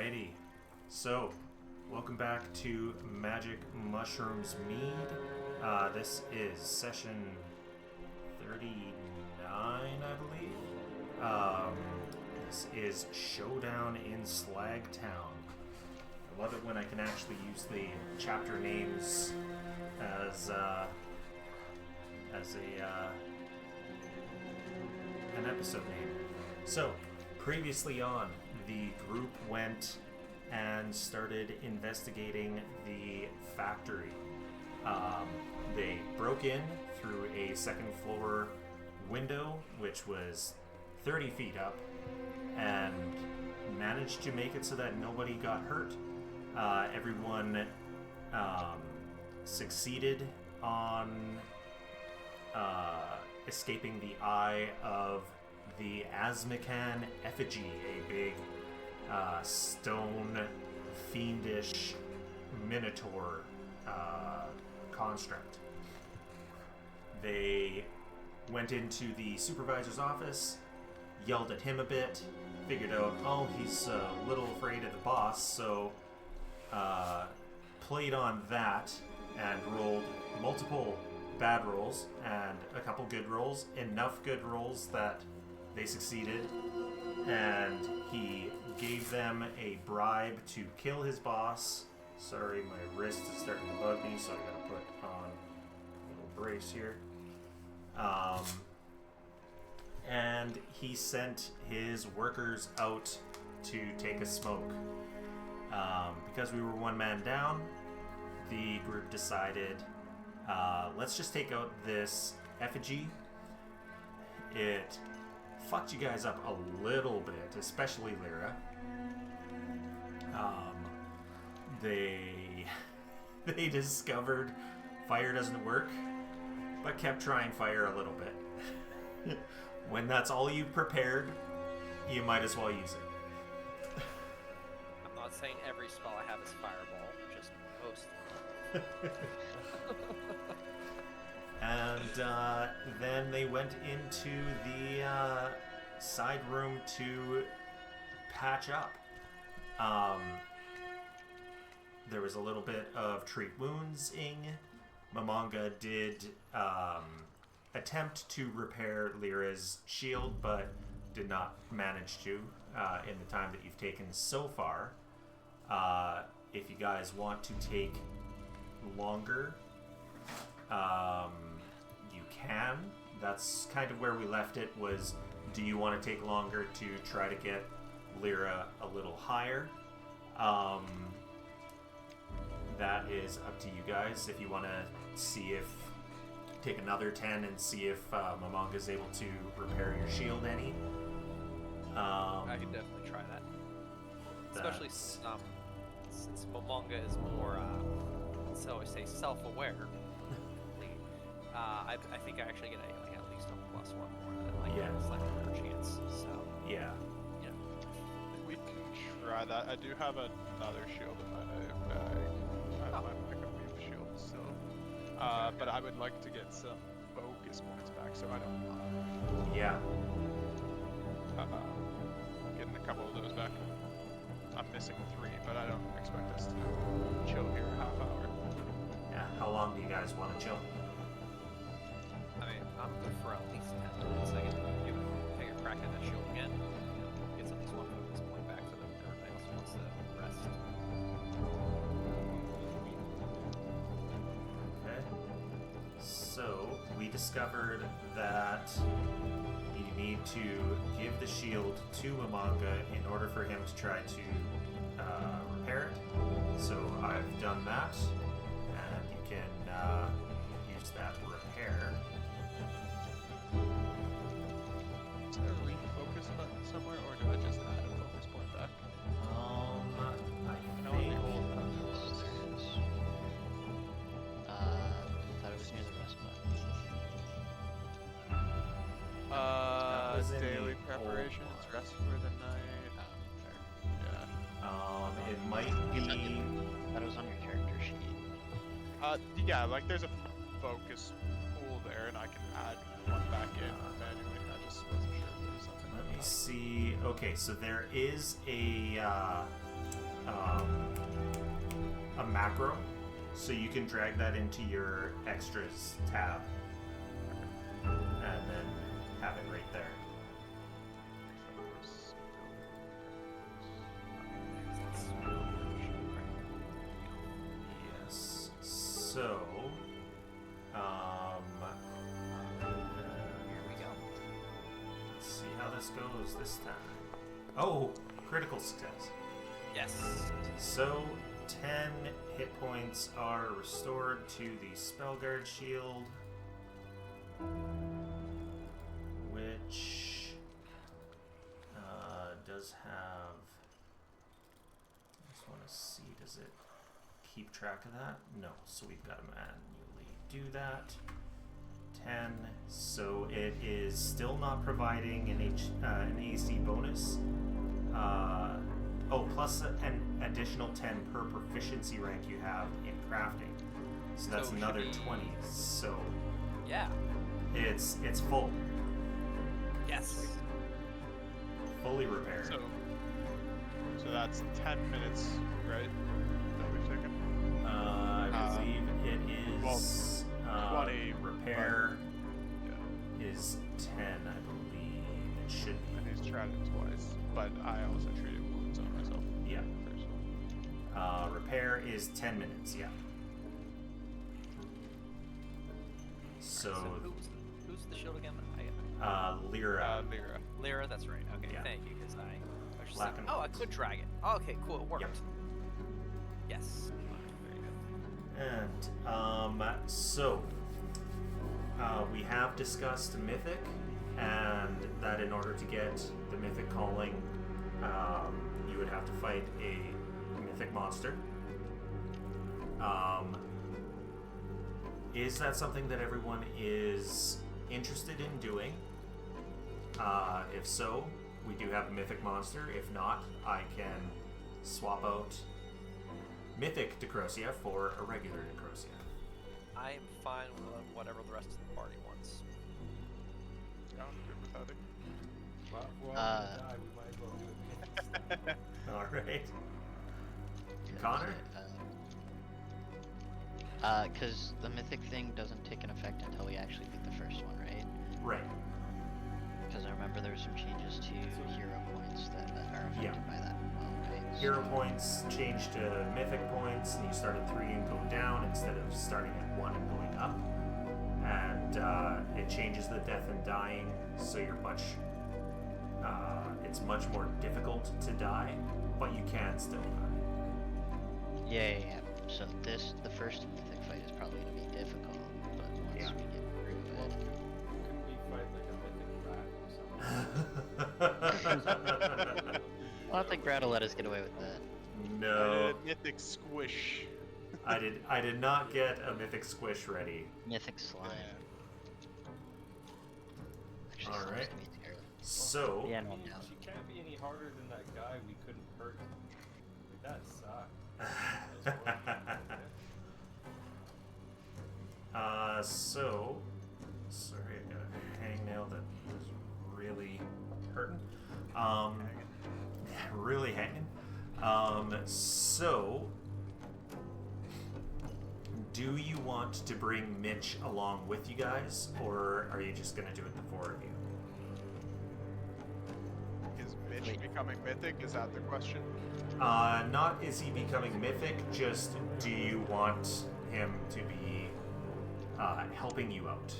Alrighty, so welcome back to Magic Mushrooms Mead. This is session 39, I believe. This is Showdown in Slagtown. I love it when I can actually use the chapter names as an episode name. So, previously on, the group went and started investigating the factory. They broke in through a second floor window, which was 30 feet up, and managed to make it so that nobody got hurt. Everyone succeeded on escaping the eye of the Azmacan effigy, a big stone fiendish minotaur construct. They went into the supervisor's office, yelled at him a bit, figured out, oh, he's a little afraid of the boss, so played on that and rolled multiple bad rolls and a couple good rolls, enough good rolls that they succeeded, and he gave them a bribe to kill his boss. Sorry, my wrist is starting to bug me, so I gotta put on a little brace here. And he sent his workers out to take a smoke. Because we were one man down, the group decided, let's just take out this effigy. It fucked you guys up a little bit, especially Lyra. They discovered fire doesn't work, but kept trying fire a little bit. When that's all you've prepared, you might as well use it. I'm not saying every spell I have is fireball, just most. And then they went into the side room to patch up. There was a little bit of treat wounds-ing. Momonga did attempt to repair Lyra's shield, but did not manage to in the time that you've taken so far. If you guys want to take longer, you can. That's kind of where we left it, was do you want to take longer to try to get Lyra a little higher? That is up to you guys. If you want to take another 10 and see if Momonga is able to repair your shield any. I can definitely try that. Especially since Momonga is more, so I say, self-aware. I think I actually get at least a +1 more than a slightly better chance. So yeah. We can try that. I do have another shield in my bag. I have my Mega shield still. But I would like to get some focus points back, so I don't mind. Yeah. Getting a couple of those back. I'm missing 3, but I don't expect us to chill here a half hour. Yeah. How long do you guys want to chill? I mean, I'm good for at least 10 minutes. I can take a crack at that shield again. Get some one focus point back for everybody else who wants to rest. Okay. So, we discovered that you need to give the shield to Momonga in order for him to try to repair it. So, I've done that, and you can use that repair. Is there a refocus button somewhere, or do I just add a focus point back? I No, think... the old I thought it was near the rest button. Daily preparations, rest for the night. Fair. Yeah. It might be... That was on your character sheet. Yeah, like there's a focus pool there, and I can add one back in manually. I just wasn't sure if there was something. Let me see. Okay, so there is a a macro, so you can drag that into your extras tab, and then have it right there. Yes. So, Here we go. let's see how this goes this time. Oh, critical success. Yes. So, 10 hit points are restored to the Spellguard shield, which does have. I just want to see, does it keep track of that? No, so we've got to manually do that. 10, so it is still not providing an AC bonus. Plus an additional 10 per proficiency rank you have in crafting. So that's So it should another be- 20. So Yeah. it's full, Yes. fully repaired. So that's 10 minutes, right? That we've taken. I believe it is 20 repair Yeah. is 10. I believe it should be. And he's tried it twice, but I also treated wounds on myself. Yeah. Personally. Repair is 10 minutes. Yeah. So, who's the shield again? Lyra. Lyra. Lyra, that's right. Okay, Yeah. thank you, because I was just Black like, and oh, I white. could drag it. Oh, okay, cool, it worked. Yep. Yes. Very good. And so we have discussed Mythic, and that in order to get the Mythic calling, you would have to fight a Mythic monster. Is that something that everyone is interested in doing? If so, we do have a Mythic monster. If not, I can swap out Mythic Decrosia for a regular Decrosia. I am fine with whatever the rest of the party wants. Yeah, I'm good with that. Well, if we're all gonna die, we might as well do it. All right. Yeah, Connor? Because the mythic thing doesn't take an effect until we actually beat the first one, right? Right. Because I remember there were some changes to hero points that are affected Yeah. by that. Oh, okay. Hero points change to Mythic points, and you start at 3 and go down instead of starting at 1 and going up. And it changes the death and dying, so you're it's much more difficult to die, but you can still die. Yeah. So the first mythic fight is probably going to be difficult, but once Yeah. we get through it, Couldn't we fight like a mythic rat or something? I don't think Brad will let us get away with that. I No, did a mythic squish. I did not get a Mythic Squish ready. Mythic slime. Actually, All sounds right. to me terrible. So, Yeah, no, She- no. She can't be any harder than that guy we couldn't hurt. Like, that sucked. That's horrible. so, sorry, I got a hangnail that is really hurting. Yeah, really hanging. So, do you want to bring Mitch along with you guys, or are you just gonna do it the four of you? Is Mitch Wait. becoming mythic? Is that the question? Not is he becoming mythic, just do you want him to be helping you out?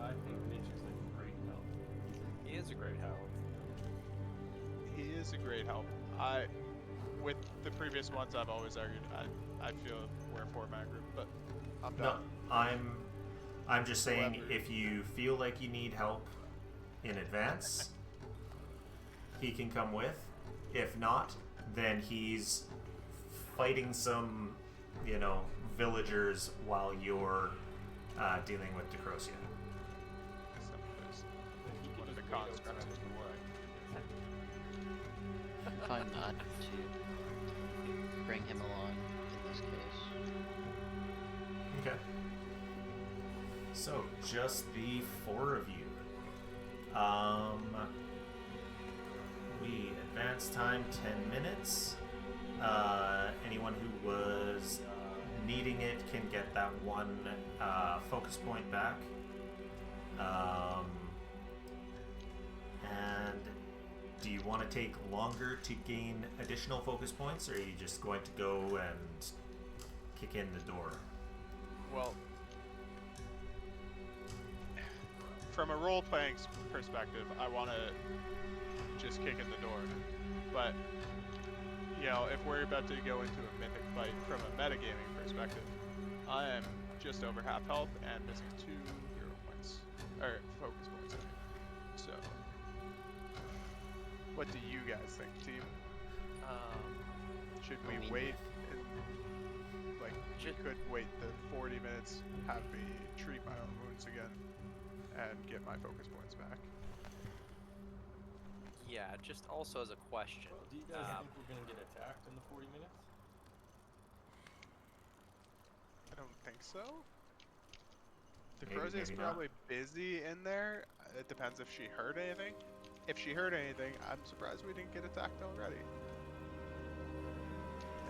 I think Mitch is a great help. He is a great help. He is a great help. With the previous ones, I've always argued. I feel we're a 4-man group, but I'm No, done. I'm just saying Whoever. if you feel like you need help in advance, he can come with. If not, then he's fighting some, villagers while you're dealing with Decrosia. Someplace. But he One could of the just cons wait outside granted. the door. Fine not to bring him along in this case. Okay. So, just the four of you. We advance defense time 10 minutes. Anyone who was needing it can get that one focus point back. And do you want to take longer to gain additional focus points, or are you just going to go and kick in the door? Well, from a role-playing perspective, I want to just kick in the door. But, you know, if we're about to go into a mythic fight from a metagaming perspective, I am just over half health and missing 2 hero points, or focus points. So, what do you guys think, team? Should we wait? Like, we could wait the 40 minutes, have me treat my own wounds again, and get my focus points back. Yeah, just also as a question. Do you guys think we're gonna get attacked in the 40 minutes? I don't think so. Maybe, Decrozia's maybe not. probably busy in there. It depends if she heard anything. If she heard anything, I'm surprised we didn't get attacked already.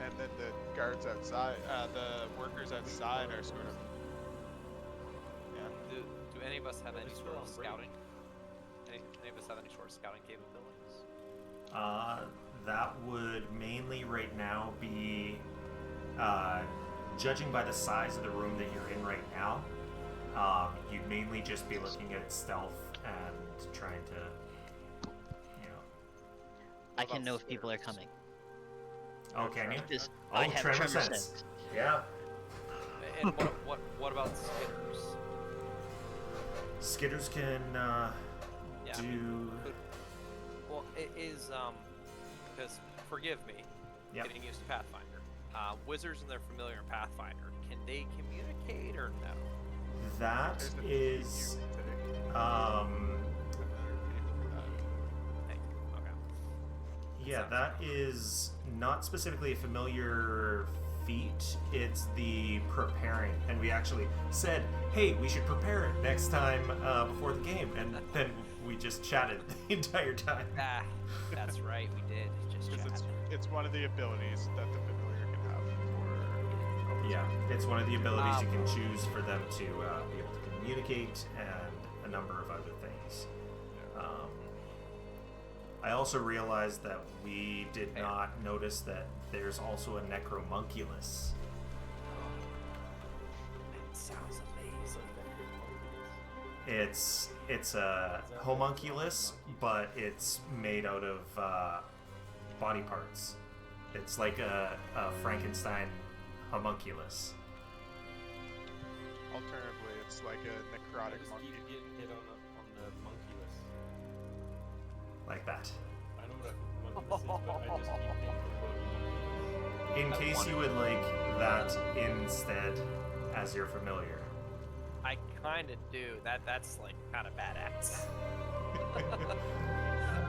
And then the guards outside, the workers outside are sort of... Yeah. Do any of us have Well, any he's sort of still on break. scouting? Any of us have any sort of scouting capabilities? That would mainly right now be, judging by the size of the room that you're in right now, you'd mainly just be looking at stealth and trying to, you know. I can know if people are coming. Oh, can you? This, Oh, I have tremor tremor sense. sense. Yeah. And what about skitters? Skitters can Yeah. do. Well, it is because forgive me, Yep. getting used to Pathfinder. Wizards and their familiar in Pathfinder, can they communicate or no? That There's the is feat you can take. um. Another feat for that. Thank you. Okay. Yeah, that is not specifically a familiar feat. It's the preparing, and we actually said, "Hey, we should prepare it next time before the game," and then we just chatted the entire time. Ah, that's right, we did. Just Because chat. it's one of the abilities that the familiar can have for... Yeah, it's one of the abilities you can choose for them to be able to communicate and a number of other things. I also realized that we did not notice that there's also a necromunculus. That sounds amazing. It's a homunculus, but it's made out of body parts. It's like a Frankenstein homunculus. Alternatively, it's like a I necrotic just monkey. keep getting hit on the monkey list. Like that. I know what a monkey list is, but I just keep thinking about the monkey In I case wonder- you would like that instead as your familiar. I kind of do. That's like kind of badass.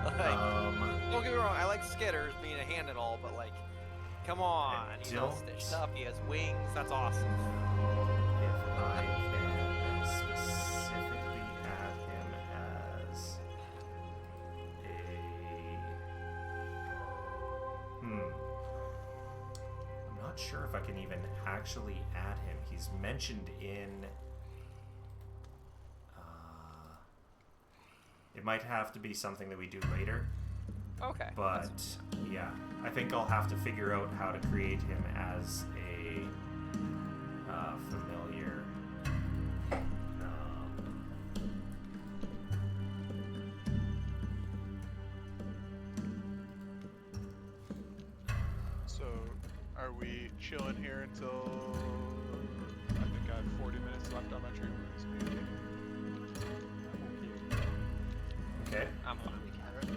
Like, don't get me wrong, I like Skitters being a hand and all, but like, come on, he's all don't- stitched up, he has wings, that's awesome. If I can specifically add him as I'm not sure if I can even actually add him. He's mentioned in. It might have to be something that we do later. Okay. But yeah, I think I'll have to figure out how to create him as a familiar. So, are we chilling here until... I think I have 40 minutes left on my treatment speed. Okay. I'm fine. We can wait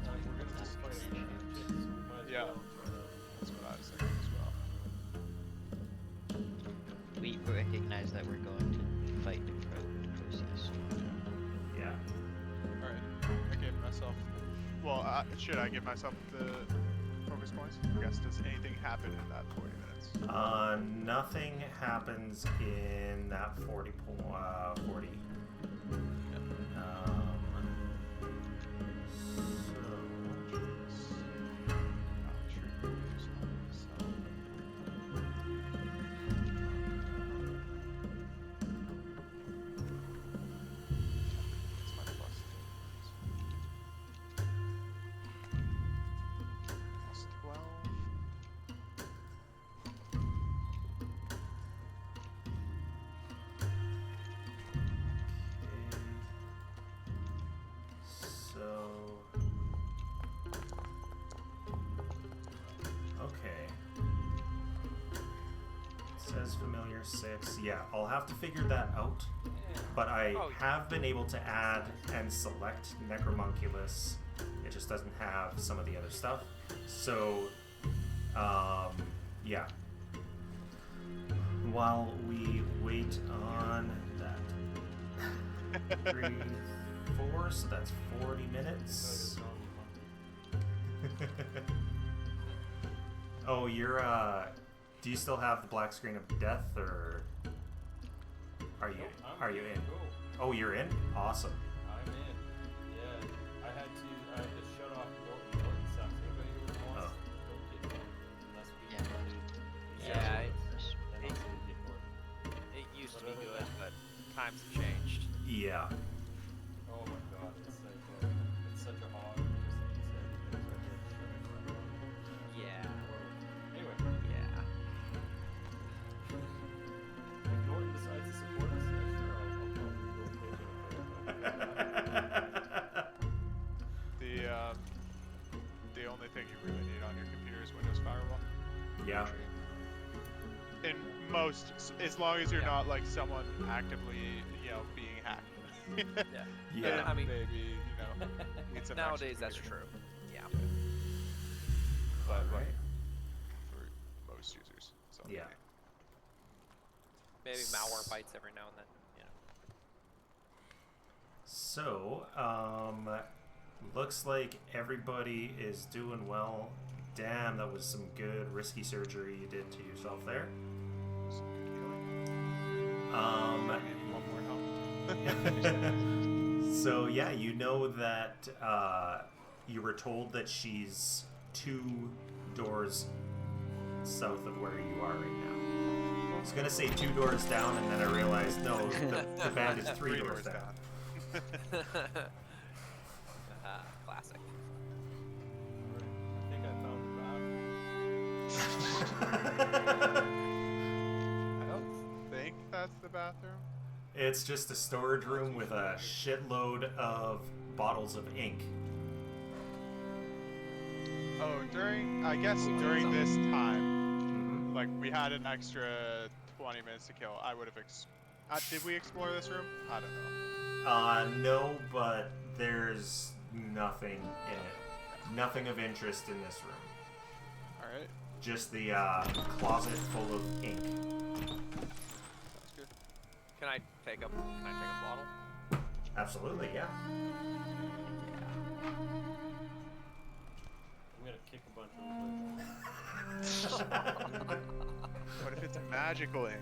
now. We're gonna just fight a bunch of chicks. Might as Yeah. well. That's what I was thinking as well. We recognize that we're going to fight Necrosius. Yeah. Alright, I gave myself... Well, should I give myself the focus points? I guess, does anything happen in that 40 minutes? Nothing happens in that 40. says familiar 6. Yeah, I'll have to figure that out. But I Oh, have been able to add and select Necromunculus. It just doesn't have some of the other stuff. So, yeah. While we wait on that. 3, 4, so that's 40 minutes. Oh, you're, do you still have the black screen of death, or are you, I'm in? good to go. Oh, you're in? Awesome. I'm in. Yeah. I had to shut off Norton. Norton sucks. Anybody who wants, don't get Norton unless we Yeah. Yeah, then I'll say get Norton. It used to But be other good, than- but times have changed. Yeah. Oh my god, it's like it's such a hog. It just eats everything. It's like a sugar. Yeah. Anyway, Yeah. if Norton decides to support us, yeah, sure, I'll probably go closer to The only thing you really need on your computer is Windows Firewall. Yeah. In most, as long as you're Yeah. not like someone actively, being hacked. Yeah. Yeah. I mean, Maybe need some nowadays extra that's computer. true. Yeah. But Alright. like for most users, so Yeah. Maybe malware bites every now and then. You know. So, looks like everybody is doing well. Damn, that was some good risky surgery you did to yourself there. Some good healing. Um, One more help. so yeah, you know that you were told that she's 2 doors south of where you are right now. I was gonna say 2 doors down, and then I realized no, the band is 3 doors down. Classic. I think I found the bathroom. I don't think that's the bathroom. It's just a storage room with a shitload of bottles of ink. Oh, I guess during this time, Mhm. like we had an extra 20 minutes to kill. I would have did we explore this room? I don't know. No, but there's nothing in it. Nothing of interest in this room. All right, Just the closet full of ink. sounds good. Can I take a bottle? Absolutely, yeah. I'm gonna kick a bunch of them. What if it's magical ink?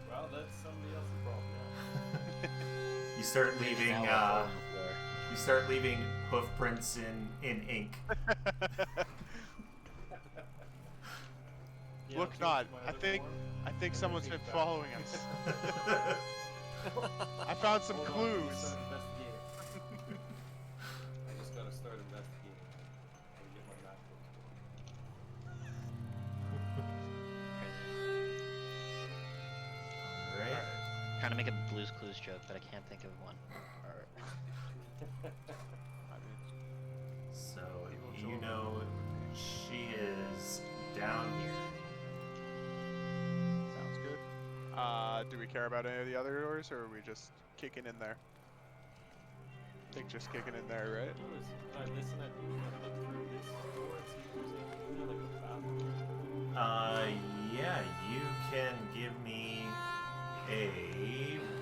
Well, that's somebody else's problem now. You start Maybe leaving now I'll fall on the floor. you start leaving hoof prints in ink. Yeah, Look I'll change not. my I other think form. someone's been Back. following us. I found some Hold on, clues. start investigating. I just gotta start investigating and get my MacBook. Alright. Trying to make a Blue's Clues joke, but I can't think of one. I mean, So Evil you Joel. know she is down here. sounds good. Do we care about any of the other doors, or are we just kicking in there? I think just kicking in there, right? When I listen, I look through this door and see if there's anything in there, like a bathroom. Yeah, you can give me a,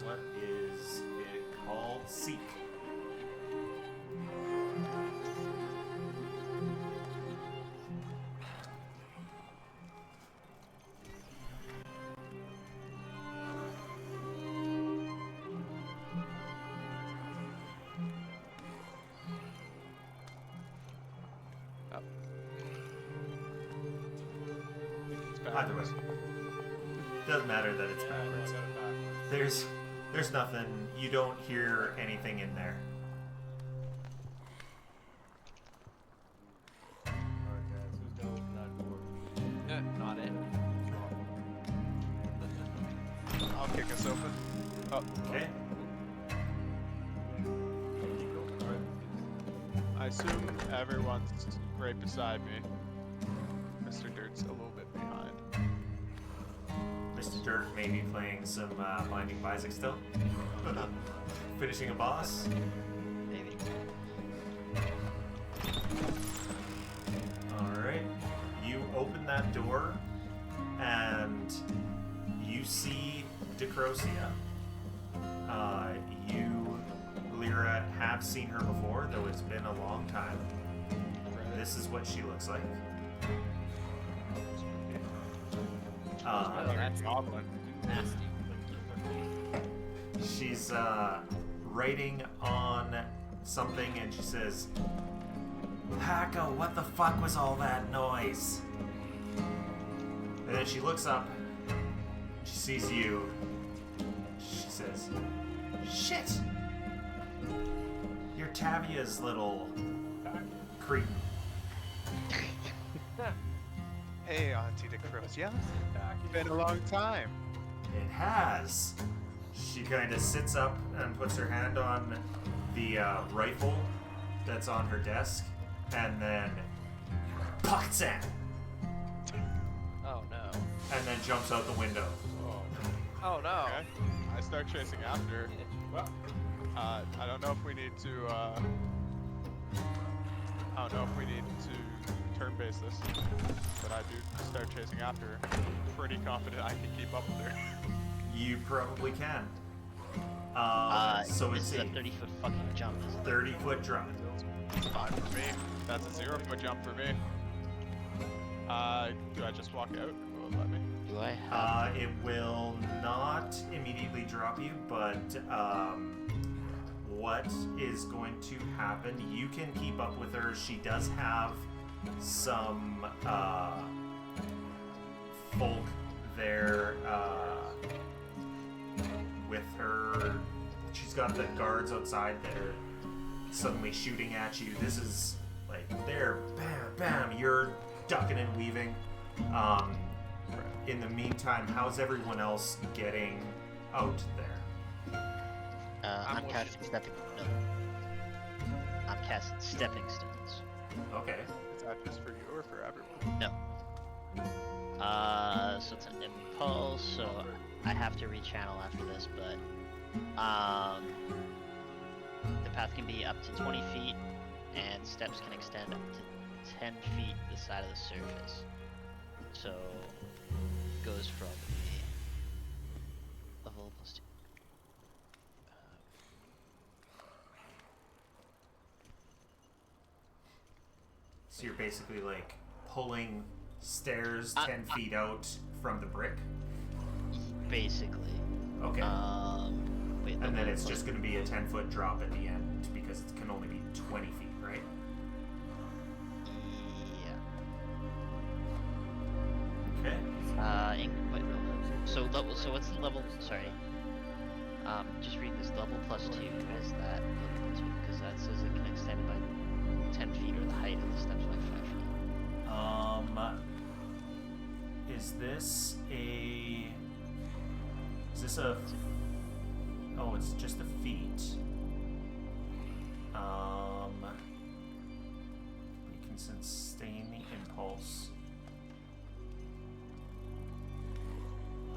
what is it called? Seek. Oh. It's Either way. backwards. Doesn't matter that it's Yeah, I know, I backwards. got it backwards. There's nothing. You don't hear anything in there. Alright, guys, who's gonna open that door? Not it. I'll kick us open. Oh, Okay. Alright, I assume everyone's right beside me. Mr. Dirt's a little bit behind. Mr. Dirk may be playing some Binding of Isaac still. Finishing a boss. Maybe. Alright. You open that door and you see Decrocia. You, Lyra, have seen her before, though it's been a long time. This is what she looks like. That's goblin. Nasty. She's writing on something and she says, Haka, what the fuck was all that noise? And then she looks up, she sees you, she says, shit! You're Tavia's little cretin. Hey, Auntie Decrocia. Been a long time. It has. She kind of sits up and puts her hand on the rifle that's on her desk, and then pockets it, Oh no. and then jumps out the window. Oh no. Okay. I start chasing after her. Well, I don't know if we need to. I don't know if we need to turn-base this, but I do start chasing after her. Pretty confident I can keep up with her. You probably can. So this it's is a a 30-foot fucking jump. Isn't it? 30-foot drop. It's fine for me. That's a 0-foot jump for me. Do I just walk out? Or will it let me? Do I have? It will not immediately drop you, but what is going to happen, you can keep up with her. She does have some folk there with her. She's got the guards outside that are suddenly shooting at you. This is like, they're bam, bam, you're ducking and weaving. In the meantime, how's everyone else getting out there? I'm I'm casting stepping. No. I'm casting stepping stones. Okay. Is that just for you or for everyone? No. So it's an impulse, so I have to rechannel after this, but the path can be up to 20 feet, and steps can extend up to 10 feet the side of the surface. So it goes from the level plus 2. So you're basically like pulling stairs Uh, 10 feet out from the brick. Basically. Okay. Wait, And then level it's plus- just going to be a 10-foot drop at the end because it can only be 20 feet, right? Yeah. Okay. Wait, no. So level. So what's the level? Sorry. Just read this. Level plus 2. What is that? Level 2, because that says it can extend by 10 feet or the height of the steps by 5 feet. Is this a... Is this a... Oh, it's just a feat. You can sustain the impulse.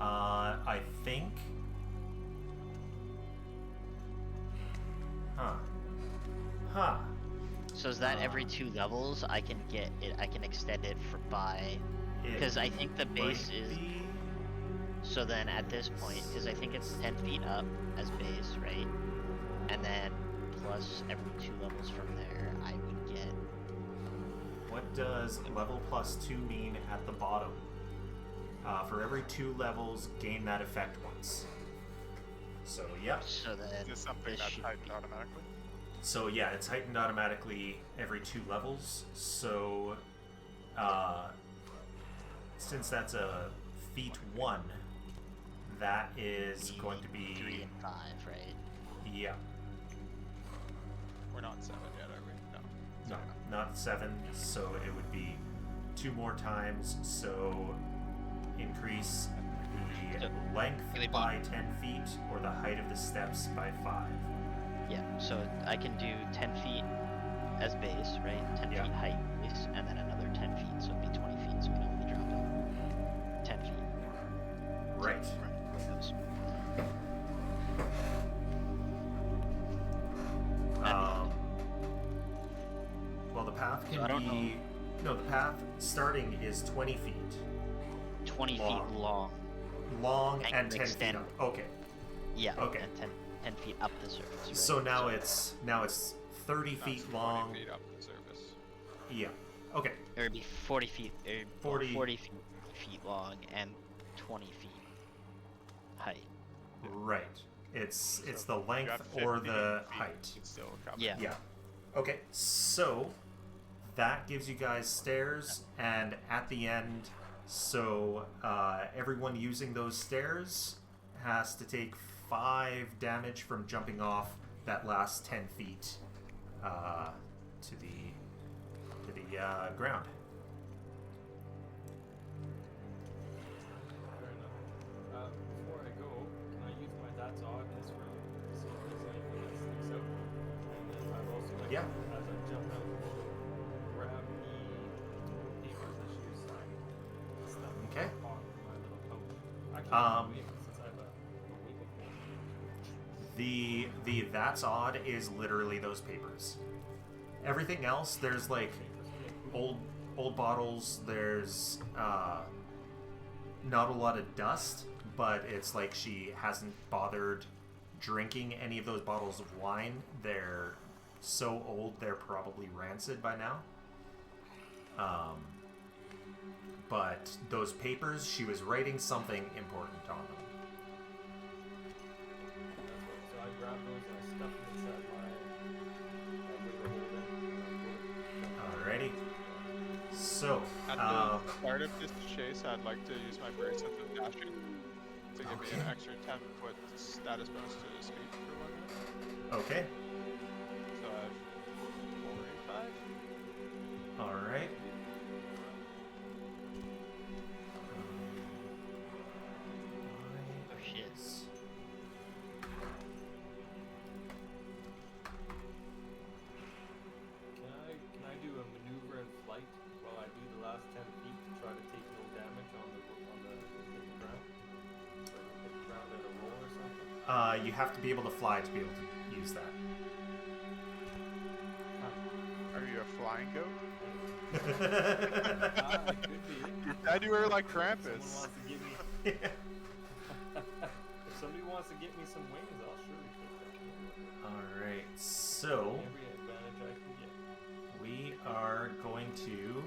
I think... Huh. So is that every 2 levels? I can get it. I can extend it for by. Because I think the base might is. be- So then at this point, because I think it's 10 feet up as base, right? And then plus every 2 levels from there, I would get. What does level plus 2 mean at the bottom? For every 2 levels, gain that effect once. So, yeah. So then. Is this something this that's should heightened be- automatically? So, yeah, it's heightened automatically every 2 levels. So, since that's a feat 1, that is going to be... 3 and 5, right? Yeah. We're not 7 yet, are we? No. No, not 7, so it would be 2 more times, so increase the So, length it would be- by 10 feet or the height of the steps by 5. Yeah, so I can do 10 feet as base, right? 10 Yeah. feet height base, and then another 10 feet, so it'd be 20 feet, so we can only drop it 10 feet. Right. Well, the path So I can don't be. No, the path starting is 20 feet 20 Long. feet long. long And and 10 extend. feet up. Okay. Yeah. Okay. And 10 feet up the surface. Right? So now it's 30 That's feet 20 long. feet up the surface. Yeah. Okay. It would be 40 feet. 40 40 feet long and 20 feet height. Right. It's the You length got or 50 the feet height. still covered. Yeah. Yeah. Okay. So that gives you guys stairs, and at the end, so everyone using those stairs has to take 5 damage from jumping off that last 10 feet to the ground. Fair enough. Before I go, can I use my That's Odd this round to see if there's anything that sticks out? And then I'd also like Yeah. to, as I jump out, grab the papers that she was signing. Stuff in Okay. my pocket, my little pouch. Actually, wait, since I have a wiggle form. The That's Odd is literally those papers. Everything else, there's like old bottles. There's not a lot of dust, but it's like she hasn't bothered drinking any of those bottles of wine. They're so old, they're probably rancid by now. But those papers, she was writing something important on them. So I grab those and I stuff them inside my wiggle holder. Alrighty. So, At the start of this chase, I'd like to use my bracelet of dashing to give me an Okay. extra 10-foot status bonus to speed for 1 minute. okay. So I have 45. Alright. Oh shit. Can I do a maneuver in flight while I do the last 10 feet to try to take no damage on the ground? Or hit the ground at a roll or something? You have to be able to fly to be able to use that. Are you a flying goat? It could be. I do her like Someone Krampus. wants to give me. If somebody wants to get me some wings, I'll surely take that. Alright, so Every advantage I can get. we are going to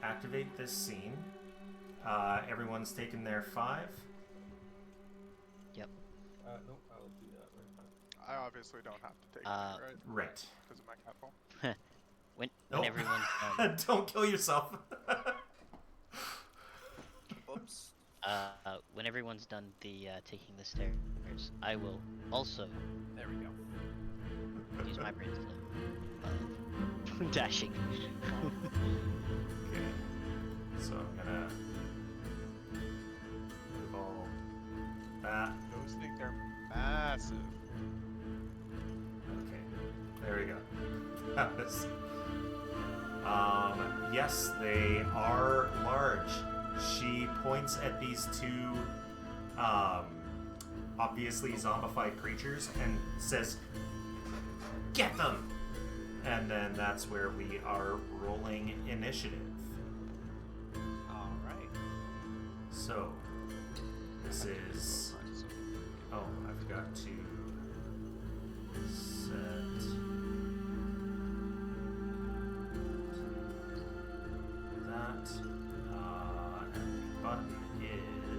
activate this scene. Everyone's taken their 5. Yep. Nope, I'll do that right now. I obviously don't have to take it, right? Right. Because of my capital. When Nope. everyone's done, Don't kill yourself. Oops. when everyone's done the taking the stairs, I will also There we go. use my bracelet of dashing. Okay. So I'm gonna move all that. Those things are massive. Okay. There we go. That was- yes, they are large. She points at these two, obviously zombified creatures and says, "Get them!" And then that's where we are rolling initiative. Alright. So, this is... Oh, I forgot to set that. And the button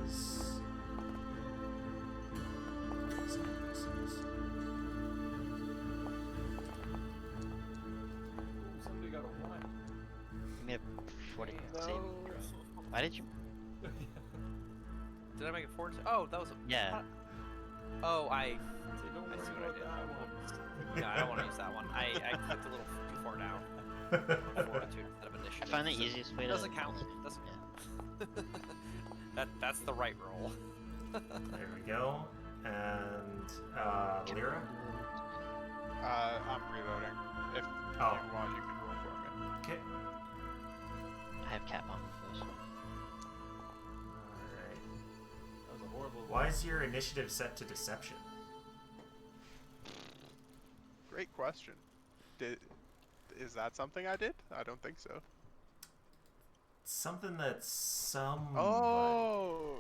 is... Somebody got a 1. Give me a 40 No. saving throw. Why did you? Did I make it forward? Oh, that was a. Yeah. Oh, I Say, don't see worry what I about did. that one. Yeah, I don't want to use that one. I clicked a little too far down. Fortitude instead of I initiative. find the so easiest way it to. doesn't count. Doesn't. That's the right roll. There we go. And, Lyra? I'm reloading. If Oh. you want, you can roll for me. Okay. I have cat bomb with those. Alright. level. Why is your initiative set to deception? Great question. Is that something I did? I don't think so. Something that somebody Oh,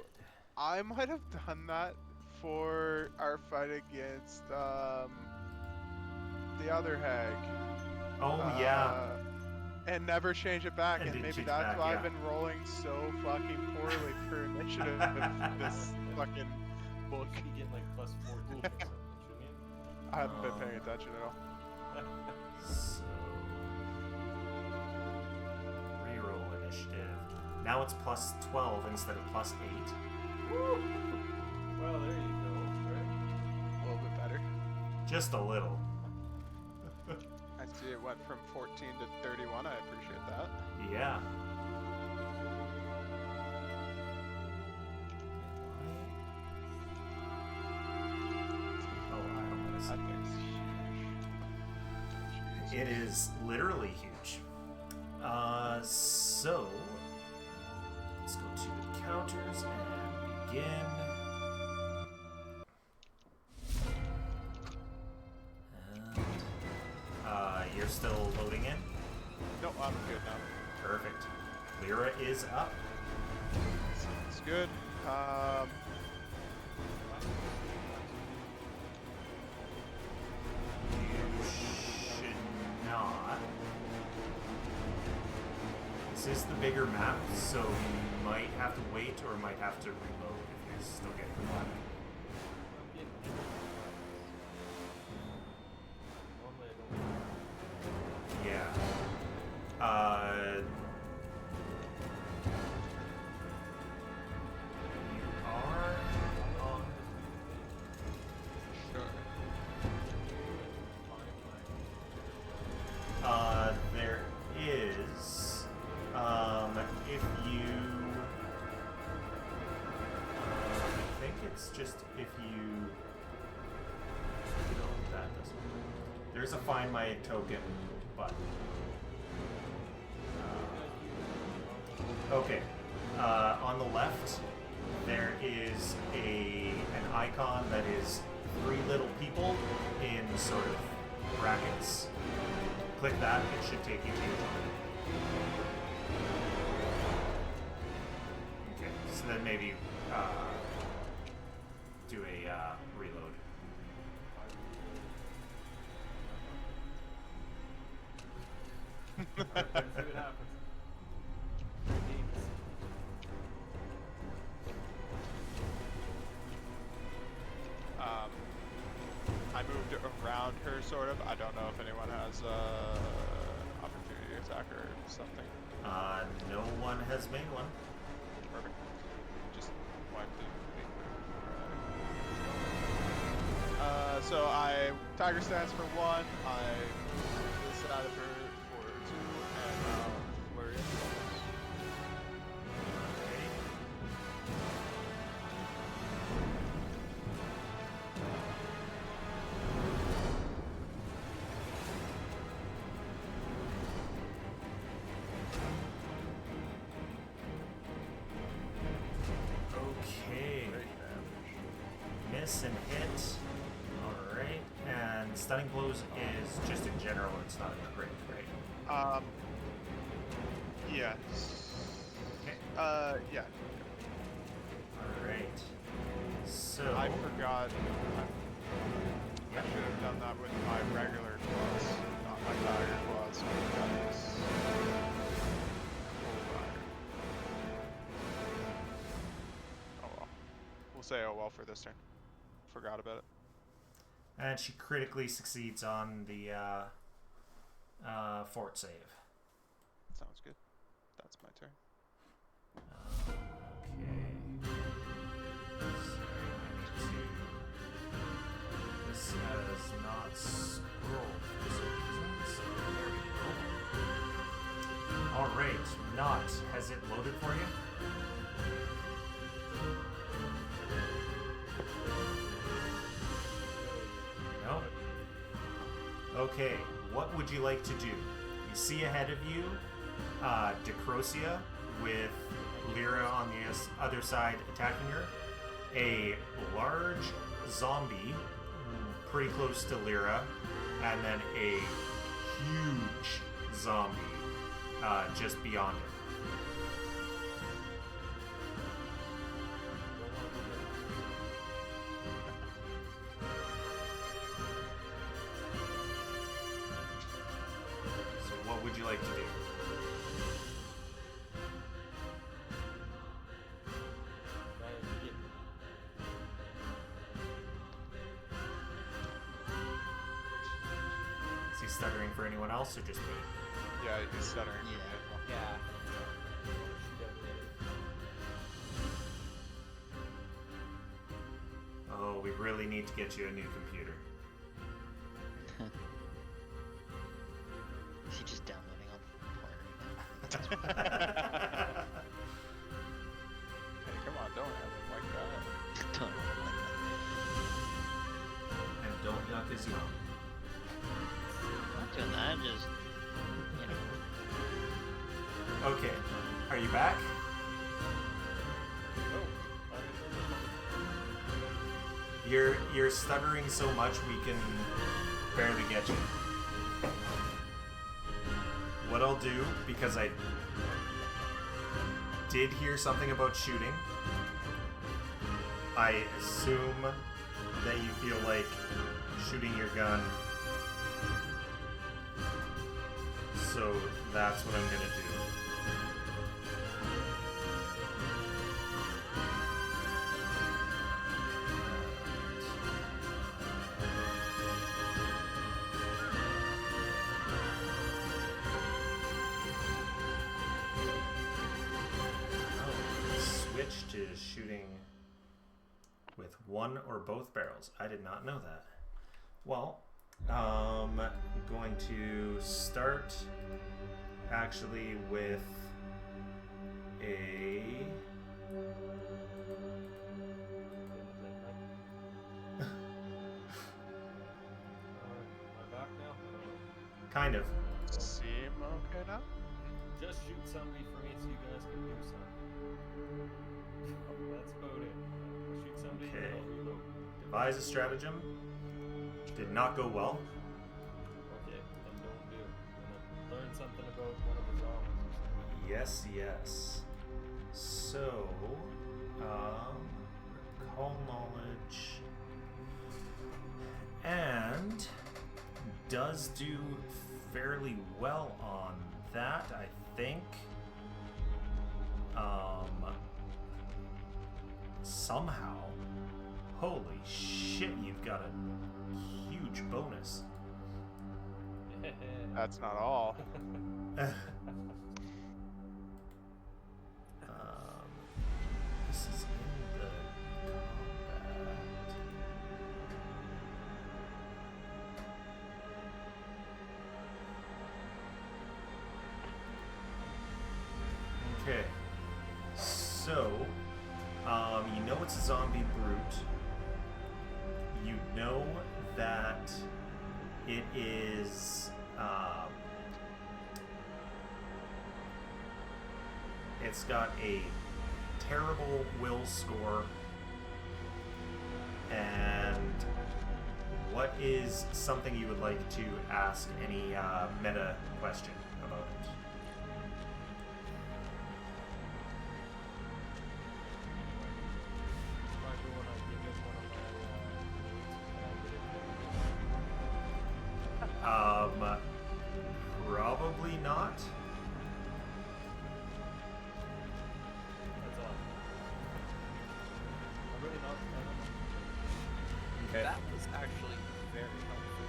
I might have done that for our fight against the other hag. Oh yeah. And never change it back, And and didn't maybe change that's back, why yeah. I've been rolling so fucking poorly for initiative this fucking book. You should be getting like plus 14 or something, shouldn't you? I haven't been paying attention at all. So reroll initiative. Now it's plus 12 instead of plus 8. Woo! Well, there you go, right? A little bit better. Just a little. I see it went from 14 to 31. I appreciate that. Yeah. Oh, I don't want to see That it. thing's huge. It is literally huge. So let's go to encounters and begin. You're still loading in? No, I'm good now. Perfect. Lyra is up. Sounds good. You should not. This is the bigger map, so you might have to wait or might have to reload if you're still getting black. I'm getting hit. Normally I don't. Yeah. You are on. Sure. There is, if you, I think it's just if you, no, that doesn't. There's a find my token button. Okay. On the left, there is an icon that is 3 little people in sort of brackets. Click that, it should take you to your token. Okay, so then maybe do a reload. Let's see what happens. I moved around her, sort of. I don't know if anyone has opportunity attack or something. No one has made one. Perfect. Just wipe the thing. So I Tiger stance for 1. I move this side of her for 2, and now flurry of blows. Okay. Great damage. Miss and hit. Alright. And stunning blows is just in general, it's not a crit, right? Yes. Okay. Yeah. Alright. So. I forgot. I Yeah. should have done that with my regular claws, not my tiger claws. That is oh well. We'll say oh well for this turn. Forgot about it. And she critically succeeds on the fort save. Sounds good. That's my turn. Okay. So I need to. This has not scrolled for some reason, so there we go. Alright, Not. Has it loaded for you? No? Okay, what would you like to do? You see ahead of you Decrosia with Lyra on the other side attacking her, a large zombie pretty close to Lyra, and then a huge zombie just beyond it. So what would you like to do? Is he stuttering for anyone else or just me? Yeah, he's stuttering. Yeah. Yeah. Oh, we really need to get you a new computer. Is he just downloading on porn? Hey, come on, don't have it like that. Don't. And don't yuck his yum. Not doing that, just, you know. Okay, are you back? You're stuttering so much we can barely get you. What I'll do, because I did hear something about shooting, I assume that you feel like shooting your gun. So that's what I'm gonna do. Switch to shooting with one or both barrels. I did not know that. Well, going to start actually with a Am I back now? kind of. Seem okay now? Just shoot somebody for me so you guys can do something. That's about it. Shoot somebody and Okay. then I'll reload. Devise a stratagem. Did not go well. Okay, then don't do it. And then learn something about one of the zombies or something. Yes, yes. So, recall knowledge, and does do fairly well on that, I think. Somehow, holy shit, you've got a huge bonus. That's not all. This is in the combat. Okay. So, you know it's a zombie brute. You know that it is, it's got a terrible will score. And what is something you would like to ask any meta question about it? If I go and I give it one of my Probably not. that's all. I'm really not. Okay. That was actually very helpful.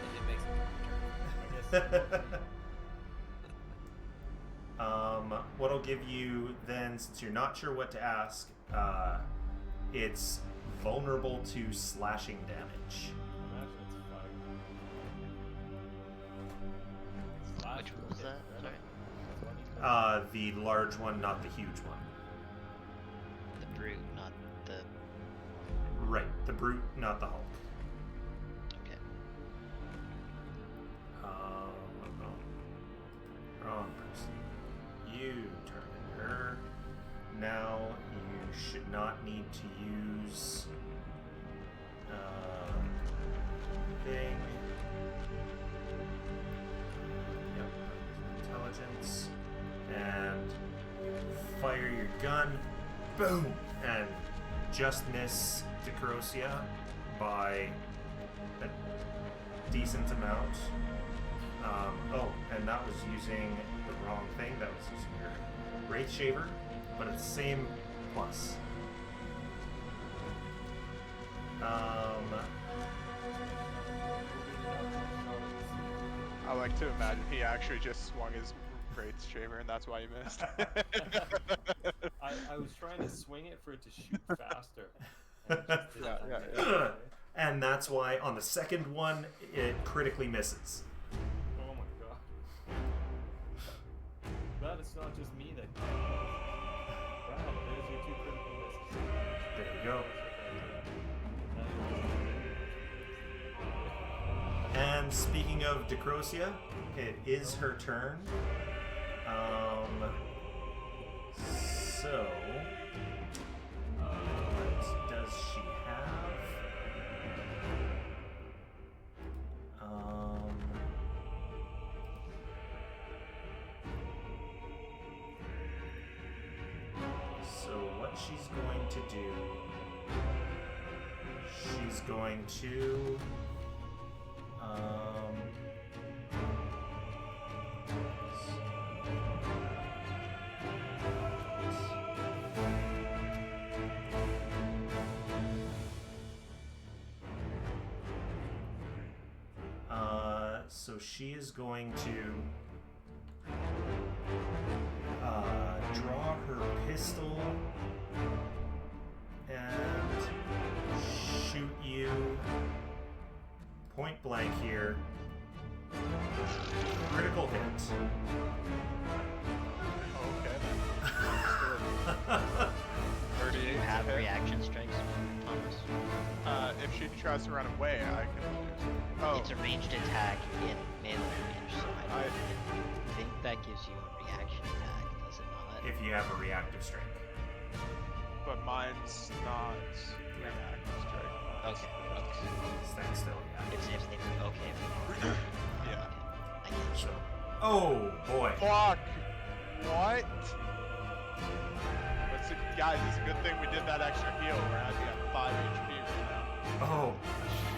And it makes it I guess. What I'll give you then, since you're not sure what to ask, it's vulnerable to slashing damage. Imagine it's fire. Which one was that? Sorry. The large one, not the huge one. The brute, not the. Right, the brute, not the Hulk. Okay. Wrong person. You target her. Now you should not need to use thing. Yep, intelligence. And fire your gun. Boom! And just miss Decrocia by a decent amount. And that was using the wrong thing. That was using your Wraith Shaver, but it's the same plus. I like to imagine he actually just swung his Wraith Shaver, and that's why he missed. I was trying to swing it for it to shoot faster. And it just didn't Yeah, happen. yeah. And that's why on the second one, it critically misses. Oh my god. Glad it's not just me that. Brad, there's your 2 critical misses. There you go. And speaking of Decrocia, it is her turn. So, what does she have? So what she's going to do, she's going to so she is going to draw her pistol and shoot you point blank here. Critical hit. Okay. 38 Do you have to hit. reaction strikes, Thomas? If she tries to run away, I can do something. Oh, It's a ranged attack in melee range, so I I- think that gives you a reaction attack, does it not? If you have a reactive strike. but mine's not reactive strike. Okay, okay. Stand still, yeah. It's if they okay. Yeah. I get you. So, oh boy. Fuck! What? Guys, it's a good thing we did that extra heal. We're actually at 5 HP right now. Oh,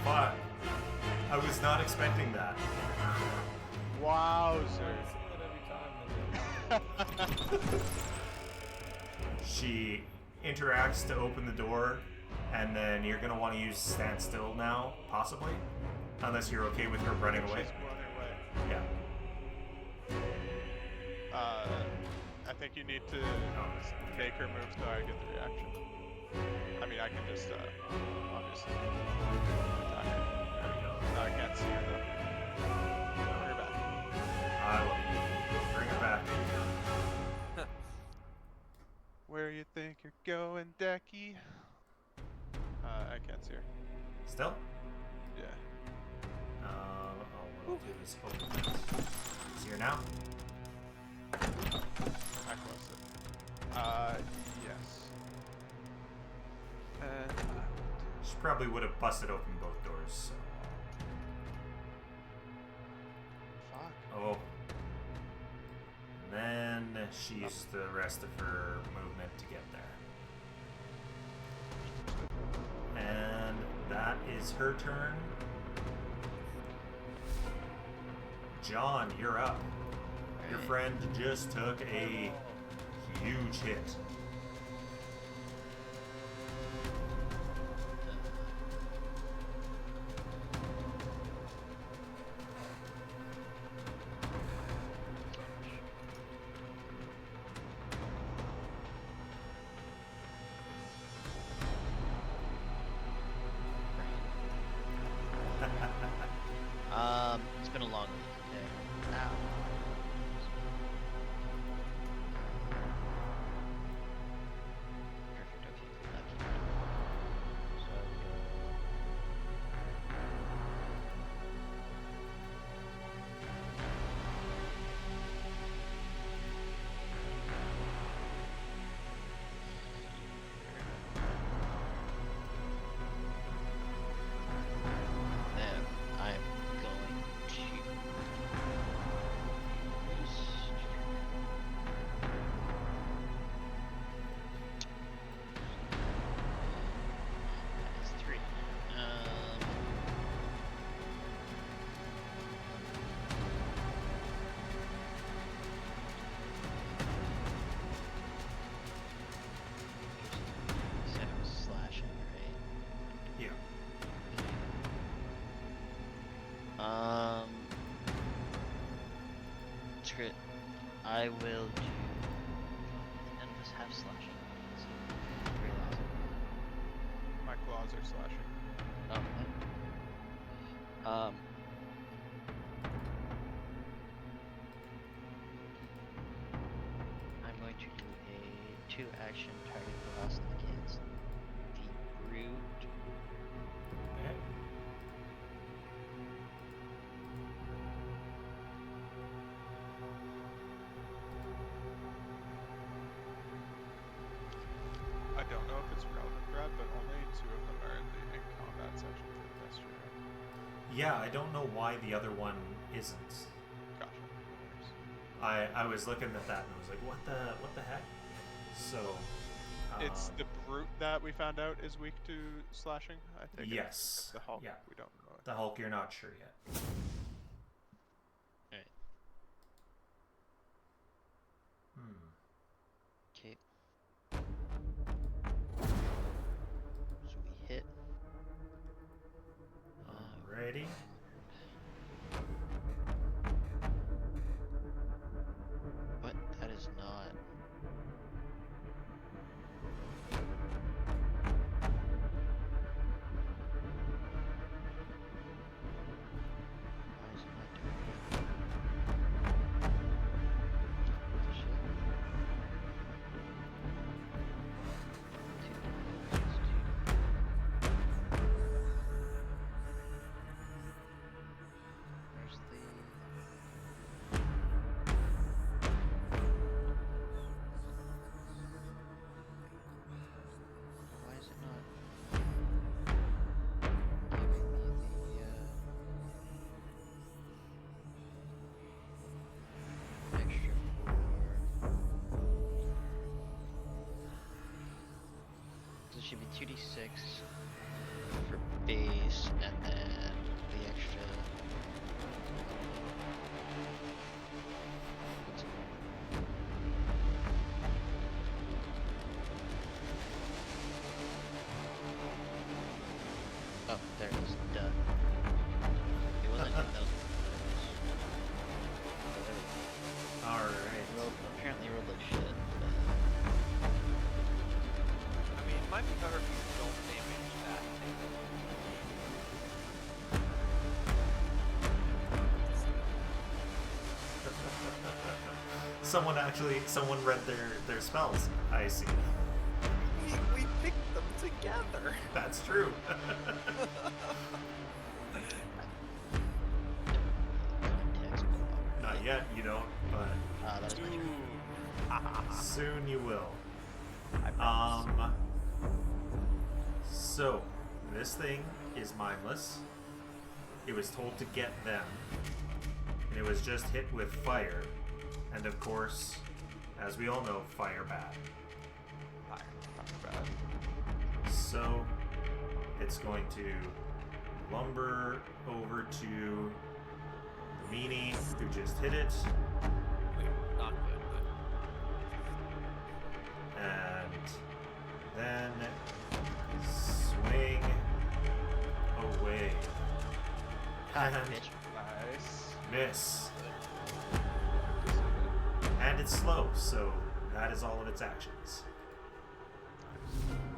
fuck. I was not expecting that. Wowzer. I say that every time. She interacts to open the door, and then you're gonna want to use stand still now, possibly, unless you're okay with her running away. She's running away. Yeah. I think you need to make her move so I get the reaction. I mean, I can just, obviously, attack her. There we go. No, I can't see her though. Bring her back. I will bring her back. Where you think you're going, Decky? I can't see her. Still? Yeah. We'll do this open. See her now? I closed it. Yes. And I will do. She probably would have busted open both doors, so. Fuck. Oh. And then she used the rest of her movement to get there. And that is her turn. John, you're up. Your friend just took a huge hit. It's been a long week. Okay. Now. Perfect. Okay. Lucky. So. screw it. I will do. None of us have slashing. So, realize it. My claws are slashing. Oh. I'm going to do a 2-action target blast against the brute. Okay. I don't know if it's relevant, Brad, but only 2 of them are in the in combat section for the best shooter. Yeah, I don't know why the other one isn't. Gotcha. No worries. I was looking at that and I was like, what the heck? So. It's the brute that we found out is weak to slashing. I think. Yes. The Hulk. Yeah. We don't know. The Hulk, you're not sure yet. Alright. Okay. So we hit. Ready? What? That is not. Why is it not doing it? Shit. 2 plus 2. Where's the... Why is it not giving me the extra for... So it should be 2d6 for base and then the extra... What's it? Oh, there it is. Duh. It wasn't in those. Alright. Apparently rolled like shit. I mean, it might be better if you don't damage that thing. Someone read their spells. I see. We picked them together. That's true. Context. Not yet, you don't, but That was my turn. soon you will. I promise. So this thing is mindless. It was told to get them, and it was just hit with fire, and of course, as we all know, fire bad. Fire bad. So it's going to lumber over to the meanie who just hit it, Not good, and then swing away. And Bitch. Nice. miss. And it's slow, so that is all of its actions.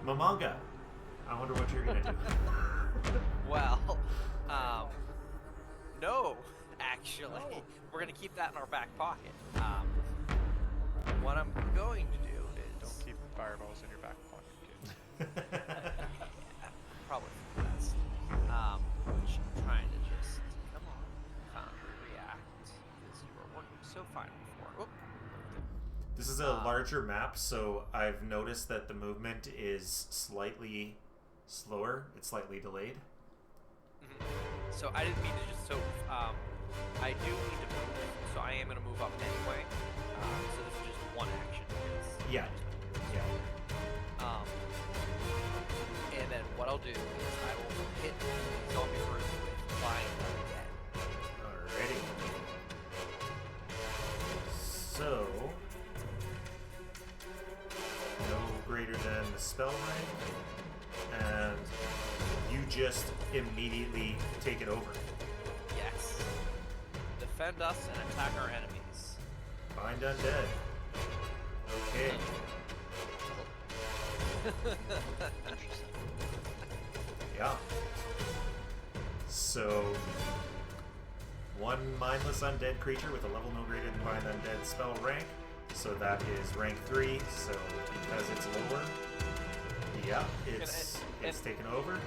Mamanga, I wonder what you're gonna do. Well, no, actually. We're going to keep that in our back pocket. What I'm going to do is... Don't keep fireballs in your back pocket, kids. Probably for the best. Which I'm trying to just... Come on, Foundry, react. Because you were working so fine before. Oop. This is a larger map, so I've noticed that the movement is slightly slower. It's slightly delayed. So I didn't mean to just... So, I do need to move, so I am going to move up anyway. So this is just one action. Yeah. Yeah. And then what I'll do is I will hit the zombie group with flying again. Alrighty. So, no greater than the spell rank, and you just immediately take it over. Yes. Defend us and attack our enemies. Bind undead. Okay. Interesting. Yeah. So, one mindless undead creature with a level no greater than bind undead spell rank. So that is rank 3. So because it's lower, yeah, it's taken over.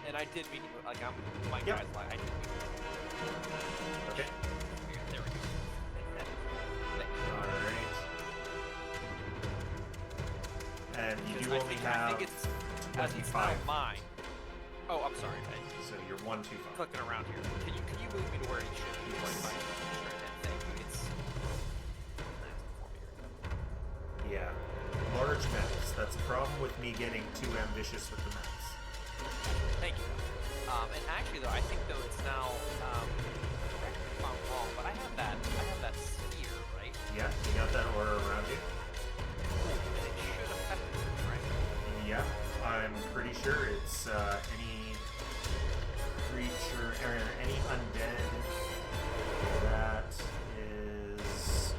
And I did mean, like, I'm my Yep. guys like I did mean. Okay. There we go. All right. And you do I only think, have I think it's as it's not 25. mine. Oh, I'm sorry. So you're 125. Clicking around here. Can you move me to where it should be? Yes. Sure, thank you. It's Yeah. Large maps. That's a problem with me getting too ambitious with the maps. thank you. And actually though, I think though it's now correct me if I'm wrong, but I have that sphere, right? Yeah, you got that aura around you? And it should affect it, right? Yeah, I'm pretty sure it's any creature or any undead that is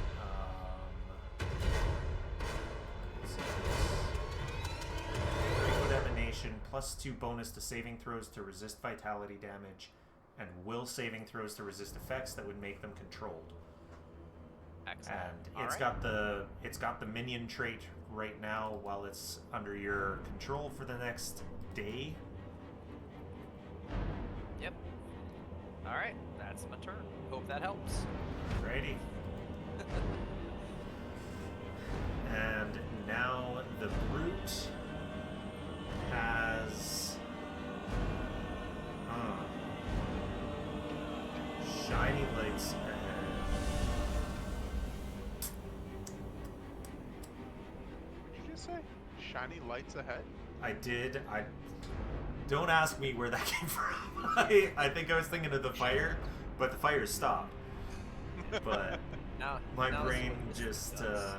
Liquid Emanation +2 bonus to saving throws to resist vitality damage, and will saving throws to resist effects that would make them controlled. Excellent. And it's got the minion trait right now while it's under your control for the next day. Yep. Alright, that's my turn. Hope that helps. Alrighty. And now the brute has shiny lights ahead. What did you just say? Shiny lights ahead? I did. Don't ask me where that came from. I think I was thinking of the fire, but the fire stopped. But Now, my now brain this is what this just does.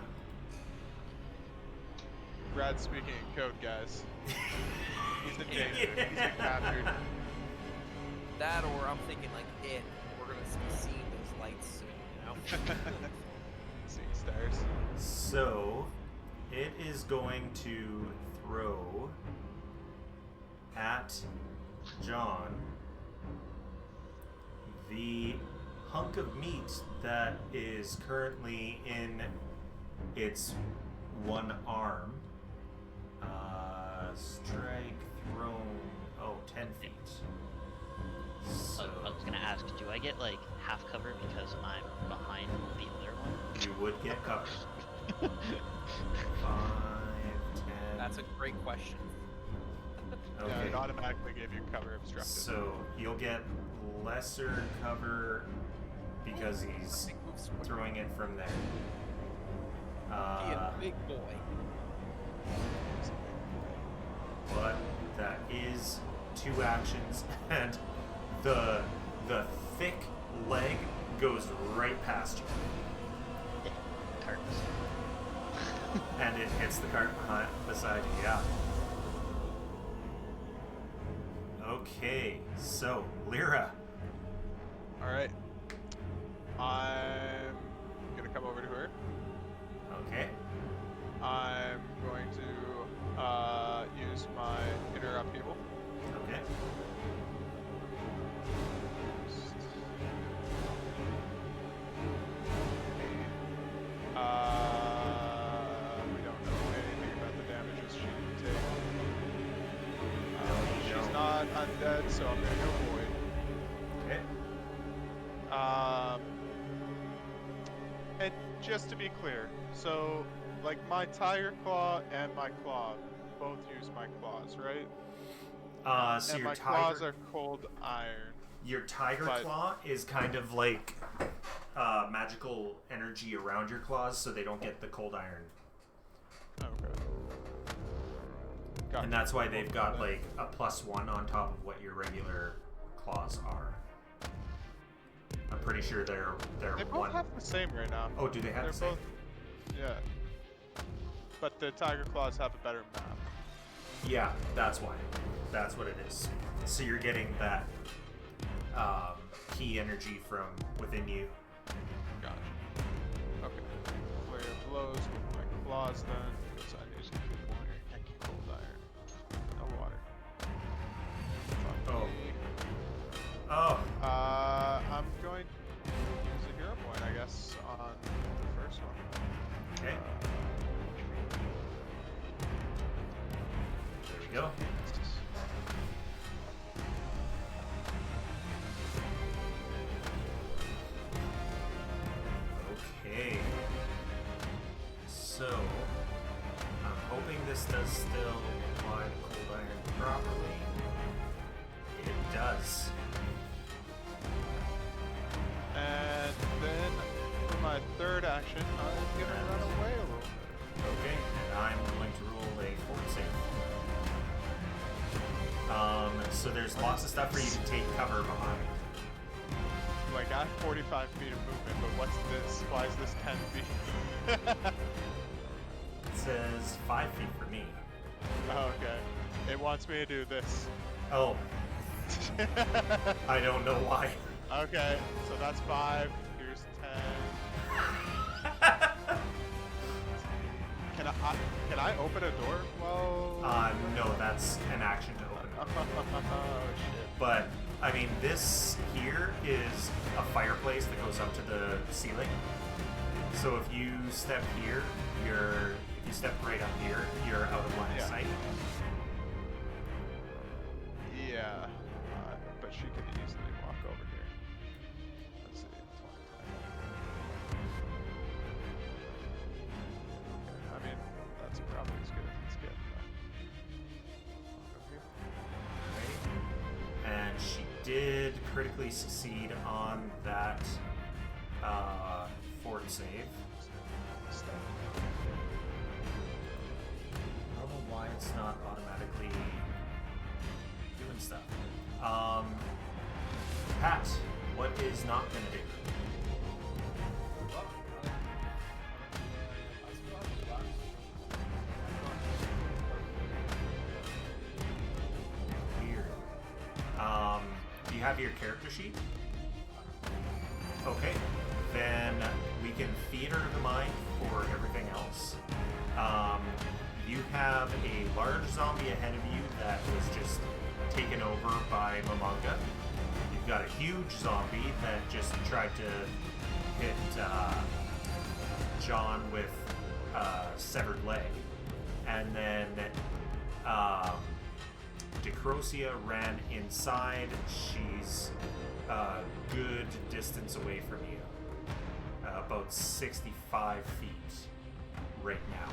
Brad's speaking in code, guys. He's the data. He's been captured. That or I'm thinking like it. We're gonna be seeing those lights soon, you know? Seeing stars. So it is going to throw at John the hunk of meat that is currently in its one arm. Strike thrown. 10 feet. So I was gonna ask, do I get like half cover because I'm behind the other one? you would get covered. 5, 10. That's a great question. Yeah, Okay. it automatically gave you cover obstructed. So you'll get lesser cover because he's Big moves quick. throwing it from there. Be a big boy. But that is 2 actions, and the thick leg goes right past you, Carts. and it hits the cart beside you. Yeah. Okay, so Lyra. Alright. I'm gonna come over to her. Okay. I'm going to use my inner upheaval. Okay. We don't know anything about the damages she can take. No. She's not undead, so I'm gonna go void. Okay. And just to be clear, so like my tiger claw and my claw both use my claws, right? So And your my claws tiger, are cold iron. your tiger but- claw is kind of like magical energy around your claws, so they don't get the cold iron. Okay. Got And it. that's why they've got like a +1 on top of what your regular claws are. I'm pretty sure they're They both one. have the same right now. Oh, do they have They're the same? both. Yeah. But the tiger claws have a better map. Yeah, that's why. That's what it is. So you're getting that key energy from within you. Gotcha. Okay. flaws then, because I'm using water and cold iron. No water. Fuck Oh. me. Oh. I'm going to use a hero point, I guess, on the first one. Okay. There we go. Okay. So, I'm hoping this does still apply the cold iron properly. It does. And then for my third action, I'm gonna run away a little bit. Okay, and I'm going to roll a fort save. So there's lots of stuff for you to take cover behind. Like, I have 45 feet of movement, but what's this? Why is this 10 feet? It says 5 feet for me. Oh, okay. It wants me to do this. Oh, I don't know why. Okay, so that's 5. Here's 10. Can I open a door? Well. No, that's an action to open. Oh shit. But I mean, this here is a fireplace that goes up to the ceiling. So if you step here, if you step right up here, you're out of line of Yeah. sight. Yeah, but she could easily walk over here. Let's see. 20. I mean, that's probably as good as it's getting. Over here. And she did critically succeed on that fort save. Step. I don't know why it's not automatically doing stuff. Pat, what is not gonna do? Weird. Do you have your character sheet? Okay, then we can theater the mind for everything else. You have a large zombie ahead of you that was just taken over by Momonga. You've got a huge zombie that just tried to hit John with a severed leg. And then Decrosia ran inside. She's a good distance away from you. About 65 feet right now.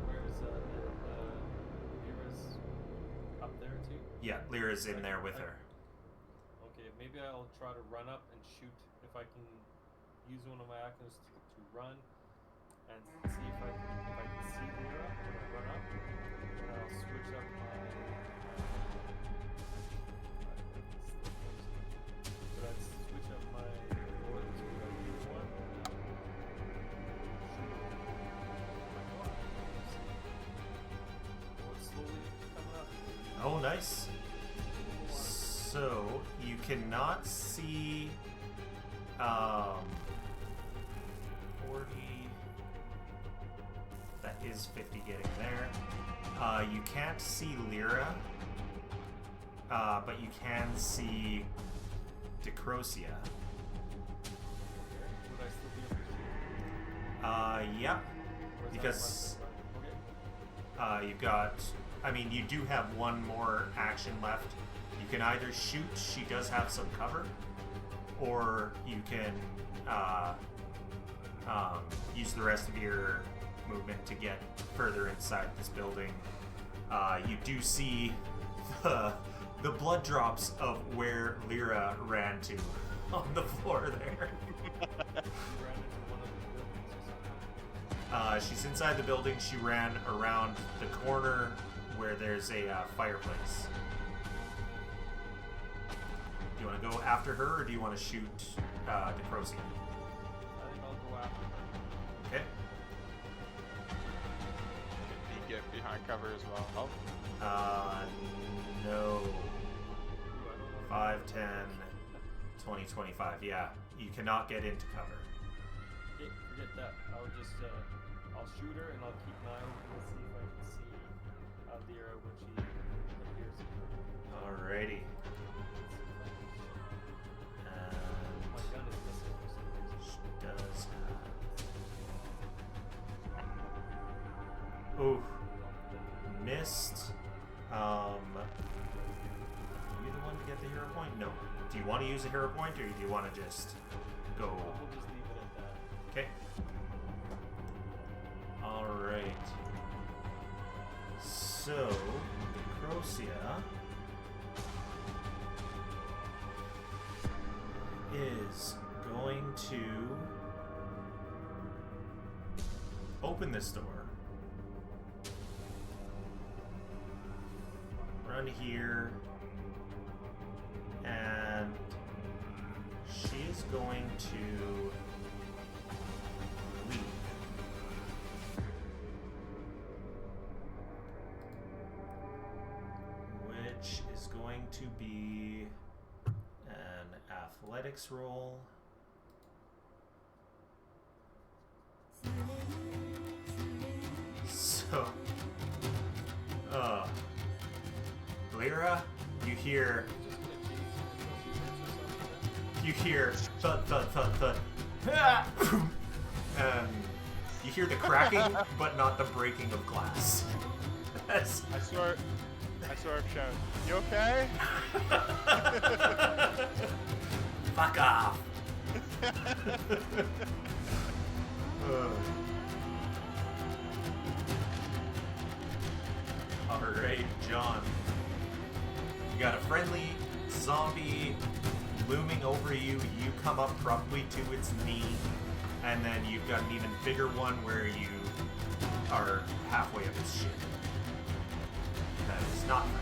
Where's Lyra's up there too? Yeah, Lyra's in there with her. Okay, maybe I'll try to run up and shoot if I can use one of my actions to run and see if I can see Lyra when I run up. And I'll switch up my. But I'd switch up my lord to a new one. Oh, it's slowly coming up. Oh, nice. So you cannot see 40. That is 50 getting there. You can't see Lyra, but you can see Decrosia. Would I still be able to shoot? Yep. Or is that Because okay. you've got. I mean, you do have one more action left. You can either shoot, she does have some cover, or you can use the rest of your movement to get further inside this building. You do see the blood drops of where Lyra ran to on the floor there. You ran into one of the buildings or something? She's inside the building. She ran around the corner where there's a fireplace. Do you want to go after her, or do you want to shoot Decrosia? I think I'll go after her. Okay. Can he get behind cover as well? No. Ooh, I don't know. 5, 10, 20, 25. Yeah, you cannot get into cover. Forget that. I'll just I'll shoot her and I'll keep an eye out and see if I can see Lyra when she appears in her. Alrighty. My And gun is missing for some reason. she does have. Ooh. Missed. You the one to get the hero point? No. Do you want to use a hero point, or do you want to just go? We'll just leave it at that. Okay. Alright. So, Necrosia is going to open this door. Run here. And she is going to leave. Which is going to be an athletics roll. So, Lyra, you hear thud, thud, thud, thud. And you hear the cracking, but not the breaking of glass. As I sort of shout, "You okay?" fuck off. Alright, John. You got a friendly zombie looming over you. You come up probably to its knee, and then you've got an even bigger one where you are halfway up its shit. That is not friendly.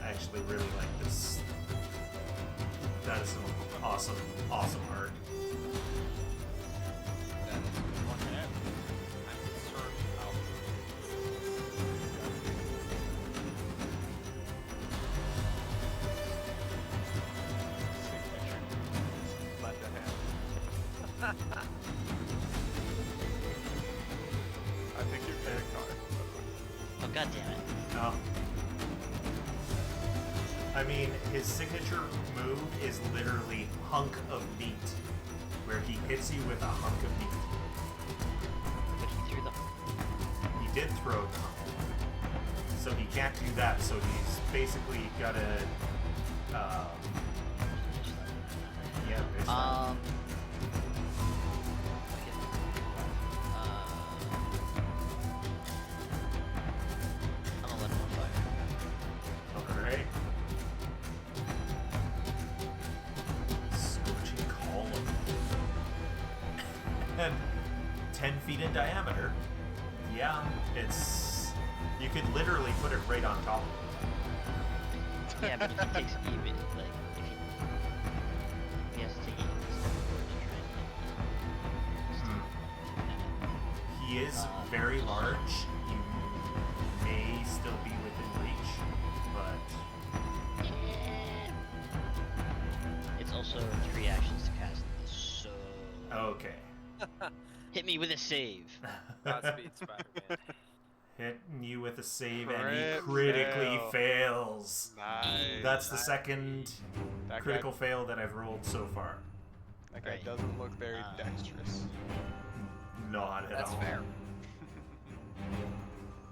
I actually really like this. That is some awesome, awesome art. That is a good one. I'm concerned about Signature. Lend a hand. I think you're getting card. Oh god damn it. Oh. I mean, his signature move is literally hunk of meat, where he hits you with a hunk of meat. But he threw them. He did throw them, so he can't do that. So he's basically got to, yeah. It's Okay. I'm gonna let him on fire. Alright. Scorching column. And 10 feet in diameter. Yeah, it's... You could literally put it right on top of it. Yeah, but if he takes even, like, if he has to take even step forward to try and, He is very large. You may still be within reach, but... It's also 3 actions to cast this, so... Okay. Hit me with a save. Godspeed, Spider-Man. Hitting you with a save and he Crit critically fail. fails. Nice. That's the second That critical guy, fail that I've rolled so far. that guy Right. doesn't look very dexterous. Not at That's all. fair.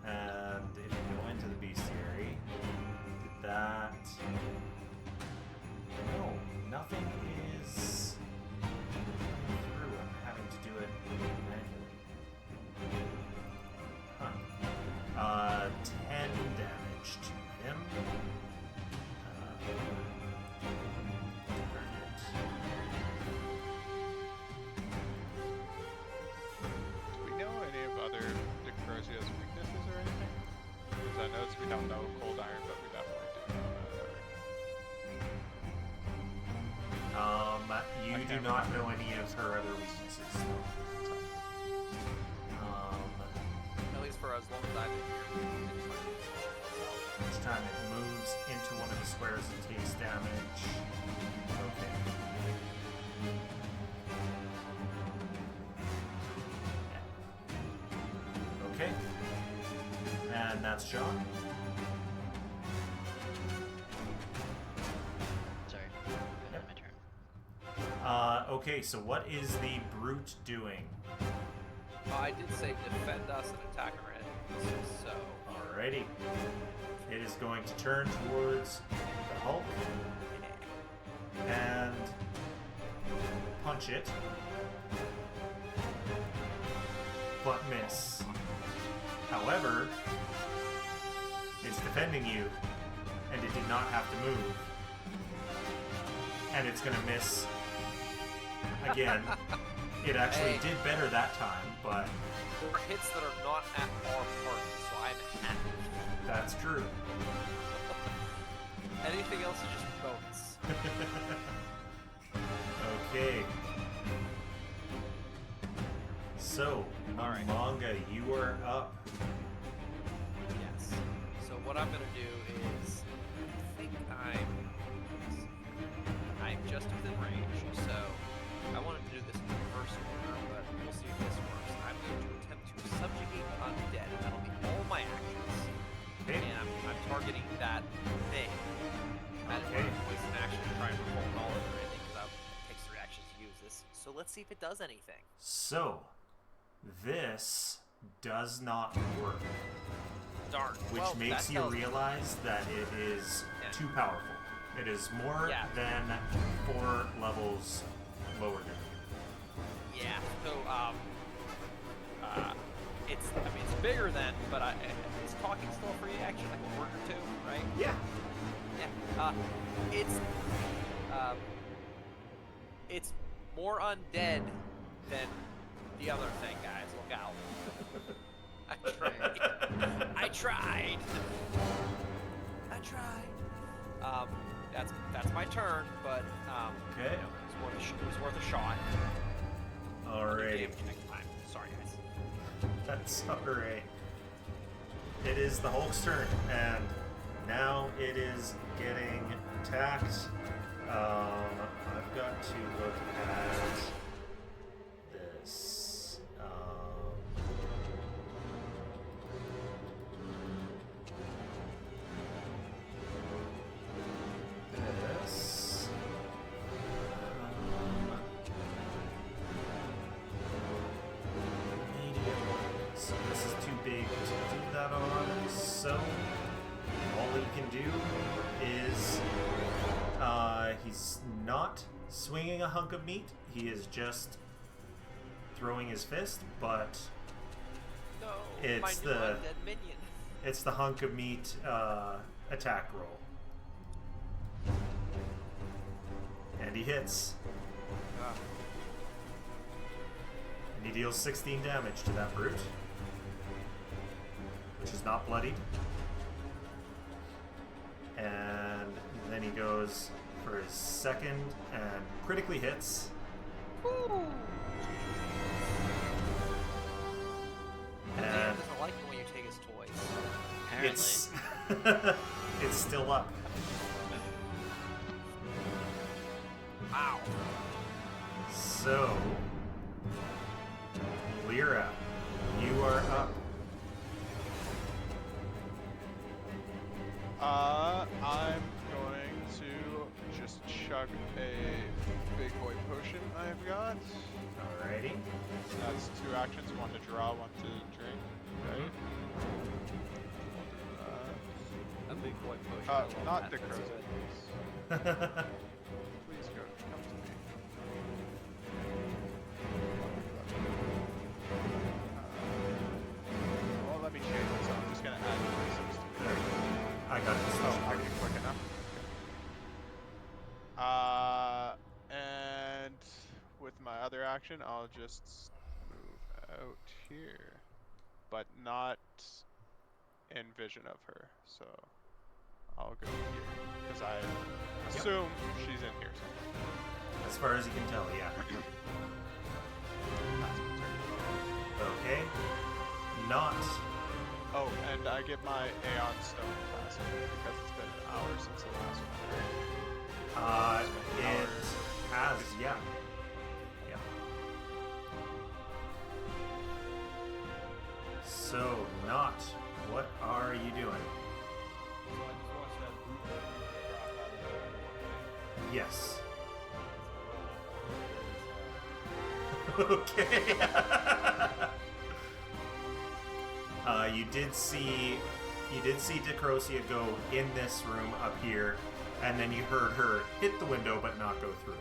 And if you go into the bestiary, that... No, nothing is... through. I'm having to do it manually. Huh. 10 damage to him. Perfect. Do we know any of other Necrosia's weaknesses or anything? Because I noticed we don't know Cold Iron, but we definitely do know You do can't not know any of her other weaknesses. At least for as long as I've been here. time it moves into one of the squares and takes damage. Okay. Okay. And that's Sean. Sorry. Yep. My turn. Okay, so what is the brute doing? I did say defend us and attack our enemies, so Alrighty. It is going to turn towards the Hulk and punch it, but miss. However, it's defending you, and it did not have to move. And it's going to miss again. It actually Hey. did better that time, but there are hits that are not at our party, so I'm happy. that's true. Anything else is just bonus. Okay. So, Alright. Manga, you are up. Yes. So what I'm gonna do is, I think I'm just within range. So I wanted to do this in reverse order, but we'll see if this works. I'm going to attempt to subjugate undead. That'll be all my actions, Okay. and I'm targeting that thing. I didn't Okay. want to waste an action to try and recall knowledge or anything, because it takes 3 actions to use this. So let's see if it does anything. So, this does not work, Darn. which Well, makes that you tells me- realize that it is Yeah. too powerful. It is more Yeah. than 4 levels lower than you. Yeah. So it's bigger than, but it's talking still free action, like a word or two, right? Yeah. Yeah. It's more undead than the other thing, guys. Look out. I tried. I tried. That's my turn, but Okay. it was worth a shot. I'll do Alrighty. damage next time. Sorry, guys. That's alright. It is the Hulk's turn, and now it is getting attacked. I've got to look at this. This. Medium. So this is too big to do that on. So all he can do is he's not swinging a hunk of meat. He is just throwing his fist, but No, It's my new the- undead minion. it's the hunk of meat attack roll. And he hits. And he deals 16 damage to that brute, which is not bloodied. And then he goes for his second and critically hits. Dan And doesn't like it when you take his toys. Apparently. it's it's still up. Ow. So, Lyra, you are up. I'm going to just chug a big boy potion I've got. Alrighty. That's 2 actions, 1 to draw, 1 to drink. Right? A big boy potion. I love Not that. the That's crow's good. please. Please go, come to me. Well, let me change this. I'm just gonna add 26 to it. I got this. Oh, are you quick enough? And with my other action, I'll just move out here, but not in vision of her. So I'll go here because I assume she's in here somewhere. As far as you can tell, yeah. That's my turn. Okay. Not Oh, and I get my Aeon Stone passive because it's been an hour since the last one. It has, yeah. Yeah. So, not. What are you doing? So I just watched that brute that beat the crap out of that one, right? Yes. So, Okay. You did see Decrosia go in this room up here, and then you heard her hit the window but not go through.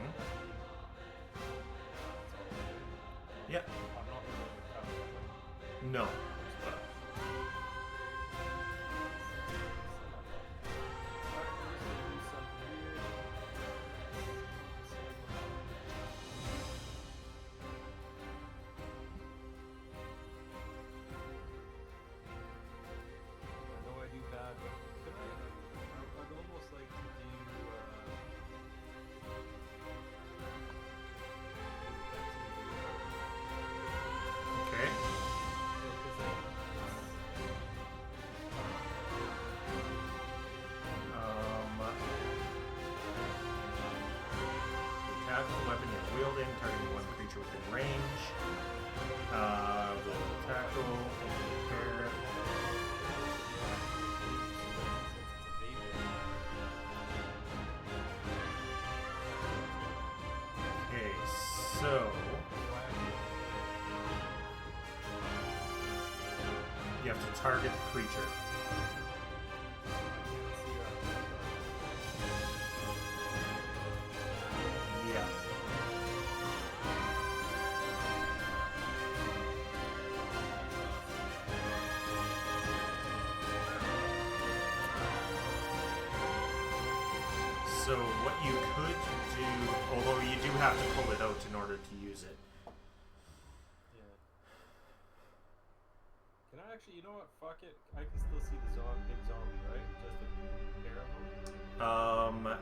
Mhm. Yeah. I'm not really the crap out of it. No. I know I do bad, but could I'd almost like to do Okay. Tactical weapon you're wielding, targeting one creature within range. We'll tackle, repair. Okay, so you have to target the creature. Yeah. So what you could do, although you do have to pull it out in order to use it. Yeah. Can I actually, you know what? Fuck it. I can still see the big zombie, right? Just a pair of them.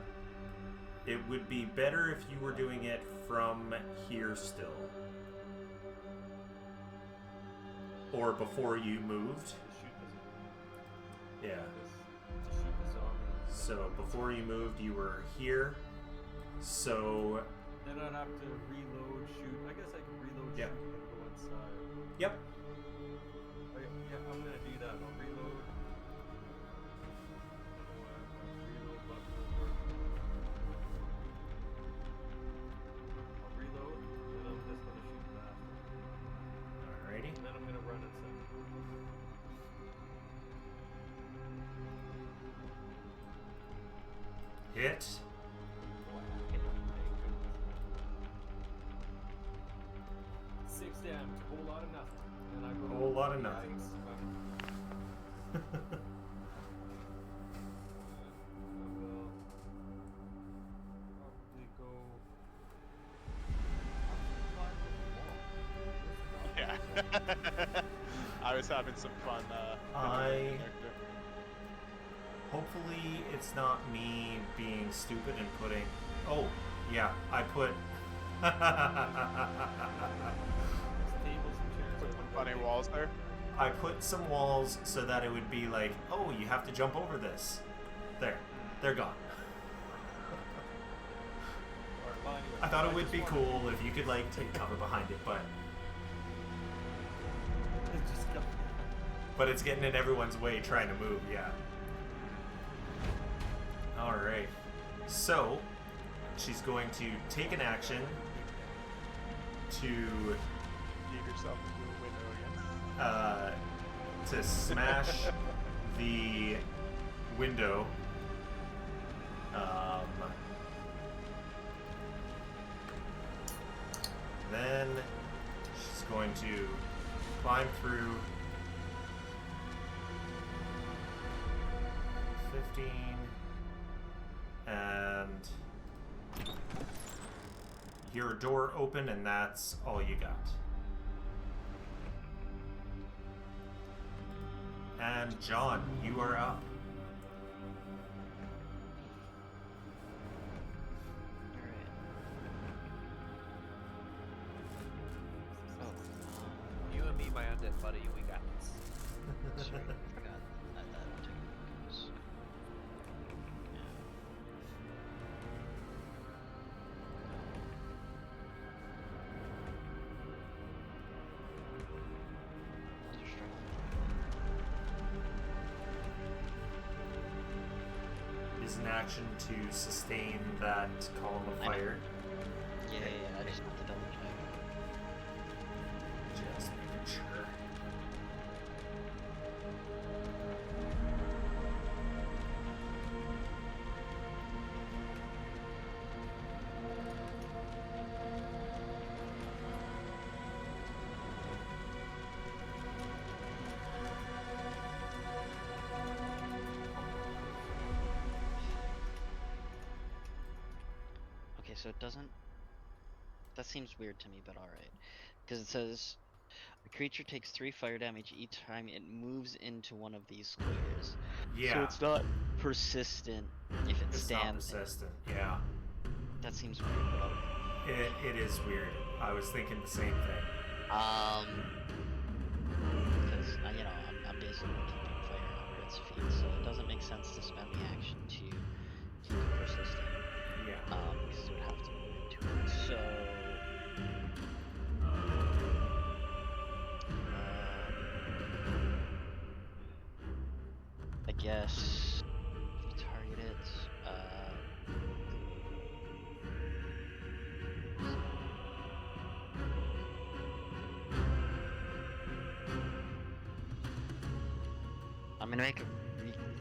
It would be better if you were doing it from here still. Or before you moved. To shoot Yeah. to shoot the zombie. So before you moved, you were here. So, Then I'd have to reload, shoot. I guess I can reload, Yeah. shoot, and then go inside. yep. Okay, yeah, I'm gonna do that. I'll reload. Reload button will work. I'll reload, and I'm just gonna shoot the bastard. Alrighty. And then I'm gonna run inside. Hit. Oh, I hit him. Thank goodness. 6 damage, a whole lot of nothing. And I go, Whole lot of nothing. yikes, I will probably go. Yeah. I was having some fun. Hopefully it's not me being stupid and putting... Oh, yeah, I put... There's tables and chairs. Put over some there. funny walls there. I put some walls so that it would be like, oh, you have to jump over this. There. They're gone. Alright, well, anyway, I thought it would just be wanna- cool if you could, like, take cover behind it, but... It's just go- But it's getting in everyone's way trying to move, yeah. Alright. So, she's going to take an action to Get yourself into a window again. to smash the window. Then she's going to climb through 15 and hear a door open, and that's all you got. And John, you are up. buddy. We got this. That's right. I forgot that took goes. Yeah. Those are struggling. Is an action to sustain that column of I know. fire. Yeah, I just want to double check. Just making sure. Okay, so it doesn't. That seems weird to me, but alright. Because it says the creature takes 3 fire damage each time it moves into one of these squares. Yeah. So it's not persistent if it It's not stands there. persistent. Yeah. That seems weird, but alright. It is weird. I was thinking the same thing. Because you know, I'm basically keeping fire under its feet, so it doesn't make sense to spend the action to keep it persistent. Yeah. Because it would have to move into it. So, I guess if you target it, I'm gonna make a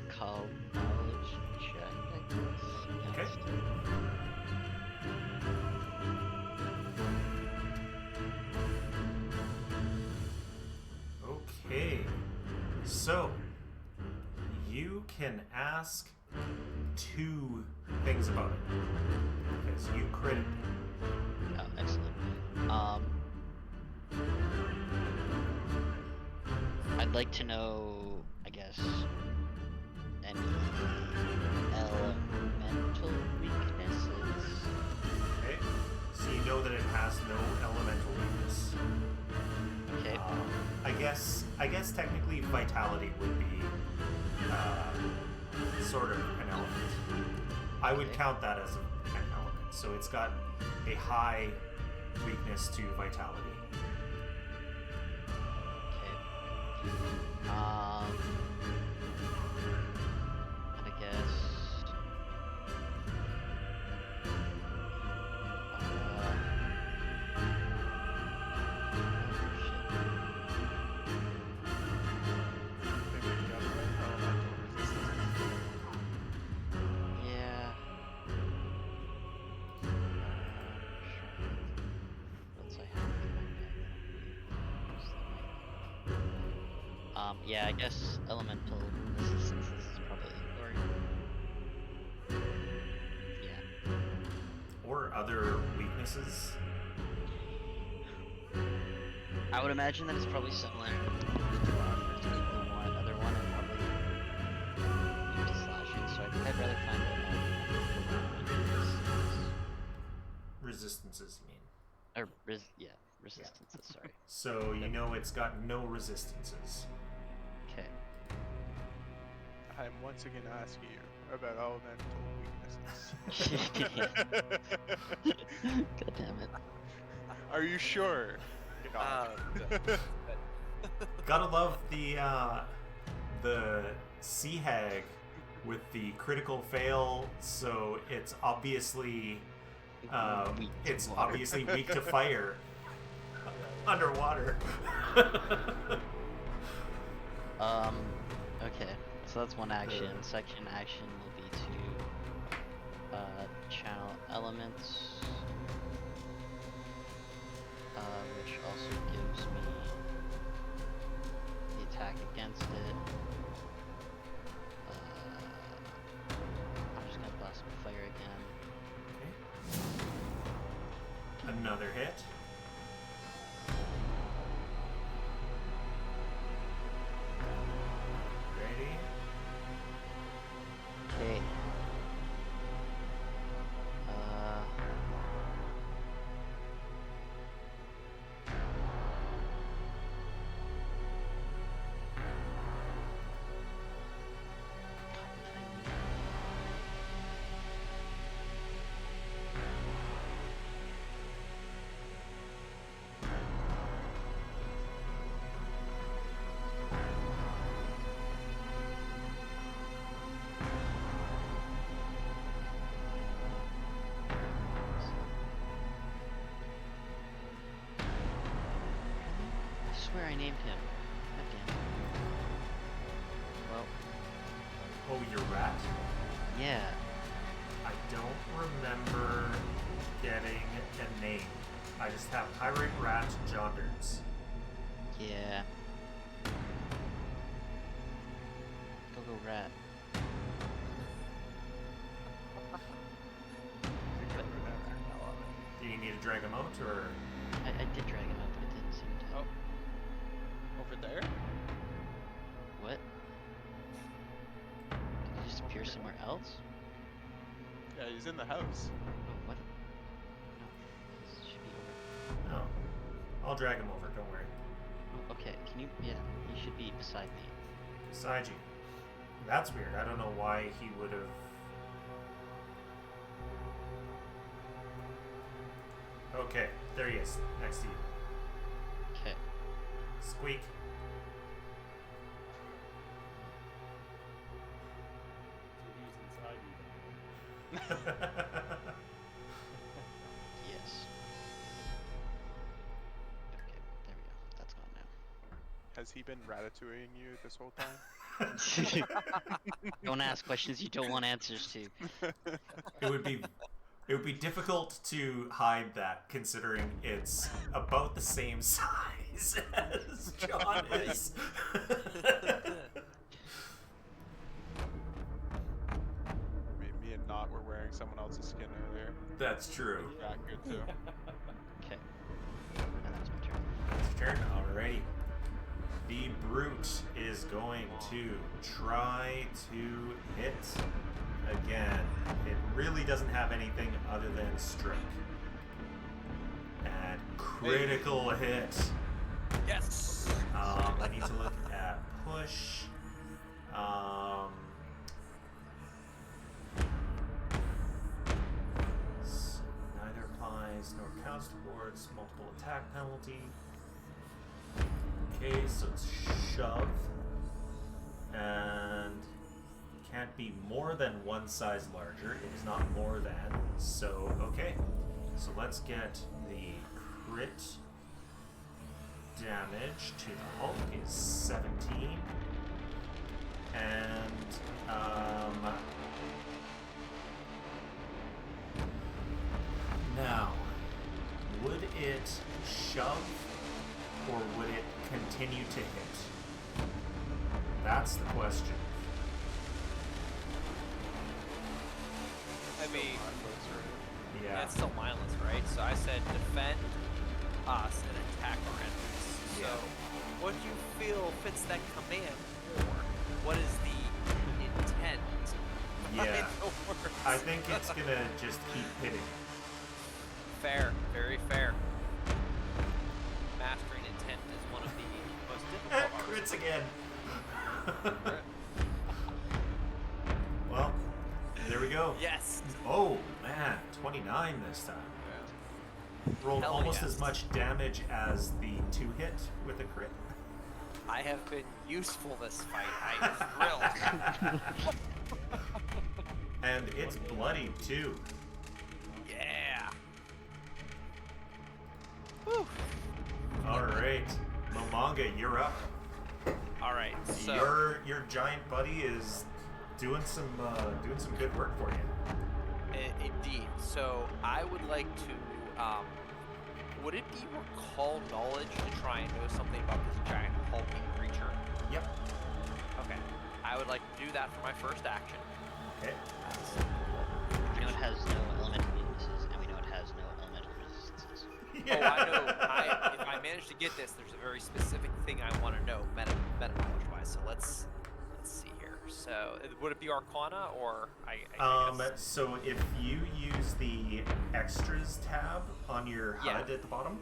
recall knowledge check, I guess. Okay. Okay. So, you can ask 2 things about it. Okay, so you crit. Oh, excellent. I'd like to know, I guess, any elemental weaknesses. Okay. So you know that it has no elemental weakness. Okay. I guess technically vitality would be sort of an element. I would Okay. count that as an element. So it's got a high weakness to vitality. Okay. And I guess. Maybe the other way, elemental resistance. Yeah. Once I have it in my bag, yeah, I guess elemental resistances is probably, or yeah. Or other weaknesses. I would imagine that it's probably similar to our first other one, and probably weak to slashing. So I think I'd rather find Resistances, you mean. or resistances. Sorry. So you know it's got no resistances. Okay. I'm once again asking you about elemental weaknesses. God damn it. Are you sure? Gotta love the sea hag with the critical fail. So it's obviously Weak to it's water. obviously weak to fire underwater. Okay. So that's one action. Second action will be to channel elements. Which also gives me the attack against it. I'm just gonna blast with fire again. Another hit. Ready? Okay. swear I named him. God damn it. Well, Oh, your rat? yeah. I don't remember getting a name. I just have Pirate Rat Jonders. Yeah. Go rat. Do you need to drag him out, or? I did drag him up, but it didn't seem to. Oh. Over there? What? Did he just appear somewhere else? Yeah, he's in the house. Oh, what? No. This should be over. No. I'll drag him over, don't worry. Oh, okay, can you? Yeah, he should be beside me. Beside you. That's weird. I don't know why he would have. Okay, there he is, next to you. Okay. Squeak. So he's inside you. Yes. Okay, there we go. That's gone now. Has he been ratatouilleing you this whole time? Don't ask questions you don't want answers to. It would be difficult to hide that, considering it's about the same size as John is. Me and Not were wearing someone else's skin earlier. That's true. Yeah, good too. Okay. And that was my turn. That's your turn. Alrighty. The brute is going to try to hit again. It really doesn't have anything other than strike. And critical hit. Yes. I need to look at push. Neither applies nor counts towards multiple attack penalty. Okay, so it's shove. And can't be more than one size larger. It is not more than. So, okay. So let's get the crit damage to the Hulk is 17. And, now, would it shove or would it continue to hit? That's the question. I mean, Yeah. that's still mindless, right? So I said defend us and attack our enemies. So, what do you feel fits that command more? What is the intent? Yeah. behind the words? I think it's gonna just keep hitting. Fair, very fair. Mastering intent is one of the most difficult arts. Crits again. Well, there we go. Yes. Oh man, 29 this time. Rolled Hell almost yes. as much damage as the 2-hit with a crit. I have been useful this fight. I am thrilled. And it's bloodied too. Yeah. Whew. Alright. Momonga, you're up. All right. So Your giant buddy is doing some good work for you. Indeed. So I would like to. Would it be recall knowledge to try and know something about this giant hulking creature? Yep. Okay. I would like to do that for my first action. Okay. We know it has no elemental weaknesses, and we know it has no elemental resistances. Oh, I know. If I manage to get this, there's a very specific thing I want to know, meta knowledge wise. So let's see here. So would it be Arcana or I guess. So if you use the extras tab on your HUD at the bottom,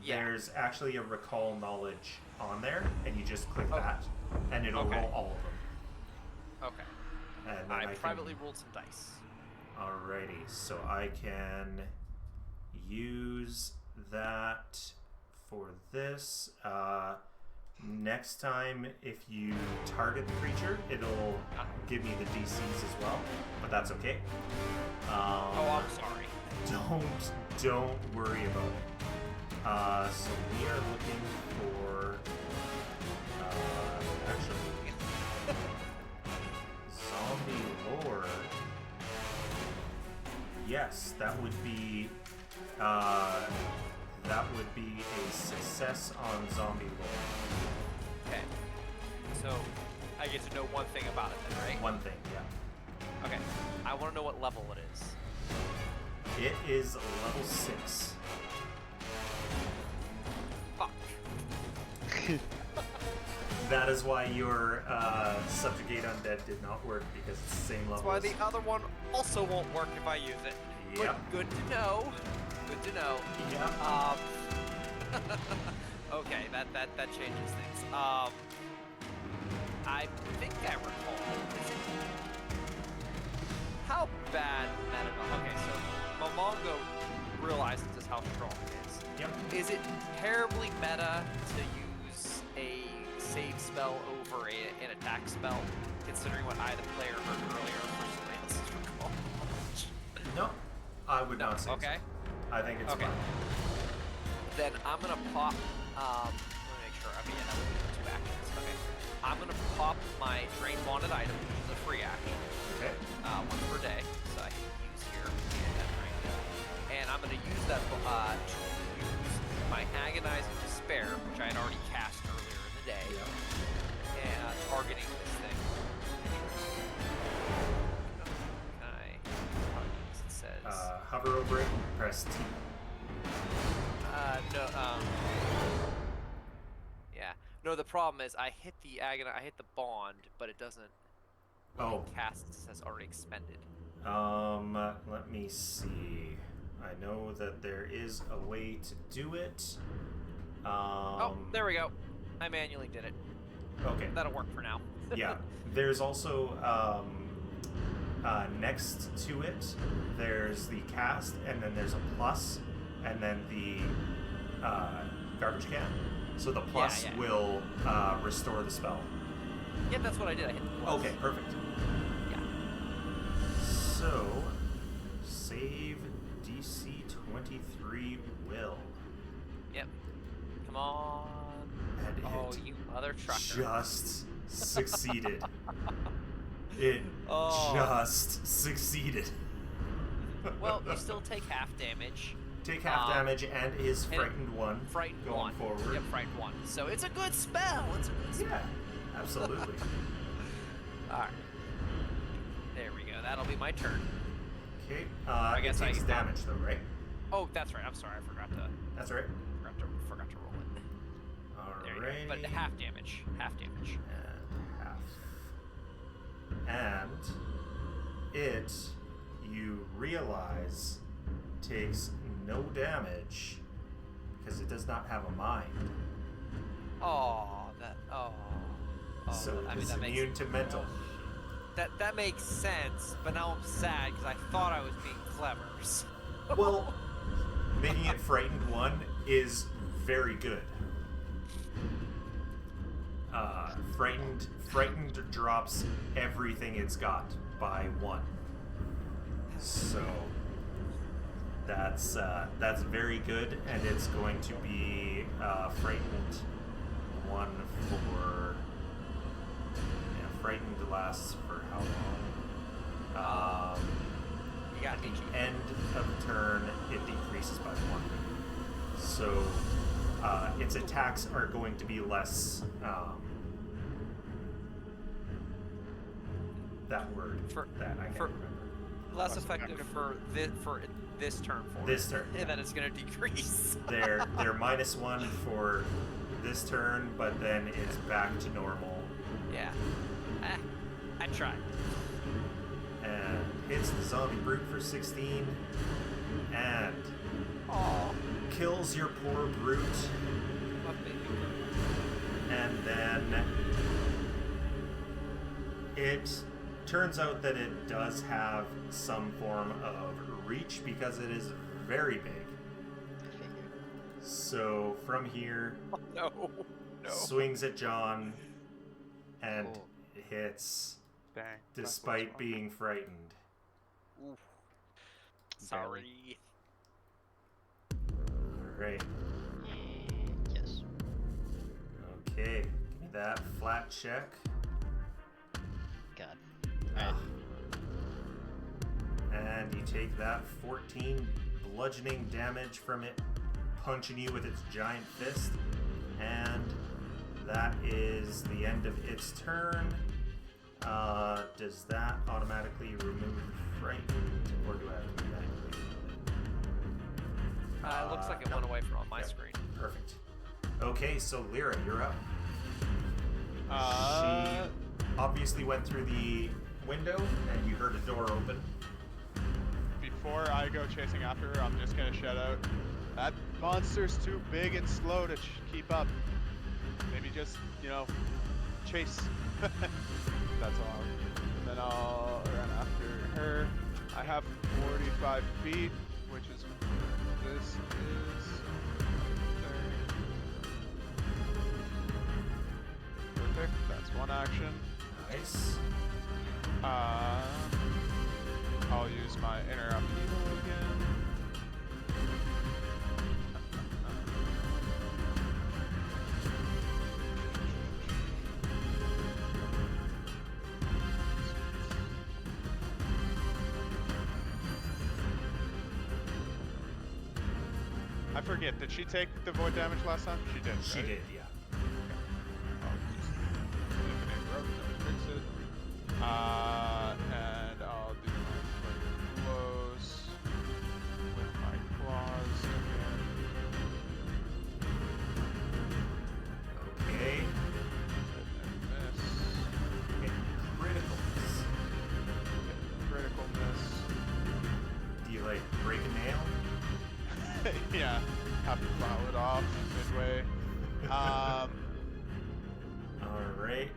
Yeah. there's actually a recall knowledge on there, and you just click Oh. that, and it'll Okay. roll all of them. Okay. And then I can- privately rolled some dice. Alrighty, so I can use that for this. Next time, if you target the creature, it'll give me the DCs as well, but that's okay. Oh, I'm sorry. Don't worry about it. So we are looking for actually zombie lore. Yes, that would be a success on zombie lore. Okay. So I get to know one thing about it then, right? One thing, yeah. Okay. I want to know what level it is. It is level 6. Fuck. That is why your subjugate undead did not work, because it's the same level. That's why as- the other one also won't work if I use it. Yep. Good to know. Good to know. Yep. Okay, that changes things. I think I recall. How bad meta? Okay, so Momongo realizes just how strong it is. Yep. Is it terribly meta to use a save spell over an attack spell, considering what I, the player, heard earlier for somebody else's recall? No, I would not say Okay. so. I think it's Okay. fine. Then I'm gonna pop. Let me make sure. I mean, yeah, that would be 2 actions. Okay. I'm gonna pop my drain bonded item, which is a free action, Okay. once per day. So I can use here and I'm gonna use that to use my agonizing despair, which I had already cast earlier in the day, and targeting this thing. Can I? It says. Hover over it and press T. No, yeah. No, the problem is I hit the bond, but it doesn't. Oh. Cast says already expended. Let me see. I know that there is a way to do it. Oh, there we go. I manually did it. Okay. That'll work for now. Yeah. There's also, next to it, there's the cast, and then there's a plus, and then the, garbage can. So the plus yeah. will, restore the spell. Yeah, that's what I did. I hit the plus. Okay, perfect. Yeah. So, save DC 23 will. Yep. Come on. And Oh, it you mother trucker. just succeeded. It Oh. just succeeded. Well, you still take half damage. Take half damage and is frightened 1 Frightened going 1. forward. Yep, frightened 1. So it's a good spell. It's a good spell. Yeah, absolutely. Alright. There we go. That'll be my turn. Okay, I guess it I- takes damage though, right? Oh, that's right. I'm sorry. I forgot to That's right. forgot to roll it. There you Alrighty. go. But half damage. Half damage. And half. And it, you realize, takes no damage because it does not have a mind. Oh, that. Oh. So I mean, it's that makes immune to mental. that makes sense. But now I'm sad because I thought I was being clever. So- Well, making it frightened 1 is very good. Frightened drops everything it's got by 1. So that's very good, and it's going to be frightened 1 for. Yeah, frightened lasts for how long? You got At me. the end of the turn, it decreases by 1. So its attacks are going to be less. That word. That I can't remember. Less effective for this turn for This it. turn, And then it's gonna decrease. They're -1 for this turn, but then it's back to normal. Yeah. I tried. And hits the zombie brute for 16, and Oh, kills your poor brute. And then it turns out that it does have some form of reach because it is very big. So from here, no. swings at John and Cool. hits Bang. despite being frightened. Oof. Sorry. Alright. Okay, give me that flat check. God. Ah. And you take that 14 bludgeoning damage from it punching you with its giant fist. And that is the end of its turn. Does that automatically remove frightened, or do I have to do that? It looks like it went away from on my screen. Perfect. Okay, so Lyra, you're up. She obviously went through the window, and you heard a door open. Before I go chasing after her, I'm just gonna shout out, that monster's too big and slow to keep up. Maybe just, chase. That's all. And then I'll run after her. I have 45 feet, which is, this is 30. Perfect, that's one action. Nice. I'll use my inner upheaval again. I forget, did she take the void damage last time? She did, She right? did, yeah. Fix it. And I'll do my blows with my claws again. Okay. And miss. Okay. Critical miss. Critical miss. Do you like break a nail? Yeah, have to plow it off midway. Alright.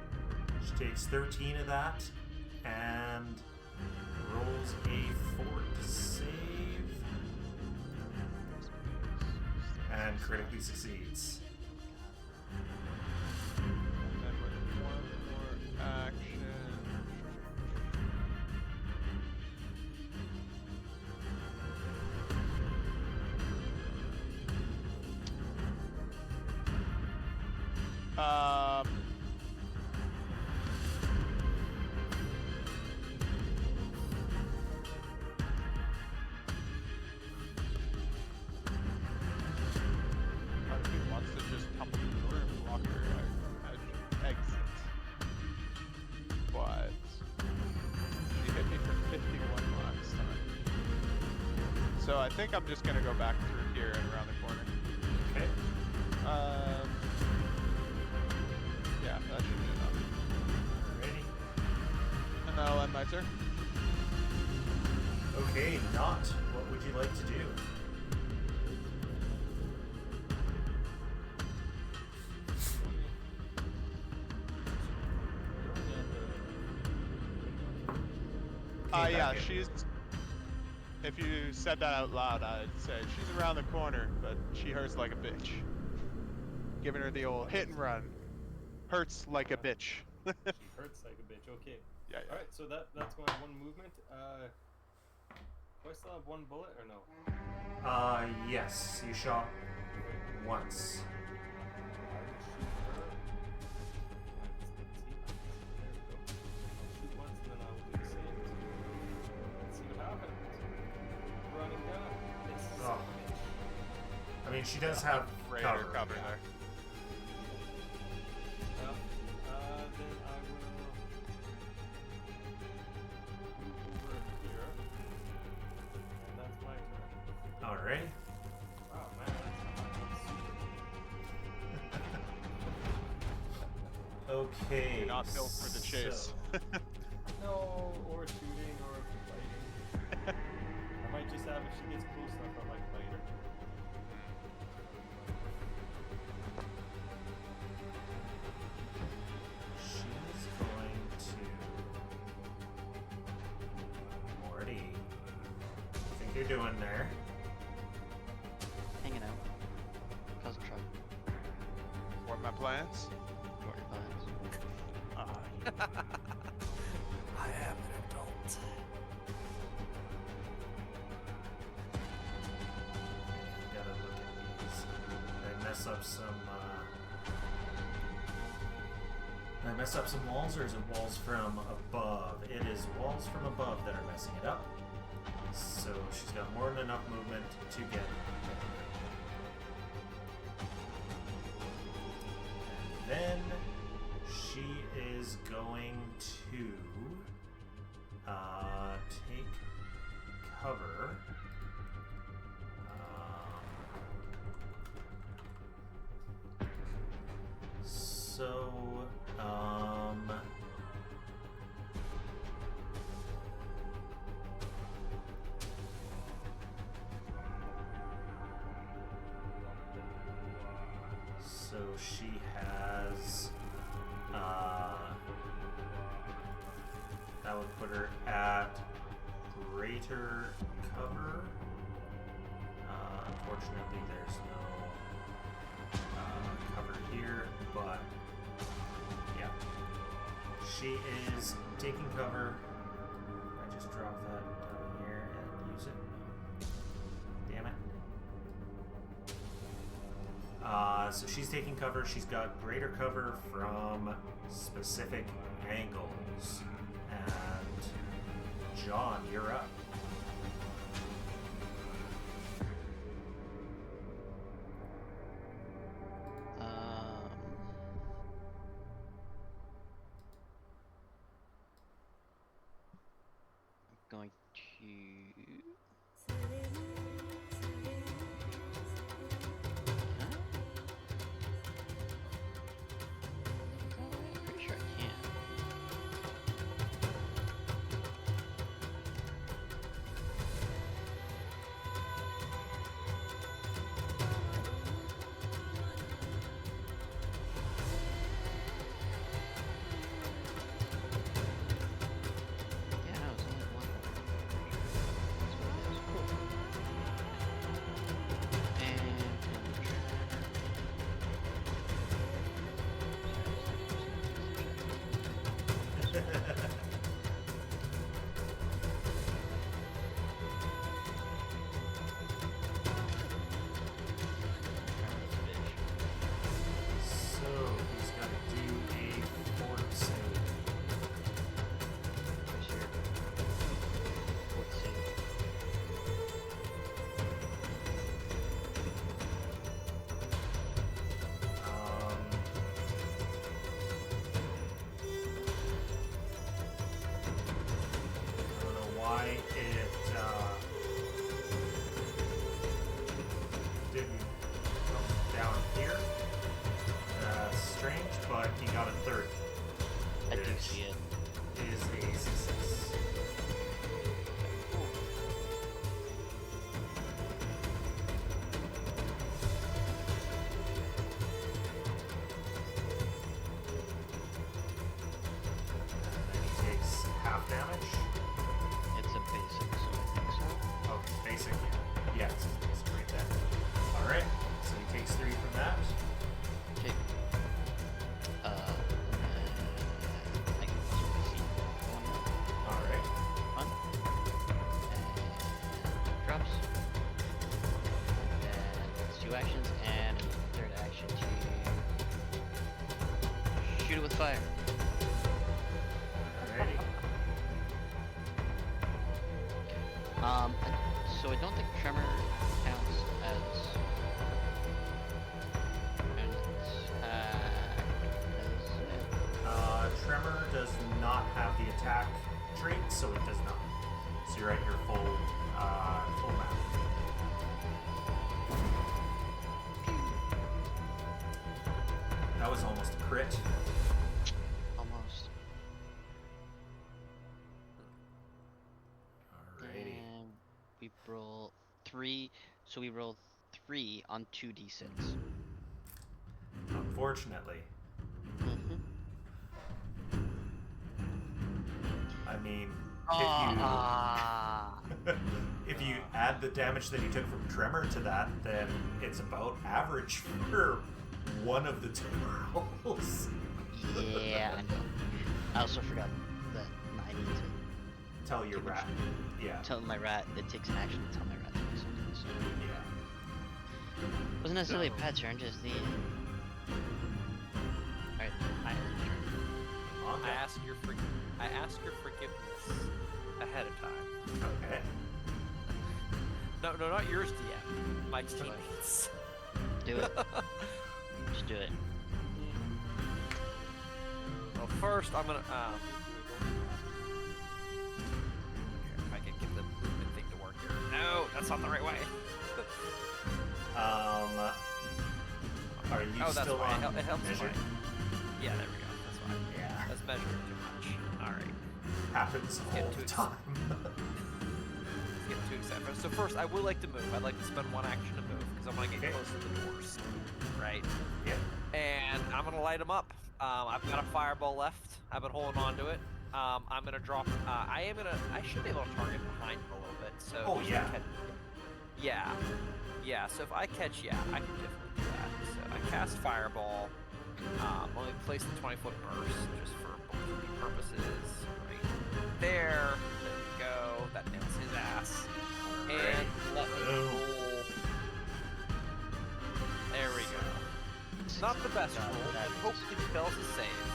She takes 13 of that and rolls a fort save and critically succeeds. And then with one more action. If he wants to just tumble through the door and block her, I should exit. But she hit me for 51 last time. So I think I'm just gonna go back through here and around the corner. Okay. Yeah, that should be enough. Ready? And that'll end my turn. Okay, not. What would you like to do? Came Yeah, back in. she's. If you said that out loud, I'd say she's around the corner, but she hurts like a bitch. Giving her the old hit and run. Hurts like a bitch. She hurts like a bitch. Okay. Yeah. All right. So that's my one movement. Do I still have one bullet or no? Yes, you shot once. I will shoot her. Let's see. There we go. I'll shoot once and then I will do the same. Let's see what happens. Running down. It's Oh. I mean, she does have Raider cover. cover yeah. there. Then I will move over here. And that's my turn. Alright. Wow, man, that's Okay. You're not built for the chase. so- no, or shooting, or fighting. I might just have, if she gets close enough, I might fight her. She's going to. Morty. What do you think you're doing there? Hanging out. Causing trouble. What are my plans? What are your plans? I am an adult. Gotta look at these. They mess up some Did I mess up some walls, or is it walls from above? It is walls from above that are messing it up. So she's got more than enough movement to get. And then she is going to take cover. So, so she has, that would put her at greater cover. Unfortunately, there's no cover here, but yeah, she is taking cover. I just drop that down here and use it. Damn it. So she's taking cover. She's got greater cover from specific angles. And John, you're up. Going to. Pretty sure I can. Yeah, no, it's only one. That's what it is. Cool. So he's got to do a fort save. Where's your fort save? I don't know why it didn't come down here. Strange, but he got a 30. I do Which see it. is a success. And then he takes half damage. It's a basic, so I think so. Oh, basic. Yeah, it's basic right there. Alright, so he takes 3 from that. Okay. I can also see one more. Alright. One. And drops. And then it's 2 actions, and a third action to shoot it with fire. Alrighty. So I don't think tremor counts as an attack, does it? Tremor does not have the attack trait, so it does not. So you're at your full map. That was almost a crit. Almost. Alrighty. And we roll 3, so we roll 3 on 2d6. Unfortunately. Mm-hmm. I mean, Ah. if you add the damage that you took from tremor to that, then it's about average for one of the 2 rolls. Yeah, I know. I also forgot that I need to Tell your rat. Yeah. tell my rat. It takes an action to tell my rat to do something. So Yeah. wasn't necessarily a bad turn, just the. Alright, I have a turn. Okay. I ask your forgiveness ahead of time. Okay. No, not yours, DM. My teammates. Do it. Just do it. Well, first I'm gonna here, if I can get the movement thing to work here. No, that's not the right way. Are you Oh, that's still why. on It helps measure? fine. Yeah, there we go. That's fine. Yeah. That's measuring too much. Alright. Happens Get all to the ex- time. Let's get too excited. So first, I would like to move. I'd like to spend one action to move, because I want to get Okay. close to the doors. Right? Yep. And I'm going to light them up. I've got a fireball left. I've been holding on to it. I'm going to drop... I should be able to target behind him a little bit. So Oh, if I yeah. catch- Yeah, so if I catch... Yeah, I can definitely do that. So I cast fireball. Let me place the 20-foot burst just for bookkeeping purposes. Right there. There we go. That nails his ass. And let me Boom. roll. There we go. Not the best roll, but hopefully spells a save.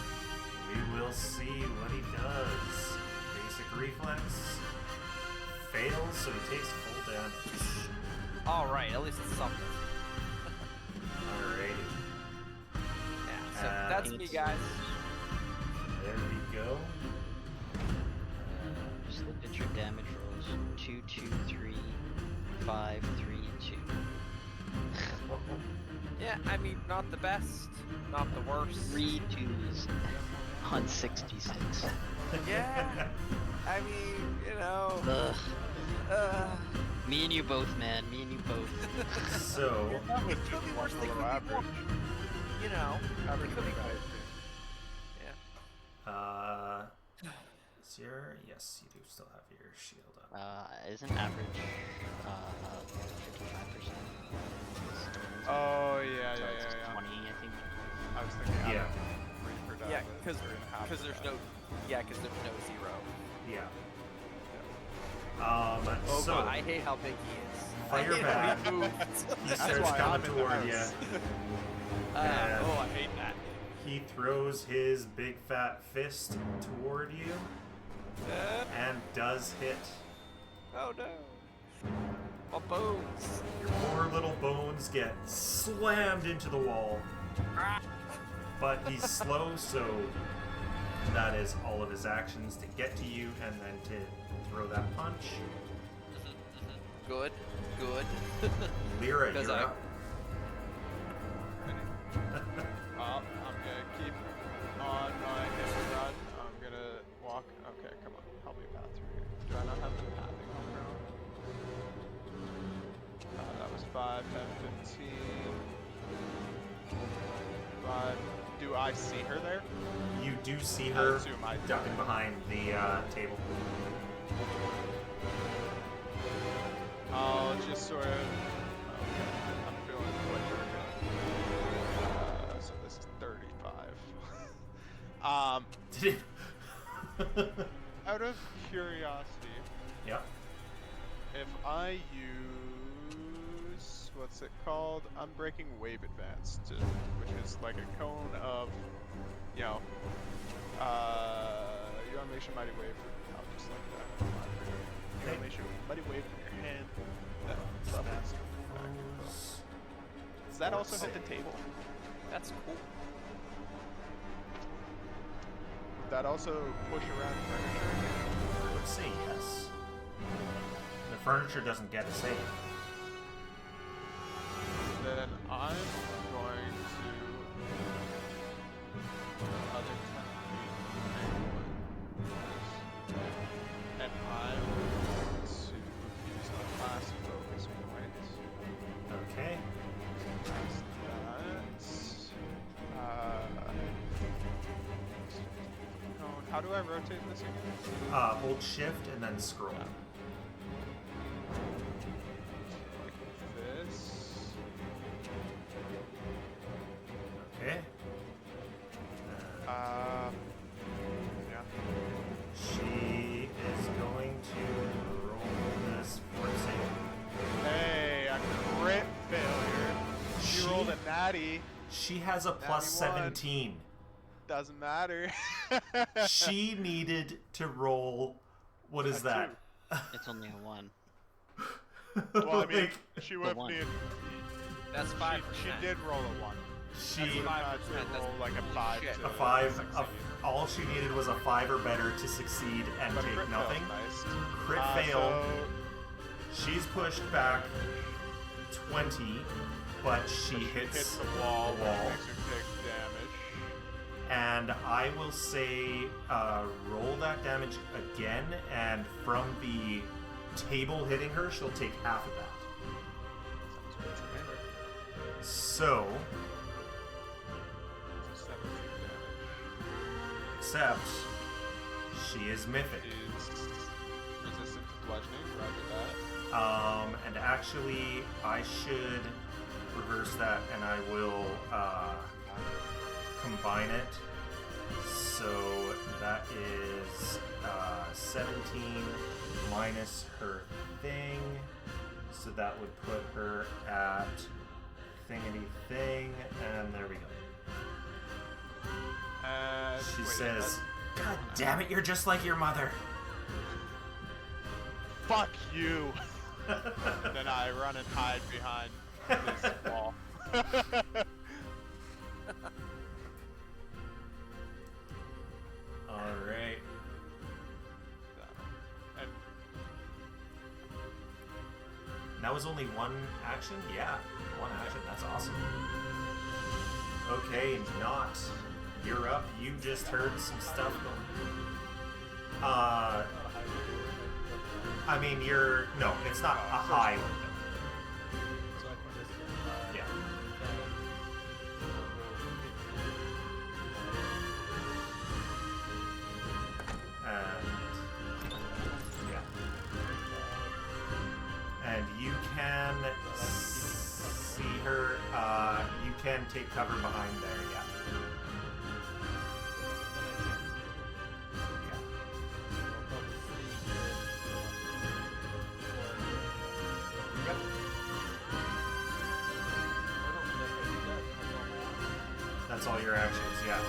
We will see what he does. Basic reflex fails, so he takes full damage. Alright, at least it's something. Alrighty. Yeah, so that's me, guys. There we go. Just look at your damage rolls. 2, 2, 3, 5, 3, and 2. Yeah, I mean, not the best, not the worst. 3 2s on 66. Yeah, I mean, you know. Ugh. Me and you both, man. Me and you both. So, That was It could just be one worse, they little could be average. more. You know, Average it could be guy. yeah. is your... Yes, you do still have your shield up. Isn't average 55%? Oh yeah, So yeah, it's yeah, yeah. 20, I think. I was thinking Yeah. Yeah, because there's no, there's no zero. Yeah. Oh so, god, I hate how big he is. Fire I hate how bat. he moves. he That's starts why coming I'm in the toward you. house. And Oh, I hate that. he throws his big fat fist toward you and does hit. Oh no. My bones. Your poor little bones get slammed into the wall. But he's slow, so that is all of his actions to get to you and then to throw that punch. Good. Lyra, Because you're I- up. Well, I'm gonna keep on my hit and run. I'm gonna walk. Okay, come on. Help me path through here. Do I not have the pathing on ground? That was 5, 10, 15. 5. Do I see her there? You do see I her assume I do. ducking behind the table. I'll just sort of. Okay, I'm feeling what you're feeling. So this is 35. Did it? Out of curiosity, Yep. if I use what's it called? Unbreaking Wave Advance, which is like a cone of, you know, you unleash a mighty wave. I'll just like that. You unleash a mighty wave from your hand. That levels back and forth. Does that also hit the table? That's cool. Would that also push around furniture? I would say yes. The furniture doesn't get a save. Then I'm going to another 10 feet, and I'm going to use a last focus point. Okay. How do I rotate this again? Hold shift and then scroll. Like this. Okay. Yeah. She is going to roll this fort save. Hey, a crit failure. She rolled a natty. She has a plus 91. 17. Doesn't matter. She needed to roll. What is that? It's only a 1. Well, I mean, Like, she would one. need. That's 5%. She did roll a 1. she She would have had 5%, to that's roll like a holy 5 shit. to a 5. succeed. All she needed was a 5 or better to succeed and But take crit nothing. fail's nice. Crit fail. So She's pushed back 20, but she hits hits the wall, the wall. which makes her take damage. And I will say, roll that damage again, and from the table hitting her, she'll take half of that. Sounds good to me. So, So 17 damage. except she is mythic. Is resistant to bludgeoning, roger And actually, I should reverse that, and I will combine it. So that is 17 minus her thing. So that would put her at thingity thing, and there we go. She wait, says, "God damn it, you're just like your mother." "Fuck you!" Then I run and hide behind this wall. All right. And That was only one action? Yeah, one action. That's awesome. Okay, not. You're up. You just heard some stuff going. I mean, you're. No, it's not a high one. So I can just Yeah. And you can see her. You can take cover behind there. Yeah. Yep. That's all your actions. Yeah.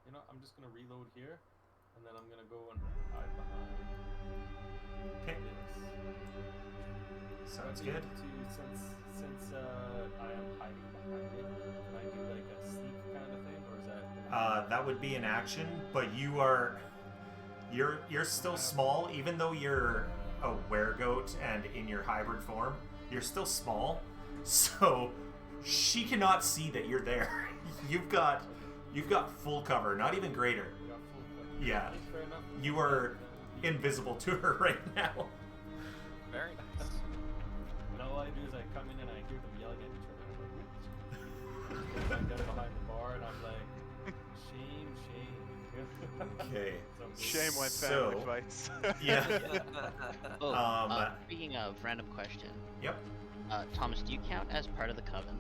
You know, I'm just gonna reload here, and then I'm gonna go and hide behind Okay. this. Sounds Maybe good. Since I am hiding behind it, can I do like a sneak kind of thing, or is that? That would be an action, but you're still small, even though you're a weregoat and in your hybrid form. You're still small, so she cannot see that you're there. You've got full cover, not even greater. We got full cover. Yeah, Fair enough. you are invisible to her right now. Very nice. And all I do is I come in and I hear them yelling at each other. I get behind the bar and I'm like, shame, shame. Okay. shame when So- family fights. Yeah. Oh, speaking of random question, Yep. Thomas, do you count as part of the coven?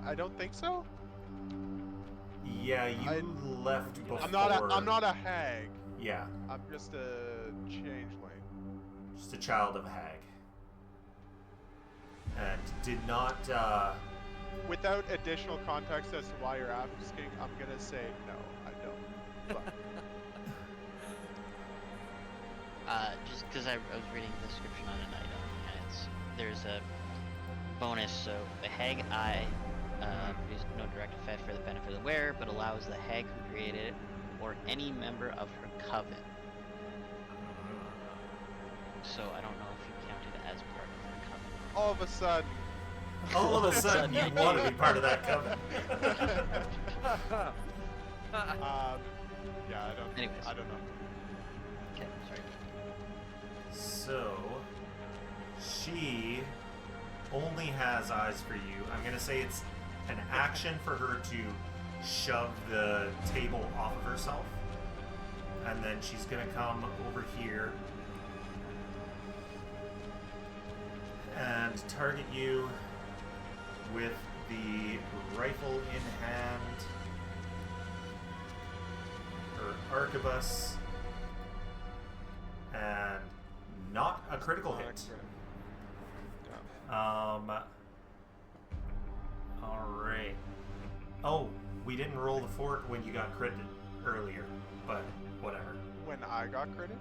I don't think so. Yeah, you left before. I'm not a hag. Yeah, I'm just a changeling. just a child of a hag. And did not. Without additional context as to why you're asking, I'm gonna say no, I don't. But Just because I was reading the description on an item, and there's a bonus. So the hag eye produces no direct effect for the benefit of the wearer, but allows the hag who created it or any member of her coven. So I don't know if you counted as part of her coven. all of a sudden, All of a sudden, you want to be part of that coven. yeah, Anyways. I don't know. Okay, sorry. So, she only has eyes for you. I'm gonna say it's an action for her to shove the table off of herself, and then she's gonna come over here and target you with the rifle in hand. Her arquebus. And not a critical hit. Alright. Oh, we didn't roll the fort when you got critted earlier, but whatever. When I got critted?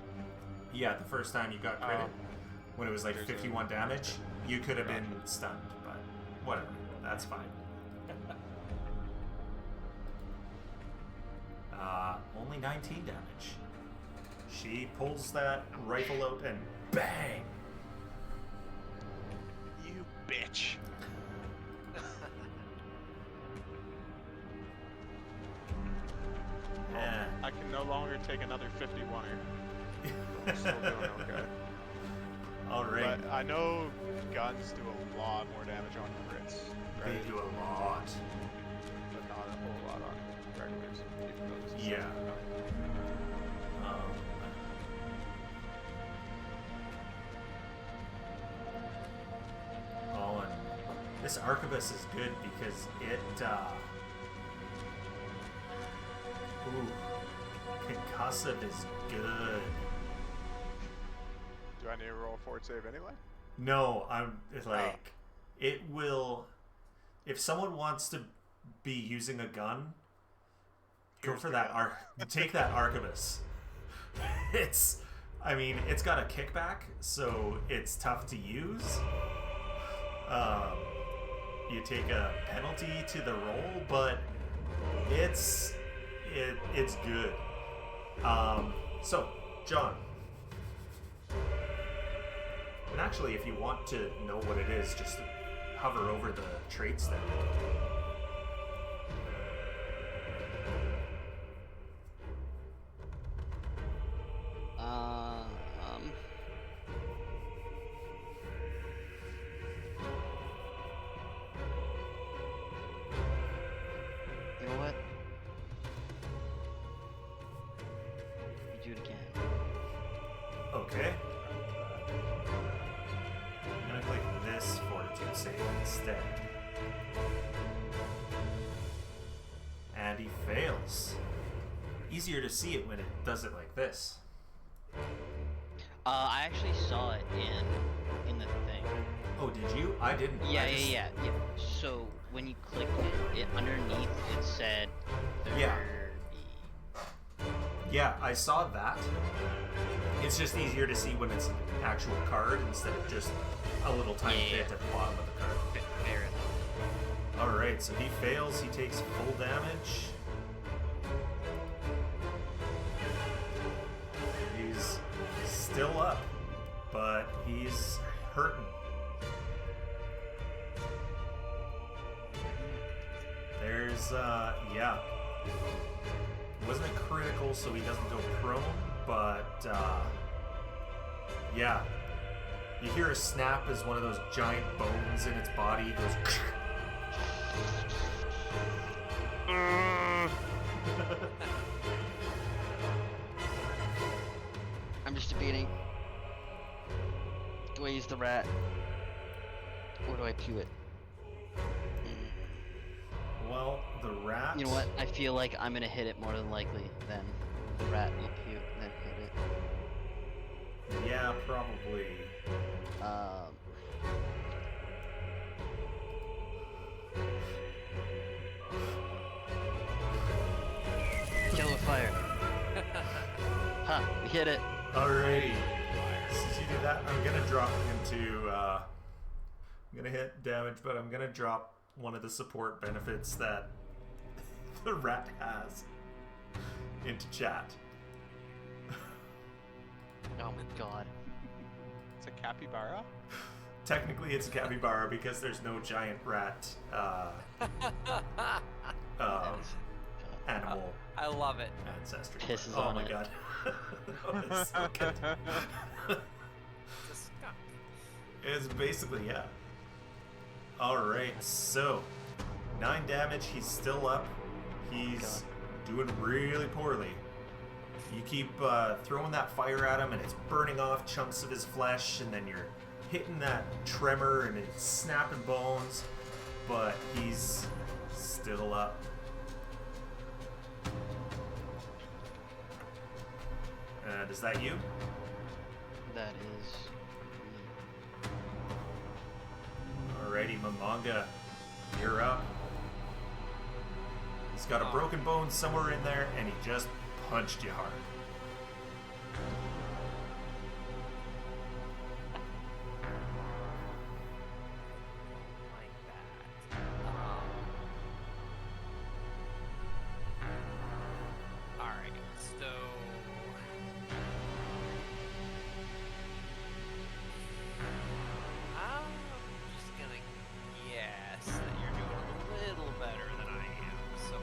Yeah, the first time you got critted, when it was like there's 51 damage, you could have been stunned, but whatever. That's fine. Only 19 damage. She pulls that rifle out and bang! You bitch. Yeah. I can no longer take another 51er. I'm still doing okay. Alright. But I know guns do a lot more damage on crits. They Right? do a lot. But not a whole lot on regulars. Even though this is Yeah. Oh, and this arquebus is good because it, concussive is good. Do I need to roll a fort save anyway? No, it's like, it will, if someone wants to be using a gun, go for that take that arquebus. It's got a kickback, so it's tough to use. You take a penalty to the roll, but it's good. So, John. And actually, if you want to know what it is, just hover over the traits there. You know what? You do it again. Okay. I'm gonna click this fortitude save instead. And he fails. Easier to see it when it does it like this. I actually saw it in the thing. Oh, did you? I didn't. Yeah. So when you clicked it underneath it said 30. Yeah. Yeah, I saw that. It's just easier to see when it's an actual card instead of just a little tiny bit at the bottom of the card. Fair enough. Alright, so he fails, he takes full damage. He's still up, but he's hurting. There's, yeah. It wasn't a critical, so he doesn't go prone, but, yeah. You hear a snap as one of those giant bones in its body goes. I'm just debating. Do I use the rat? Or do I pew it? Well, the rat. You know what? I feel like I'm gonna hit it more than likely than the rat will pew and then hit it. Yeah, probably. Kill it with fire. Huh, we hit it. Alrighty. Since you do that, I'm gonna drop into, I'm gonna hit damage, but I'm gonna drop one of the support benefits that the rat has into chat. Oh my god. It's a capybara? Technically, it's a capybara because there's no giant rat animal I love it. ancestry. Pisses oh on my it. god. That was so good. It's a skunk. It's basically, yeah. Alright, so 9 damage, he's still up. He's doing really poorly. You keep throwing that fire at him and it's burning off chunks of his flesh, and then you're hitting that tremor and it's snapping bones, but he's still up. Is that you? That is me. Alrighty, Momonga, you're up. He's got a broken bone somewhere in there, and he just punched you hard. Like that. Alright, so... I'm just gonna guess that you're doing a little better than I am, so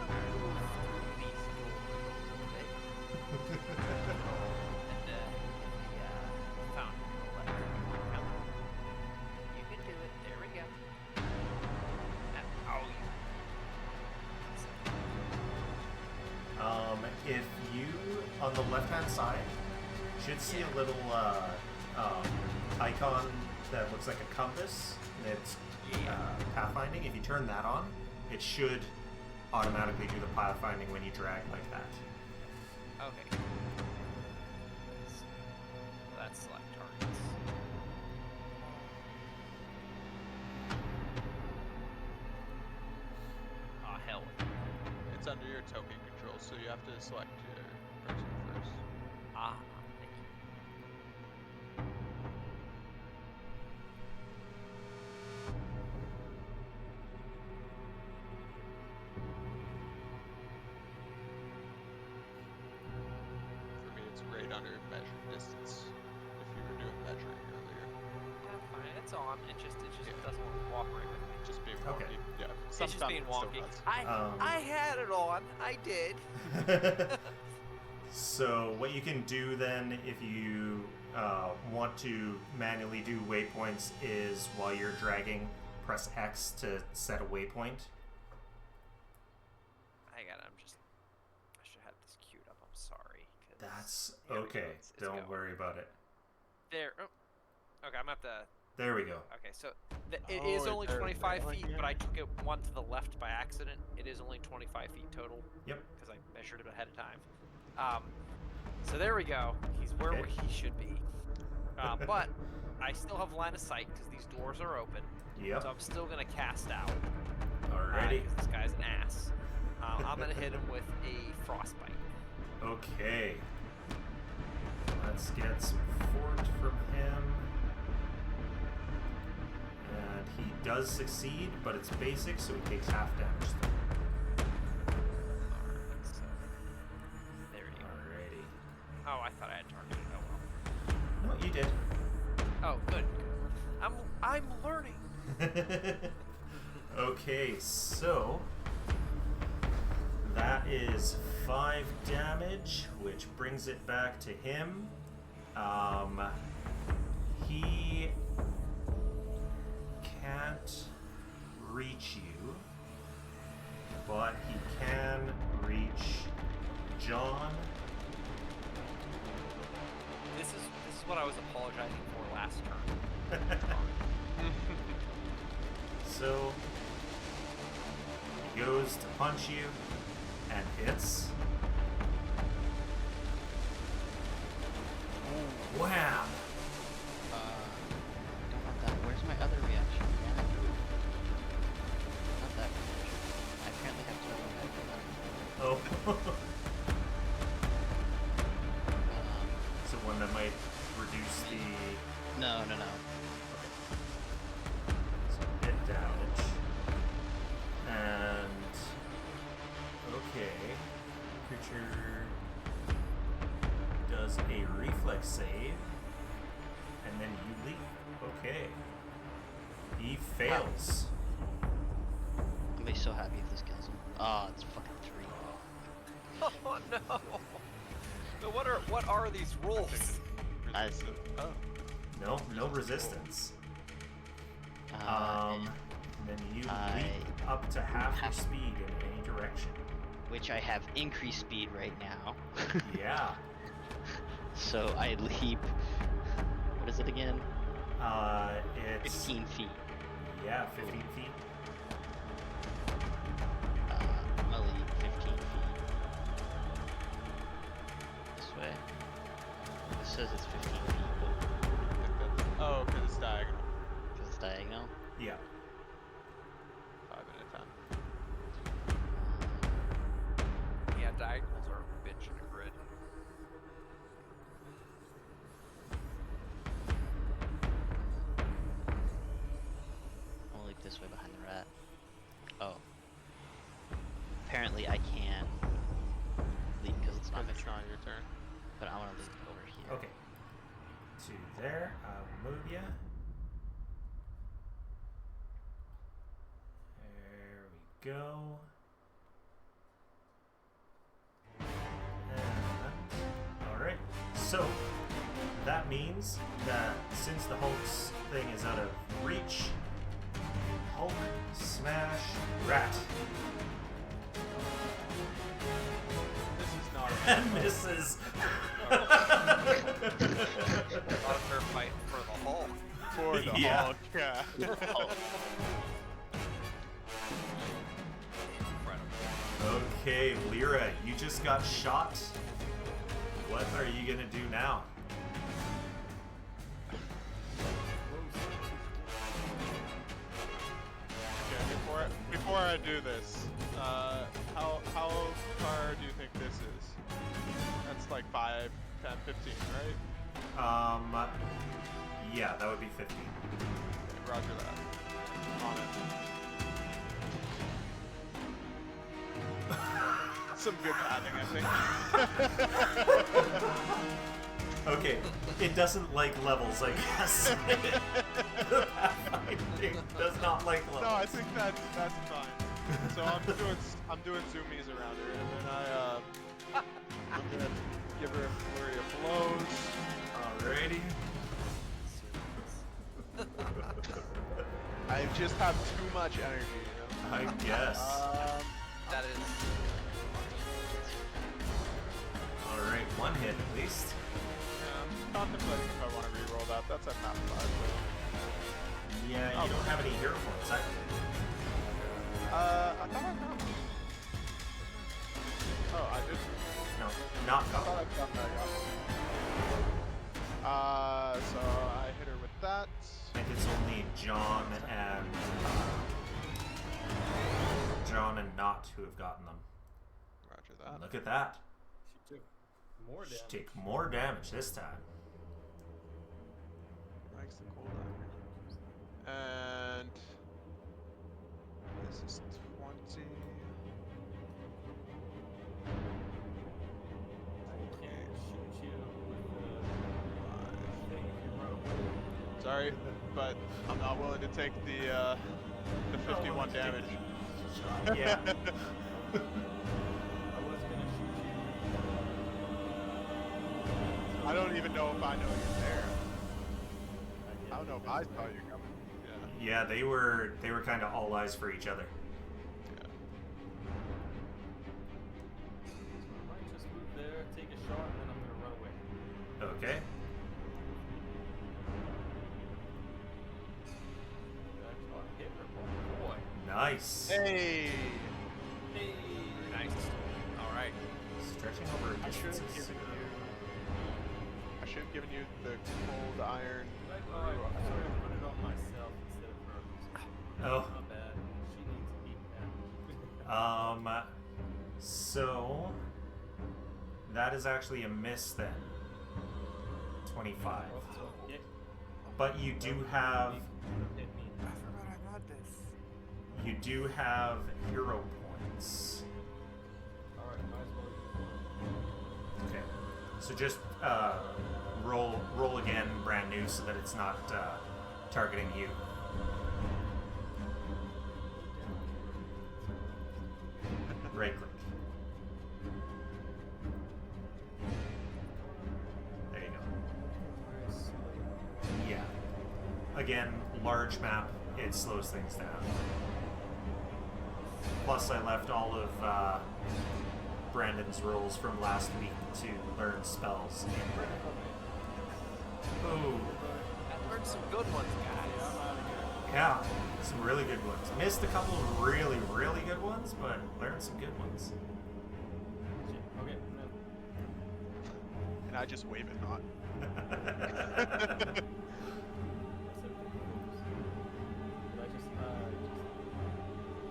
I'm gonna move through these doors a little bit. And, found it on the left. Come on. You can do it. There we go. Oh, If you, on the left-hand side, should see a little icon that looks like a compass. That's pathfinding. If you turn that on, it should automatically do the pathfinding when you drag like that. okay. So that's select targets. Ah, hell. It's under your token control, so you have to select your person first. Ah, thank you. For me, it's right under measured distance. If you were doing measuring earlier, That's fine. It's on. It just doesn't want to cooperate with me. just being Okay. wonky. Yeah, It's just sometimes being it still wonky. does. I had it on. I did. So what you can do then, if you want to manually do waypoints, is while you're dragging, press X to set a waypoint. I got it. I should have this queued up. I'm sorry. 'Cause That's here we go. okay. It's Don't going. worry about it. There. Oh. Okay, I'm at the. There we go. Okay, so it is only there 25 railing feet, but here? I took it one to the left by accident. It is only 25 feet total. Yep. Because I measured it ahead of time. So there we go. He's where Okay. he should be. But I still have line of sight because these doors are open. Yep. So I'm still gonna cast out. Alrighty. Because this guy's an ass. I'm gonna hit him with a frostbite. Okay. Let's get some fort from him. And he does succeed, but it's basic, so he takes half damage. Alright, so there you go. Alrighty. Oh, I thought I had targeted. Oh No, you did. well. Oh, good. I'm learning. Okay, so that is 5 damage, which brings it back to him. He can't reach you, but he can reach John. This is what I was apologizing for last turn. So he goes to punch you and hits. Wham! Don't want that. Where's my other reaction? Damn it. Not that reaction. I apparently have to have one for that. Oh. Um, So one that might reduce the no. so hit damage. And okay. Creature does a reflex save. And then you leap. Okay. He fails. I'll be so happy if this kills him. Ah, it's fucking 3. Oh no! So what are these rules? I- Oh, No resistance. Uh, And then you I leap up to half your have- speed in any direction. which I have increased speed right now. Yeah. So I leap. What is it again? It's 15 feet. Yeah, 15 feet. I'm gonna leap 15 feet. This way. It says it's 15 feet, Oh, because it's diagonal. because it's diagonal. Yeah. 5 and a 10. Yeah, diagonals are a bitch in a grid. I'm gonna leap this way behind the rat. Oh. Apparently I can leap because it's not my Because it's turn. not your turn. But I want to leap over here. Okay. To there. I'll move ya. There we go. Alright. So, that means that since the Hulk's thing is out of reach, Hulk smash rat. This is not a And misses. I thought they're fighting for the Hulk. for the Yeah. Hulk. Yeah. Incredible. Okay, Lyra, you just got shot. What are you gonna do now? Okay, before I do this, how far do you think this is? That's like 5, 10, 15, right? Yeah, that would be 15. Okay, roger that. On it. Some good padding, I think. Okay, it doesn't like levels, I guess. The Pathfinding does not like levels. No, I think that's fine. So I'm doing zoomies around her, and then I'm gonna give her a flurry of blows. Alrighty. I just have too much energy, you know. I guess. That is. Alright, one hit at least. Yeah, I'm contemplating if I want to reroll that. That's at map 5. Yeah, you don't have any hero points, either. I thought I got one. Oh, I did. No, not I got thought one. I got one. So I hit her with that. I think it's only John and Not who have gotten them. Roger that. Look at that. She took more She damage. take more damage this time. Likes the cooldown. And this is 20. I can't shoot you with the thing if you run away. Sorry, but I'm not willing to take the 51 damage. Yeah. I was gonna shoot you. I don't even know if I know you're there. I I don't know if I saw you coming. Yeah. Yeah, they were kind of all eyes for each other. Yeah. I might just move there, take a shot, and then I'm gonna run away. Okay. That shot hit her. Oh boy. Nice. Hey! Hey. Nice. Alright. Stretching over I should have distances. given you the cold iron. I sort of put it on myself instead of her. Oh. Not bad. She needs to eat that. So that is actually a miss then. 25. Yeah. But you do have Hit me. I forgot I got this. you do have hero points. Alright, might as well use one. Okay. So just roll again brand new so that it's not targeting you. Right click. There you go. Yeah. Again, large map, it slows things down. Plus, I left all of Brandon's rolls from last week to learn spells in Ooh. I learned some good ones, guys. Yeah, some really good ones. Missed a couple of really, really good ones, but learned some good ones. Okay, and I just wave it not.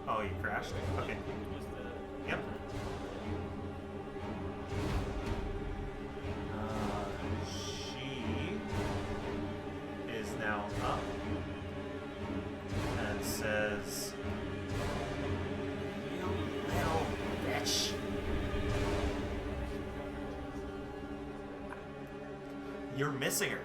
Oh, you crashed? Okay. Yep. She is now up and says, "You little bitch." You're missing her.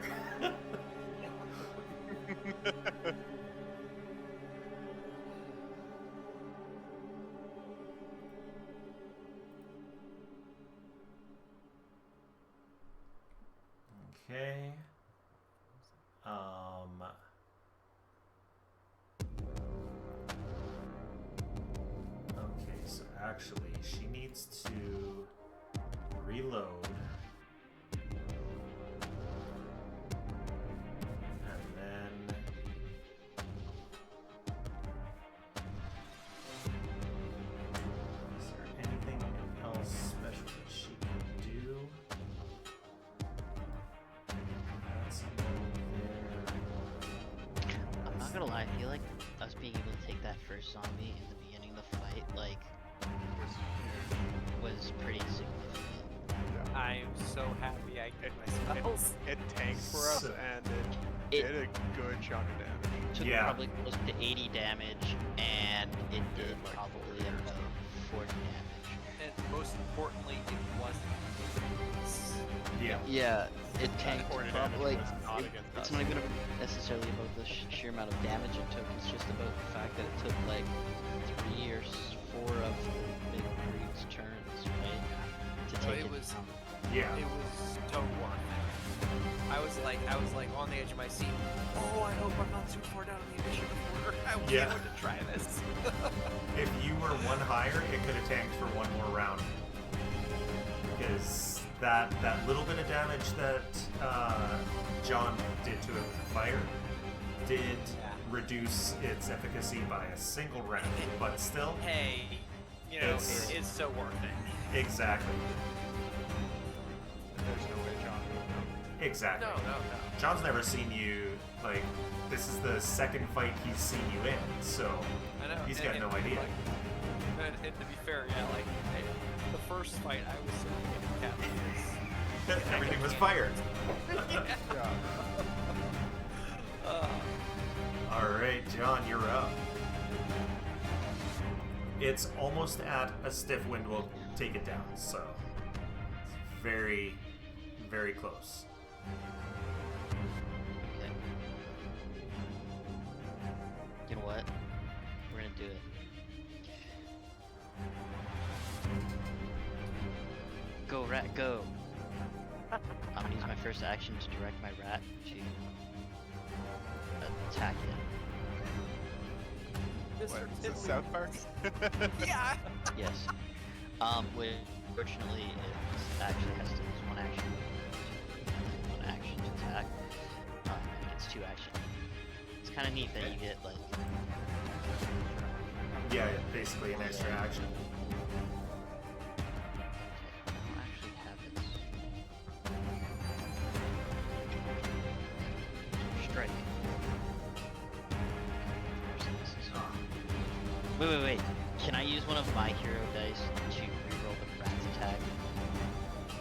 Okay. Okay, so actually she needs to reload. And then is there anything else special that she can do? That's there. I'm not gonna lie, I feel like us being able to take that first zombie in the beginning of the fight, like, was pretty significant. I'm so happy I did my spells. It tanked for us, So- and it did a good chunk of damage. Took Yeah. probably close to 80 damage, and it did Like probably 40 or about 40 damage. And most importantly, it wasn't. Yeah. Yeah, it tanked. 40 damage Probably, was not against it's us. not even necessarily about the sheer amount of damage it took. It's just about the fact that it took like 3 or 4 of the big breed's turns, right, to So take it it was- down. Yeah. It was so worth it. I was like on the edge of my seat. Oh, I hope I'm not too far down in the initiative order. I was Yeah. able to try this. If you were one higher, it could have tanked for one more round. Because that little bit of damage that John did to it with the fire did Yeah. reduce its efficacy by a single round. But still, Hey, you know, It's- it is so worth it. exactly. There's no way John would know. Exactly. No. John's never seen you, like, this is the second fight he's seen you in, so I know. he's and- got no and, idea. like, and to be fair, yeah, like the first fight I was so handicapped. Everything was fire. Yeah. Alright, John, you're up. It's almost at a stiff wind will take it down, so it's very, very close. Okay. You know what? We're gonna do it. Go, rat, go! I'm gonna use my first action to direct my rat to attack it. What? Is this South Park? Yeah. Yes. Which, fortunately, it actually has to use one action to attack. I mean, it's 2 action. It's kind of neat that you get, like, Yeah, basically an extra action. I don't actually have it. Strike. Wait. Can I use one of my hero dice to reroll the rat's attack?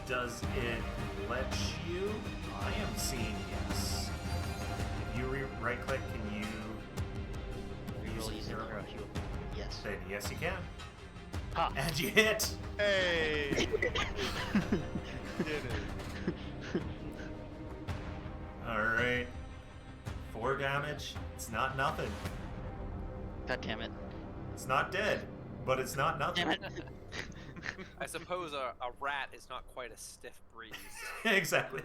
Does it let you? I am seeing yes. If you right click, can you Reroll use using hero? hero heal. Yes. Then yes, you can. Ha! And you hit! Hey! Did it. Alright. 4 damage. It's not nothing. God damn it. It's not dead, but it's not nothing. Damn it. I suppose a rat is not quite a stiff breeze. Exactly.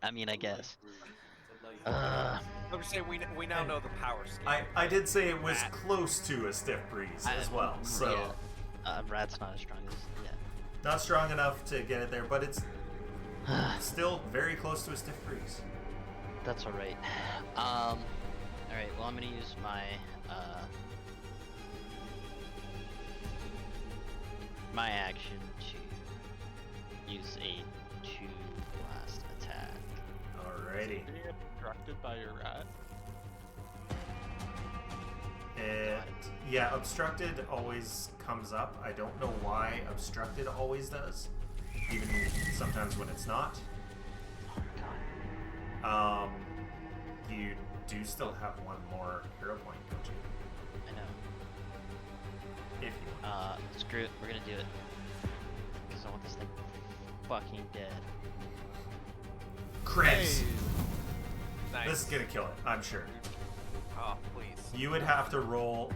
I mean, I guess. I'm just saying we now know the power scale. I did say it was Rat. close to a stiff breeze as well, so Rat's not as strong as, not strong enough to get it there, but it's still very close to a stiff breeze. That's alright. Alright, well, I'm gonna use my, my action to use a 2 blast attack. Alrighty. Being obstructed by your rat. Yeah, obstructed always comes up. I don't know why obstructed always does, even sometimes when it's not. You do still have one more hero point, don't you? I know. If you want. Screw it. We're gonna do it. Because I want this thing fucking dead. Crits! Nice. This is gonna kill it, I'm sure. Oh, please. You would have to roll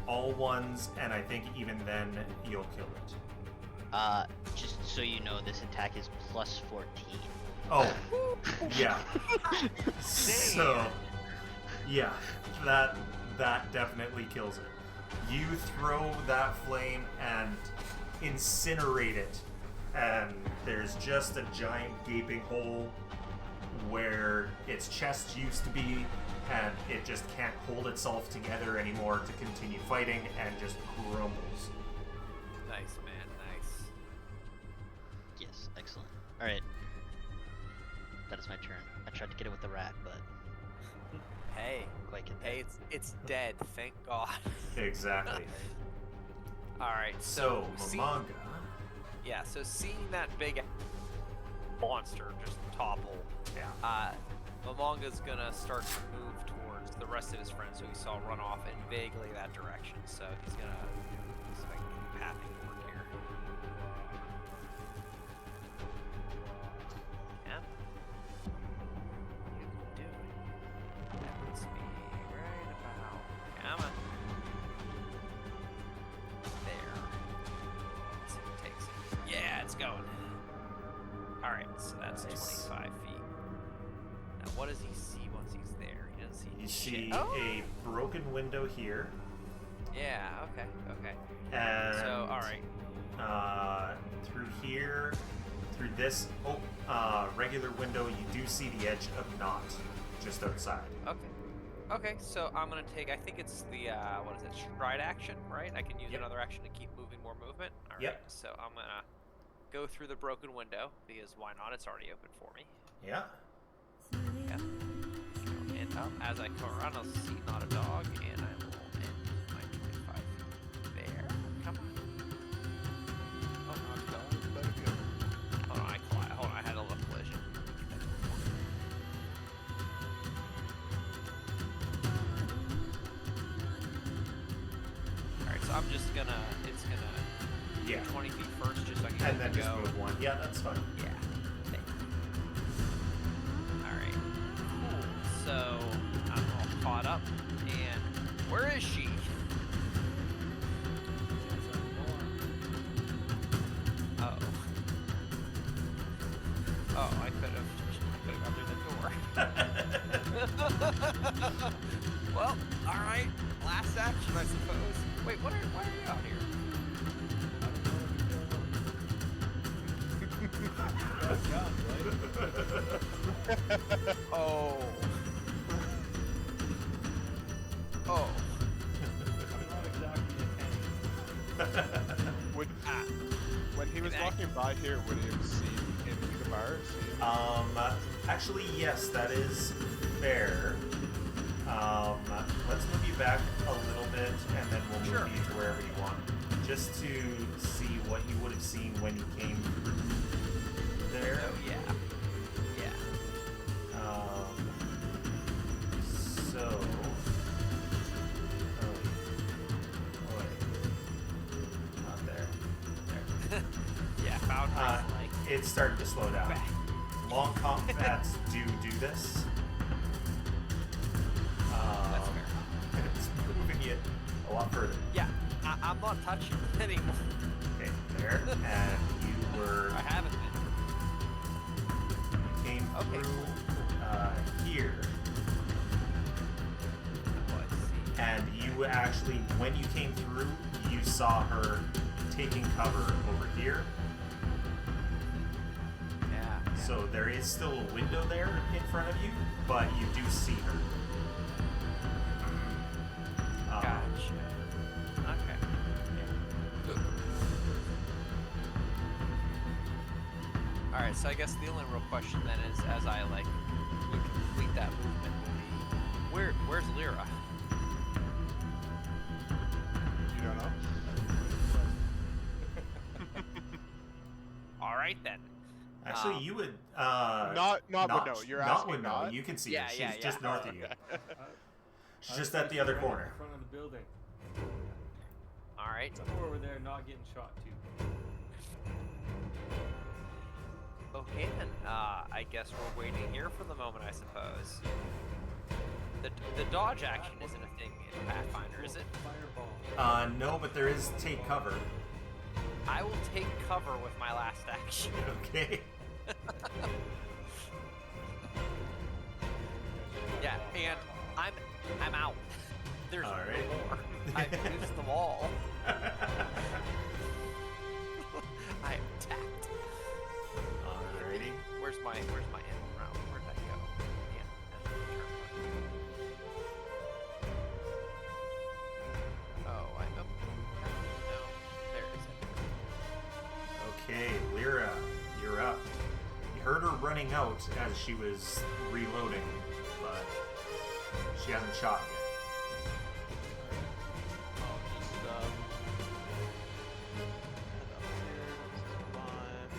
all ones, and I think even then you'll kill it. Just so you know, this attack is plus 14. Oh, yeah. So, yeah, that definitely kills it. You throw that flame and incinerate it, and there's just a giant gaping hole where its chest used to be, and it just can't hold itself together anymore to continue fighting, and just crumbles. Nice, man. Nice. Yes, excellent. Alright. That is my turn. I tried to get it with the rat, but Hey. quite get Hey, it's dead. Thank God. Exactly. All right. So, Mamanga. Yeah. So seeing that big monster just topple, Yeah. Mamanga's gonna start to move towards the rest of his friends who he saw run off in vaguely that direction. So he's gonna like pathing work here. Yeah. You can do it. That puts me right about. Come on. There. Let's see if it takes it. Yeah, it's going. All right, so that's Nice. 25 feet. Now, what does he see once he's there? He doesn't see. You shit. see Oh! a broken window here, Yeah. Okay. Okay. and So, all right. through here, through this regular window, you do see the edge of Knot just outside. Okay. Okay. So I'm gonna take. I think it's the what is it? Stride action, right? I can use Yep. another action to keep moving more movement. All right. Yep. So I'm gonna go through the broken window because why not? It's already open for me. Yeah. Yeah. And as I come around, I'll see not a dog, and I will end my 25 feet there. Come on. Oh, no, let it go. Hold on, hold on, I had a little collision. Alright, so I'm just gonna, it's gonna Yeah. 20 feet first, just so I can And then go. just move one. Yeah, that's fine. Yeah. Okay. Alright. Cool. So, I'm all caught up, and where is she? Oh. Oh, I could have gone through the door. Well, alright. Last action, I suppose. Wait, why are you out here? Oh. Oh. Would Ah. when he was Can I- walking by here, would he have seen into the bar? Seen Actually, yes, that is fair. Let's move you back a little bit, and then we'll move Sure. you to wherever you want, just to see what you would have seen when you came through there. Oh, yeah. Yeah. So, wait, not there. There. Yeah, found her, like, It's starting to slow down. back. Long combats do this. That's fair. And it's moving it a lot further. Yeah, I'm not touching it anymore. Okay, there, and you were I haven't been. came Okay, through here, Oh, I see. and you actually, when you came through, you saw her taking cover over here. Yeah. So there is still a window there in front of you, but you do see her. Gotcha. Okay. Yeah. Alright, so I guess the only real question then is, as I like would complete that movement, will be where's Lyra? You don't know? Alright then. Actually, you would. Not would know. You're not asking would know. not? You can see Yeah, her. She's yeah, just yeah. north Oh, of you. okay. She's just at the other right corner. in front of the building. Alright. Somewhere over there, not getting shot too. Okay then. I guess we're waiting here for the moment, I suppose. The dodge action isn't a thing in Pathfinder, is it? Fireball. No, but there is take cover. I will take cover with my last action. Okay. Yeah, and I'm out. There's All no right. more. I've used them all. I am tapped. Alrighty. Where's my end round? Where'd that go? Yeah, and turn button. Oh, I know. No, there it is. Okay, Lyra, you're up. You heard her running out as she was reloading, but she hasn't shot yet. I'll just head up here. This is fine.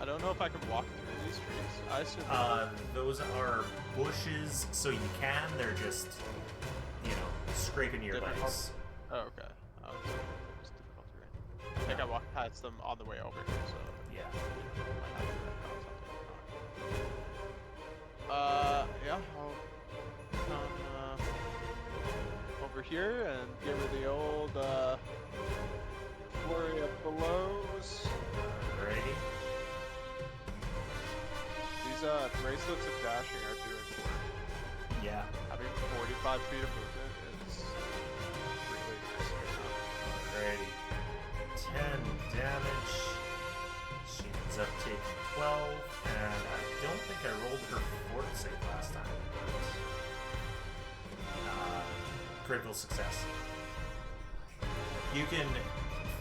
I don't know if I can walk through these trees. I assume. Those are bushes, so you can. They're just, scraping your Difficult. legs. Oh, okay. I was just difficult terrain. I think I walked past them on the way over here, so. Yeah. Yeah, I'll come over here and give her the old flurry of blows. Alrighty. These bracelets of dashing are doing work. Yeah. Having 45 feet of movement is really nice right Alrighty. 10 damage. She ends up taking 12, and I don't think I rolled her fort save last time. But, critical success. You can.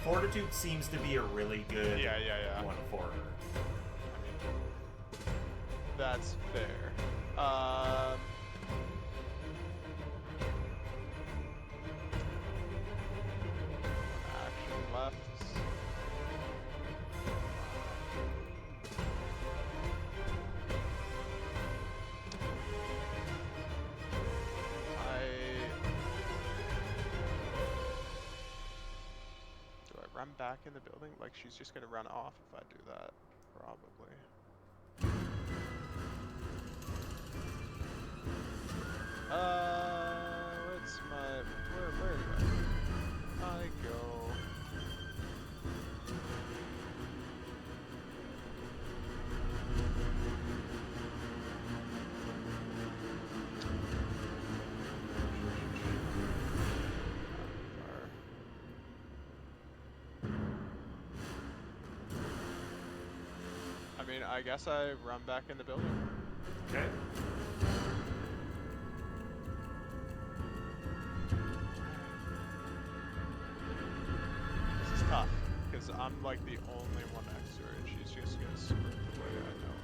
Fortitude seems to be a really good Yeah. one for her. That's fair. Action left. Do I run back in the building? Like, she's just gonna run off if I do that. Probably. What's my... Where do I go? I mean, I guess I run back in the building. Okay. This is tough, because I'm like the only one next to her, and she's just gonna sprint the way I know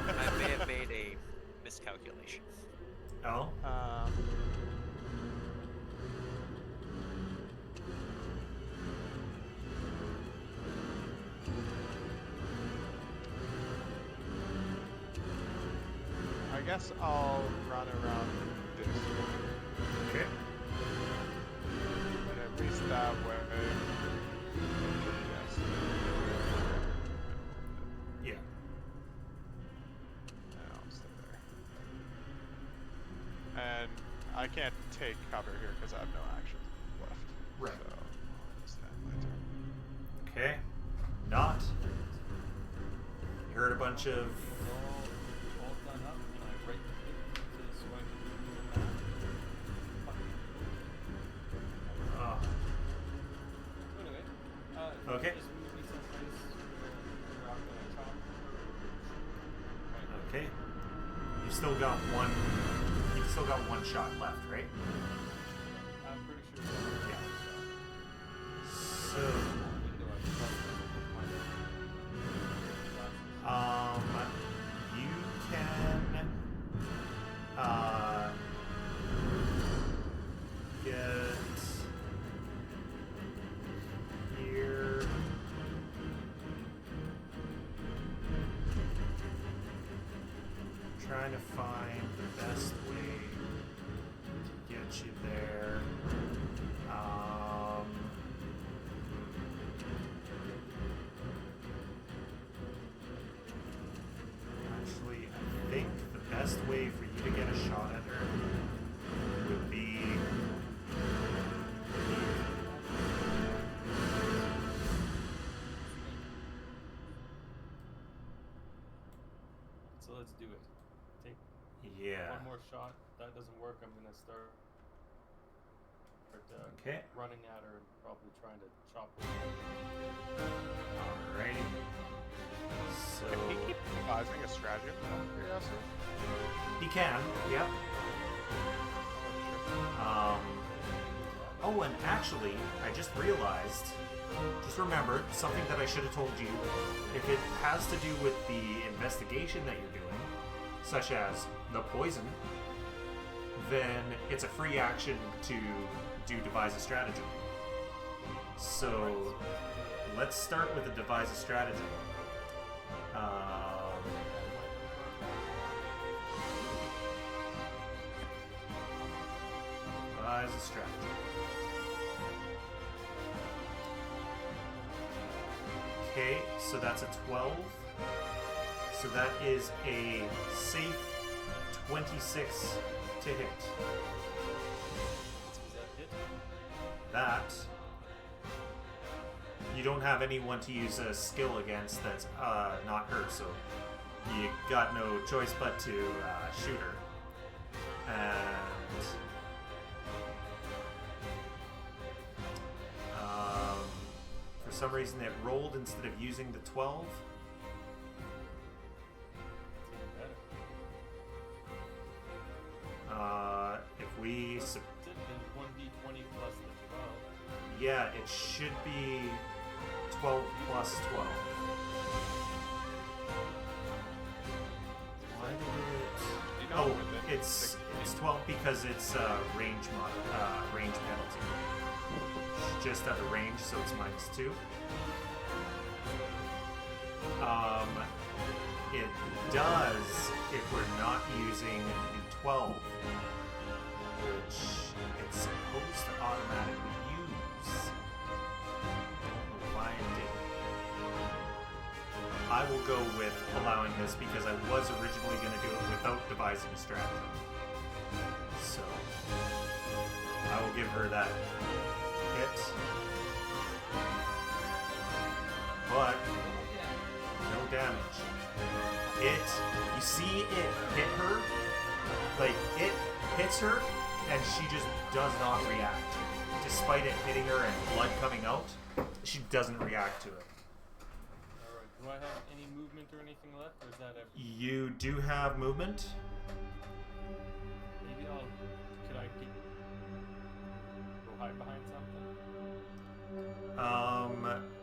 I may have made a miscalculation. Oh? it. I guess I'll run around this way, Okay. and at least that way. Yes. Yeah. And I'll stay there. And I can't take cover here because I have no actions left. Right. So I'll just end my turn. Okay. Not. You heard a bunch of. All done up, and I right click to so I can do the map. Oh. Anyway, Okay. just move me someplace where I'm gonna chop. Okay. You still got one. You still got one shot left, right? I'm pretty sure. Yeah. So, you can get here. Trying to find the best way to get you there. Actually, I think the best way for you to get a shot at her would be So let's do it. Take yeah. one more shot. If that doesn't work, I'm gonna start Okay. running at her and probably trying to chop her. Alrighty. So Can he keep devising a stratagem out of curiosity? he can, yep. Oh, and actually, I just realized, just remembered something that I should have told you. If it has to do with the investigation that you're doing, such as the poison, then it's a free action to devise a stratagem. So let's start with the devise a stratagem. Devise a stratagem. Okay, so that's a 12. So that is a safe 26 to hit. Is that hit? That you don't have anyone to use a skill against that's not her, so you got no choice but to shoot her. And for some reason it rolled instead of using the 12. If we Then 1d20 plus the 12. yeah, it should be 12 plus 12. Why did You it? know, Oh, with it, it's 12 because it's range range penalty. It's just out of range, so it's -2. It does if we're not using the 12, which it's supposed to automatically use. Don't know why it didn't. I will go with allowing this because I was originally going to do it without devising a strategy. So I will give her that hit. But no damage. You see it hit her, like it hits her, and she just does not react. Despite it hitting her and blood coming out, she doesn't react to it. Alright, do I have any movement or anything left, or is that everything? You do have movement. Maybe could I go hide behind something?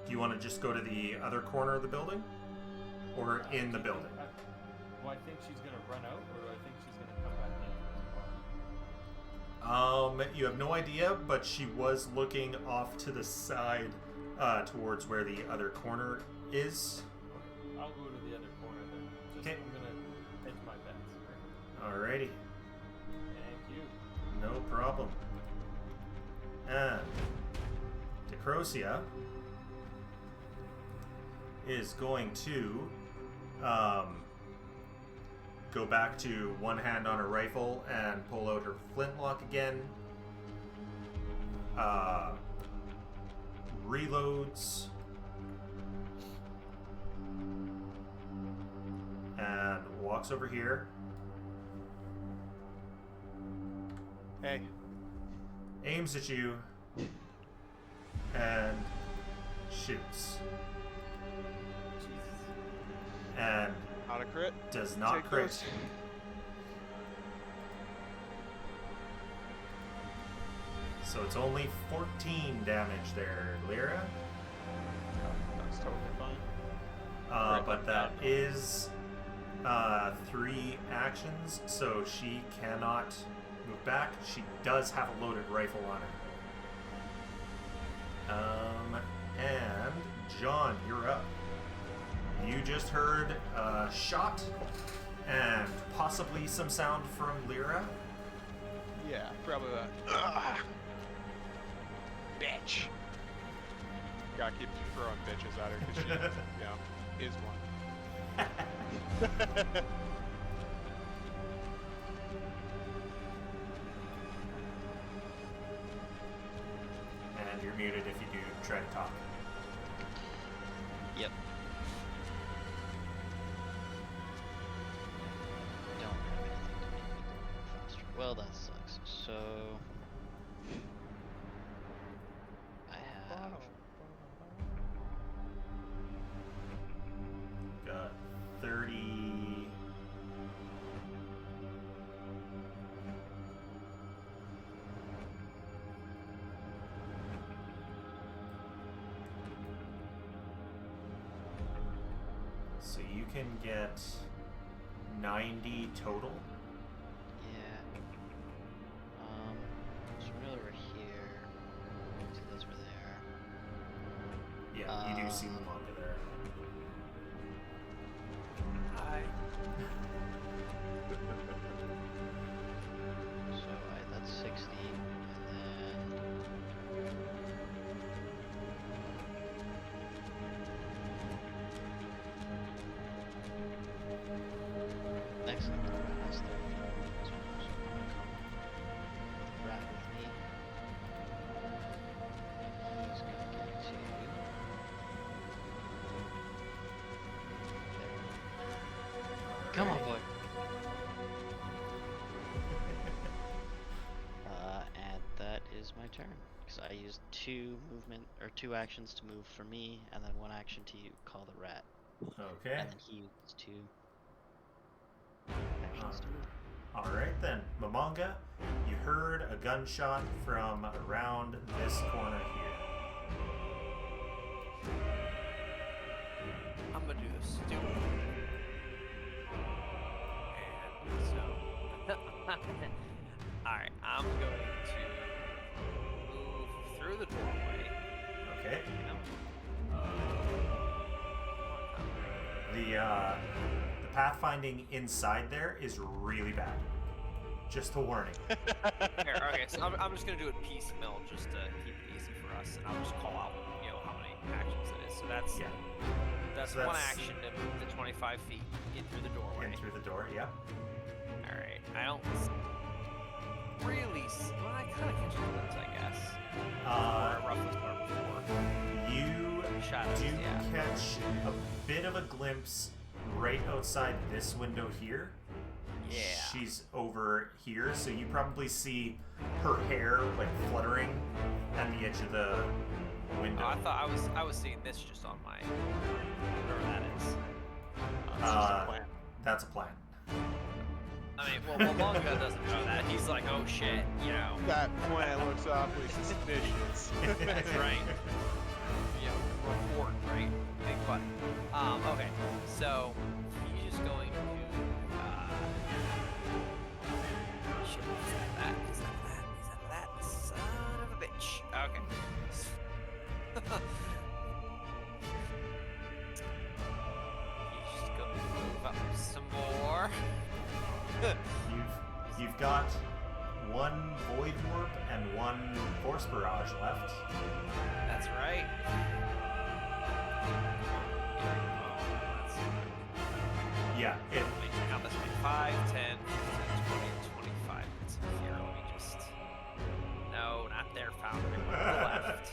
Do you want to just go to the other corner of the building? Or in the building? Do I think she's gonna run out, or do I think she's gonna come back in? You have no idea, but she was looking off to the side towards where the other corner is. I'll go to the other corner then. Okay. I'm gonna hedge my bets. Alrighty. Thank you. No problem. And Decrocia is going to go back to one hand on her rifle and pull out her flintlock again. Reloads. And walks over here. Hey. Aims at you. And shoots. Jesus. And Not a crit. does not Take crit. those. So it's only 14 damage there, Lyra. That's totally fine. But that is 3 actions, so she cannot move back. She does have a loaded rifle on her. And John, you're up. You just heard a shot and possibly some sound from Lyra. Yeah, probably that. Ugh. Bitch. Gotta keep throwing bitches at her because she, is one. And you're muted if you do try to talk. Yep. Don't have anything to make me go faster. Well, that sucks. So I have Got 30. So you can get 90 total. yeah. So we're over here. So those were there. Yeah, you do see the manga there. Hi. So that's 60, and then excellent. That's 30 feet. So I'm gonna come rat with me. He's gonna get to there. Come on, boy. And that is my turn. Because I used 2 actions to move for me, and then 1 action to call the rat. Okay. And then he used 2 actions to move. Alright then, Mamanga, you heard a gunshot from around this corner here. I'm gonna do this stupid. And so, alright, I'm going to move through the doorway. Okay. You know? The pathfinding inside there is really bad. Just a warning. Here, okay, so I'm just gonna do it piecemeal just to keep it easy for us, and I'll just call out, how many actions it is. So that's Yeah. that's So 1 that's- action to move the 25 feet in through the doorway. In through the door, yeah. All right, I don't really. Well, I kind of catch the glimpse, I guess. Or roughly start before. You Shadows, do yeah. catch a bit of a glimpse right outside this window here. Yeah. She's over here, so you probably see her hair like fluttering at the edge of the window. Oh, I thought I was seeing this just on my whatever that is. It's just a plan. That's a plan. I mean, well, Malonga doesn't know that. He's like, oh shit, That plan looks awfully suspicious. That's right. Report, right? Big button. Okay, so he's just going to shit, is that? Is that? Son of a bitch. Okay. He's just going to move up some more. You've got 1 void warp and 1 force barrage left. That's right. Yeah, it. Now this will be 5, 10, 15, 20, 25 minutes here. Let me just. No, not there, Foundry. One to the left.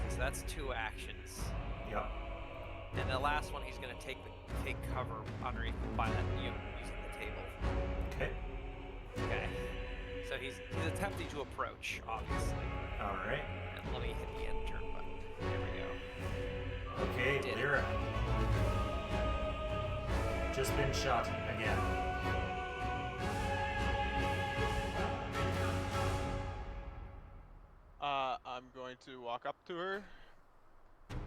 So that's 2 actions. Yep. And the last one, he's going to take cover underneath by that unit using the table. Okay. Okay. So he's attempting to approach, obviously. All right. And let me hit the enter button. There we go. Okay, Did it. Lyra. Just been shot again. to walk up to her,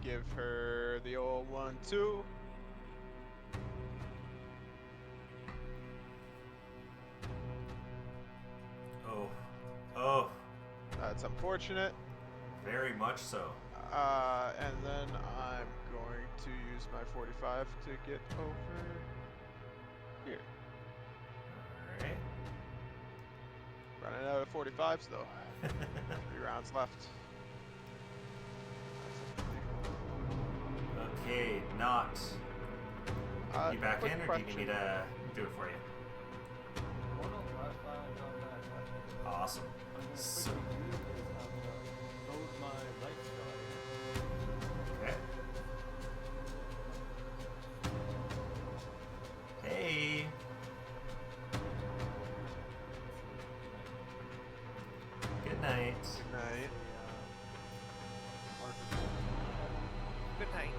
give her the old 1-2. Oh, That's unfortunate. very much so. And then I'm going to use my 45 to get over here. Alright. Running out of 45s though. 3 rounds left. Okay, not. You back quick in, or do you need me question. to do it for you? Oh no, I got that. Awesome. I'm gonna So, quickly do is I'm gonna load my light shot. okay. Hey. Good night. Good night. Good night.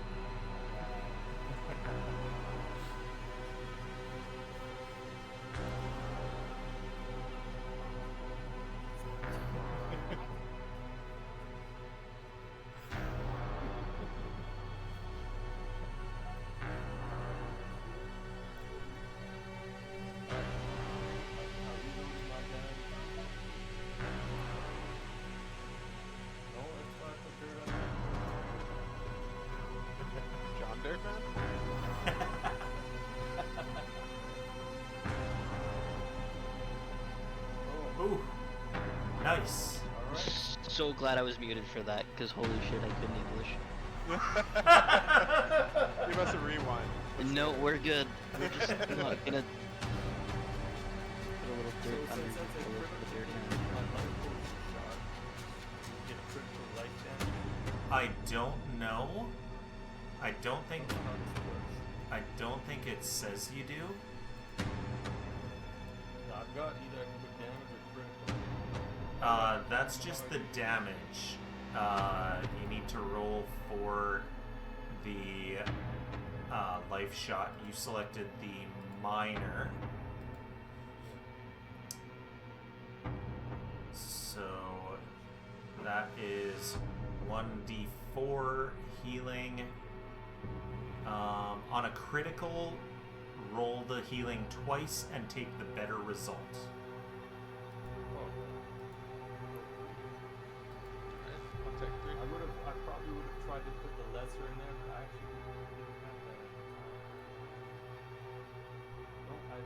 John Dirtman? Ooh. Nice. So glad I was muted for that, because holy shit, I couldn't English. You must have rewind. No, we're good. We're just gonna put a little dirt under Since that's a the critical dirt. shot, you get critical light damage. I don't know. I don't think. I don't know how this works. I don't think it says you do. No, I've got either quick damage or critical. That's just the damage. You need to roll for the life shot. You selected the minor. So that is 1d4 healing. On a critical, roll the healing twice and take the better result. Oh, I'll take 3. I probably would have tried to put the lesser in there, but I actually didn't have that at the time. No, I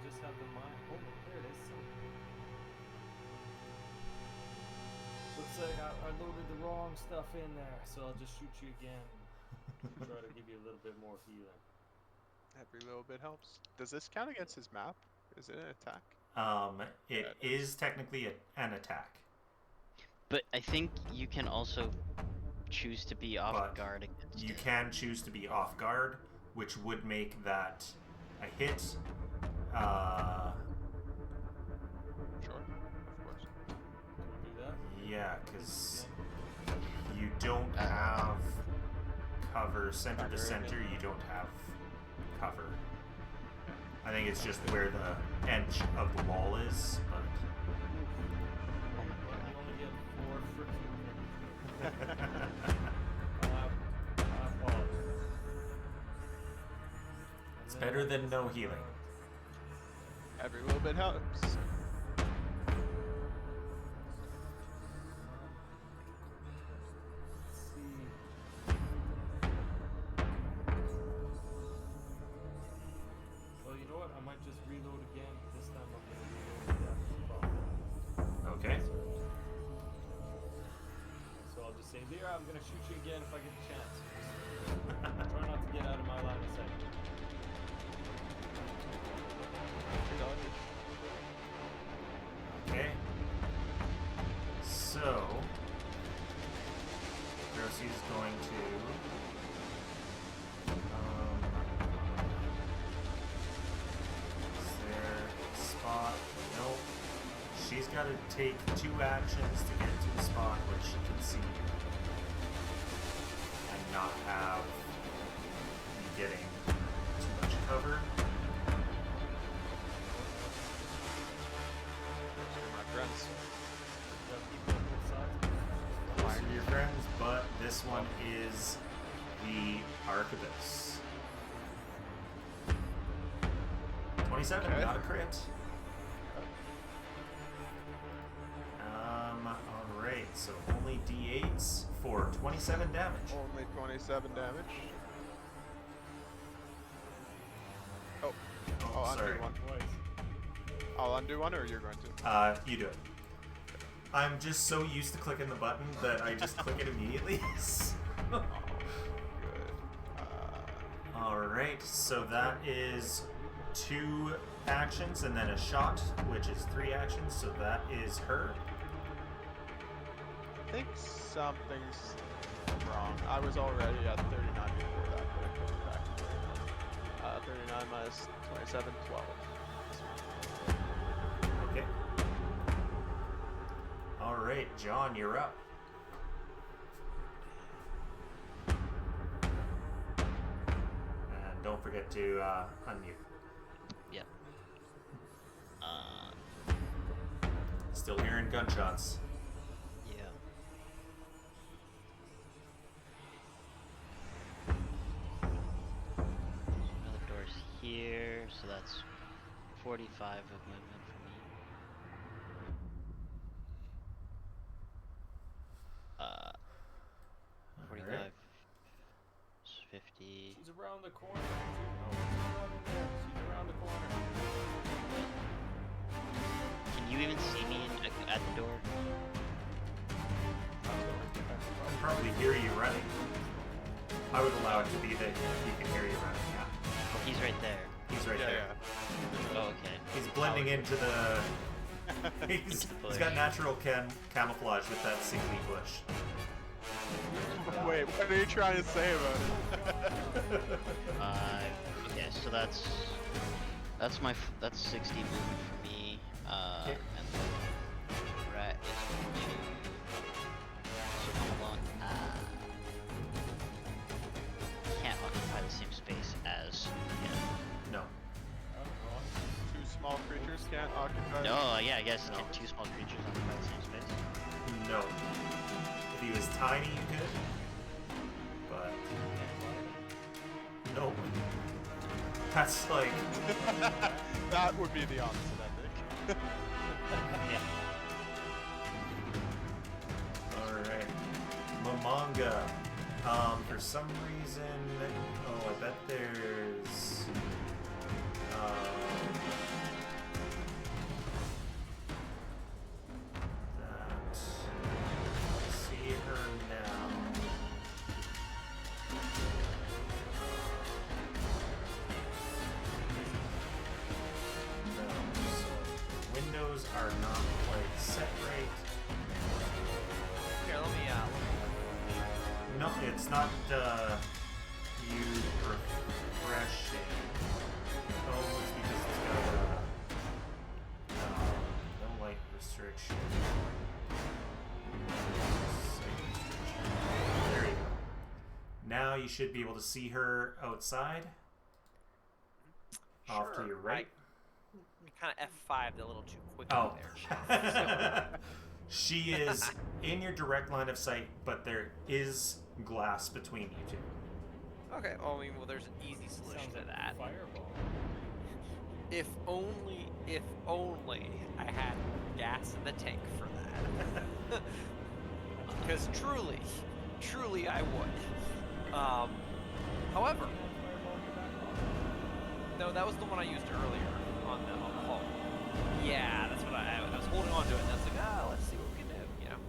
just have the mind. Oh, there it is. Looks like I loaded the wrong stuff in there, so I'll just shoot you again and try to give you a little bit more healing. Every little bit helps. Does this count against his map? Is it an attack? It Yeah, it is technically an attack. But I think you can also choose to be off But guard against You it. can choose to be off guard, which would make that a hit. Sure, of course. Can we do that? Yeah, because you don't have cover. Center to center, you don't have cover. I think it's just where the edge of the wall is, but... Well, you only get 4 friction. I apologize. It's better than no healing. Every little bit helps. Let's see. Well, you know what? I might just reload again. This time I'm gonna reload that. Okay. So I'll just say, Lyra, I'm gonna shoot you again if I get the chance. Try not to get out of my line of sight. Okay. So... Grossy's going to... is there a spot? Nope. She's got to take 2 actions to get to a spot where she can see you. And not have you getting too much cover. My friends. Got people on both sides. Fire your friends, but this one is the Arquebus. 27, Okay. not a crit. Alright, so only D8s for 27 damage. Only 27 damage. Oh, Oh, I'll sorry. undo one. Twice. I'll undo one, or you're going to? You do it. I'm just so used to clicking the button that I just click it immediately. Good. Alright, so that is 2 actions and then a shot, which is 3 actions, so that is her. I think something's wrong. I was already at 39 before that, but I put it back to 39 minus 27, 12. Okay. Alright, John, you're up. And don't forget to unmute. Yep. Still hearing gunshots. Yeah. Another door's here, so that's 45 of movement for me. 45, Alright. 50. She's around the corner. She's around the corner. Can you even see me at the door? I can probably hear you running. I would allow it to be that he can hear you running, yeah. Oh, he's right there. He's right Yeah, there. yeah. Oh, okay. He's blending into the... he's got natural camouflage with that sickly bush. Wait, what are you trying to say about it? Okay, so that's that's 60 movement for me. Okay. And the rat is going to so come along. Can't occupy the same space as No. Two small creatures can't occupy. No, yeah, I guess No. can 2 small creatures occupy the same space? No. If he was tiny, you could. But... no. That's like... That would be the opposite, I think. Yeah. Alright. Mamanga. For some reason... oh, I bet there's... that... see her now. No, so windows are not quite set right. Here, let me No, it's not you refreshing. Oh, it's because it's got no light restriction. There you go. Now you should be able to see her outside. Off to Sure, your right. I kind of F5'd a little too quick Oh. there. She is in your direct line of sight, but there is glass between you two. Okay, well, I mean, there's an easy solution Sounds to like that. Fireball. If only I had gas in the tank for that. Because truly I would. However, no, that was the one I used earlier on the hall. Yeah, that's what I was holding on to it, and I was like, let's see what we can do, you know.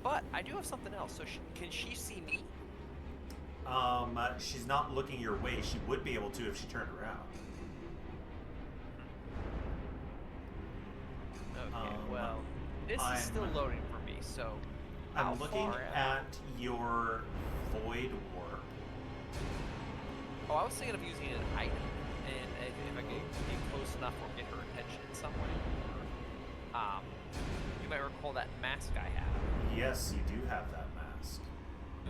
But I do have something else. So can she see me? She's not looking your way. She would be able to if she turned around. Okay, well, this is still I'm- loading for me, so how I'm looking far at your void warp. Oh, I was thinking of using an item, and if I could get close enough or get her attention in some way. You might recall that mask I have. Yes, you do have that mask.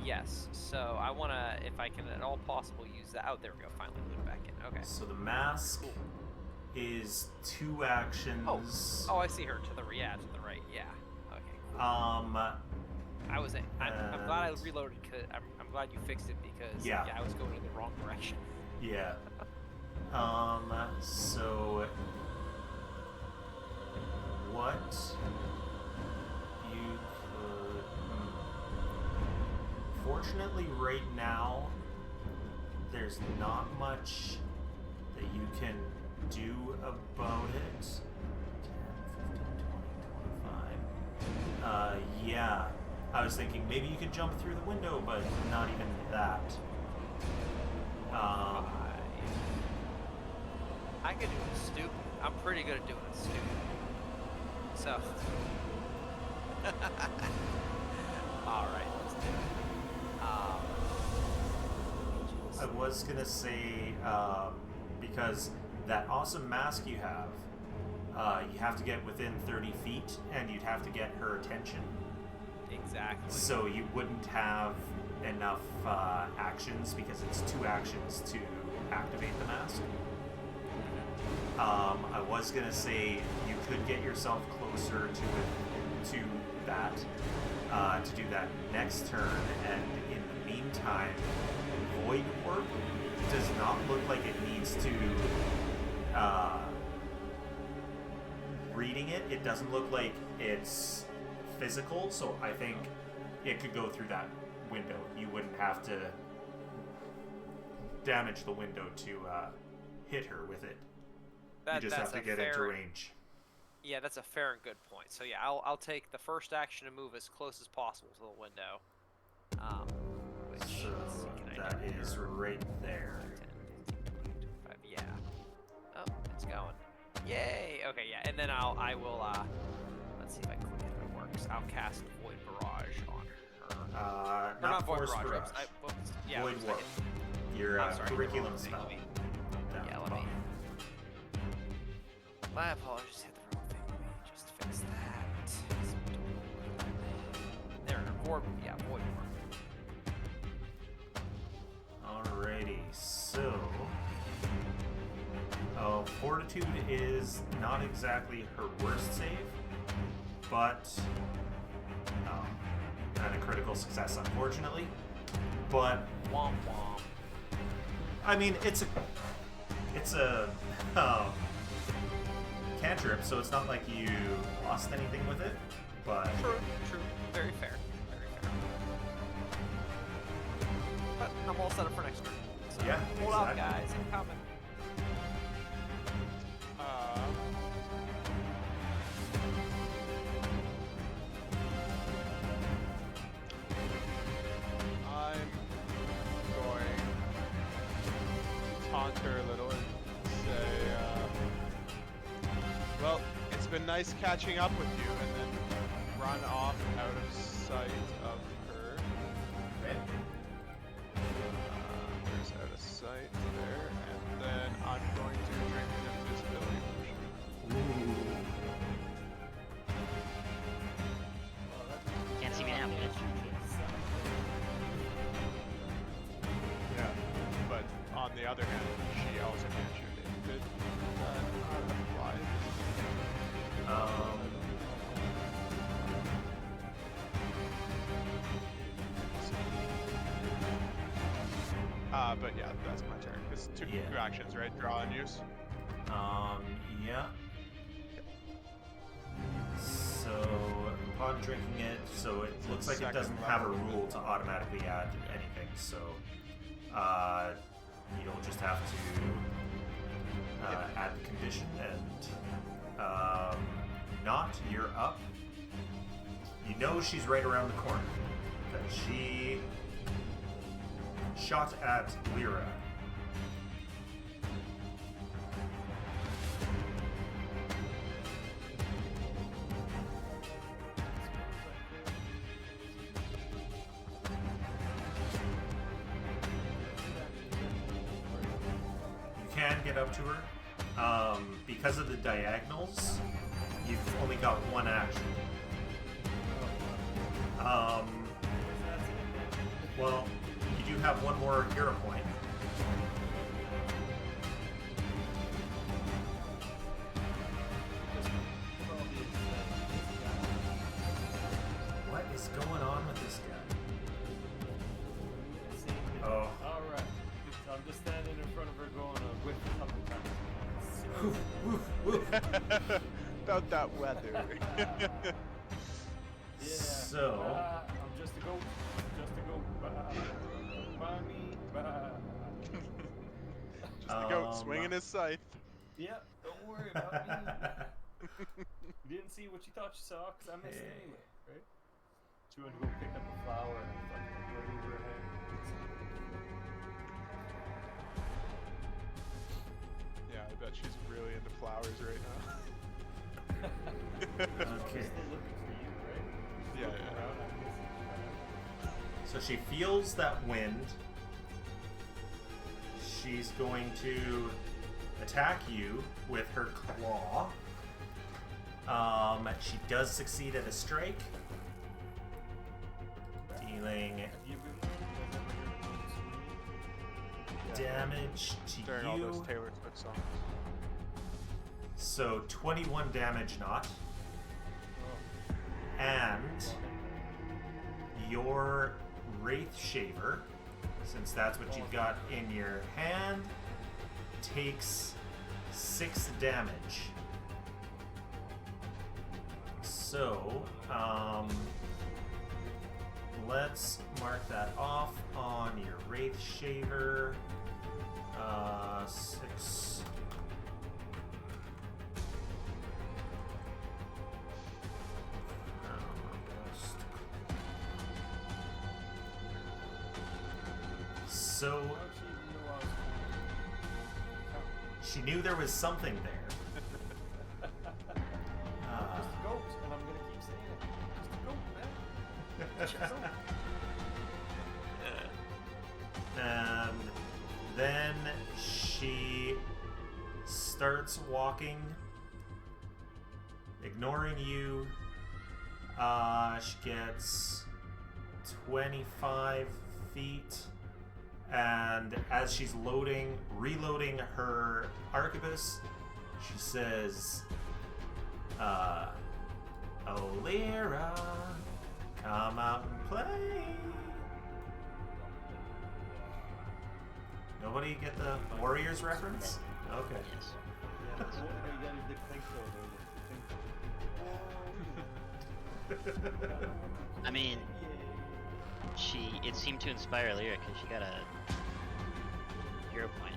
Yes, so I want to, if I can at all possible, use that. Oh, there we go, finally put it back in. Okay. So the mask is 2 actions. Oh, I see her to the to the right. Yeah. Okay. Cool. I'm glad I reloaded. Cause I'm glad you fixed it because Yeah. I was going in the wrong direction. Yeah. So what you could... Fortunately, right now, there's not much that you can do about it. 10, 15, 20, 25. Yeah. I was thinking maybe you could jump through the window, but not even that. I could do it stupid. I'm pretty good at doing it stupid. So. Alright, let's do it. I was gonna say, because that awesome mask you have to get within 30 feet, and you'd have to get her attention. Exactly. So you wouldn't have enough actions, because it's 2 actions to activate the mask. I was gonna say you could get yourself closer to that, to do that next turn, and in the meantime, Void Warp does not look like it needs to, reading it, it doesn't look like it's physical, so I think it could go through that window. You wouldn't have to damage the window to hit her with it. You just have to get into range. Yeah, that's a fair and good point. So yeah, I'll take the first action to move as close as possible to the window. Which, So let's see, can I that do is here? right there. 10, 15, 20, 25, yeah. Oh, it's going. Yay! Okay, yeah, and then I will let's see if I click it, if it works. I'll cast Void Barrage on her. Or Not Void Force Barrage. Yeah, Void oops, I Warp. hit- Your I'm sorry, curriculum hit the wrong spell. thing. Down Yeah, at the let me. bottom. My apologies, hit the wrong thing. Let me just fix that. There, Void Warp. Alrighty, so Fortitude is not exactly her worst save, but and a critical success, unfortunately. But Womp womp. I mean, it's a cantrip, so it's not like you lost anything with it. But True. Very fair. But I'm all set up for next turn. So Yeah, hold on, exactly. guys. I'm coming. I'm going to taunt her a little and say, well, it's been nice catching up with you, and then run off out of sight of her. There's out of sight there, and then I'm going to drink an invisibility potion. Can't see me now, bitch. Yeah, but on the other hand, she also can't shoot it. Did that apply? But yeah, that's my turn. It's two Yeah. actions, right? Draw and use. Yeah. So, upon drinking it, so it looks like it Second doesn't have a level. rule to automatically add anything, so you'll just have to add the condition, and you're up. You know she's right around the corner, because she shot at Lyra. Can get up to her. Because of the diagonals, you've only got one action. Well, you do have one more hero point. What is going on with this guy? See? Oh. All right. So I'm just standing in front of her going a whiff a couple times. Woof, woof, woof. About that weather. Yeah. So. I'm just a goat. Just a goat. By me. Just the goat swinging his scythe. Yeah. Don't worry about me. You didn't see what you thought you saw because I missed it anyway, right? She went to go pick up a flower and fucking right over her head. Yeah, I bet she's really into flowers right now. Okay. Still looking for you, right? She's Yeah, looking yeah. around, I'm missing So she feels that wind. She's going to attack you with her claw. She does succeed at a strike, dealing Have you ever heard of damage to During all those you. Taylor Swift songs. So 21 damage not. Oh. And your Wraith Shaver, since that's what you've got in your hand, takes 6 damage. So, let's mark that off on your Wraith Shaver. 6. So How'd she even know I was coming? she knew there was something there. Just a goat, and I'm gonna keep saying it. Just a goat, man. Just a goat. And then she starts walking, ignoring you. She gets 25 feet. And as she's reloading her arquebus, she says, Olira, come out and play. Nobody get the Warriors reference? Okay. Yes. Yeah, that's what you gotta think so, though. I mean, it seemed to inspire Lyra because she got a hero point.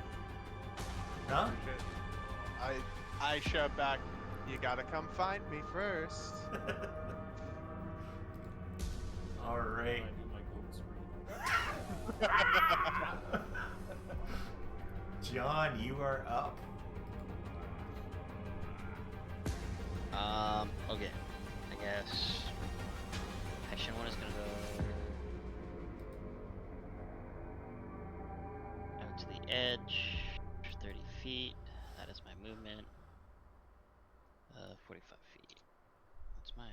Huh? I shout back, you gotta come find me first. All right. I do my goat scream. John, you are up. Okay. I guess action 1 is gonna go out to the edge, 30 feet. That is my movement. 45 feet. What's my...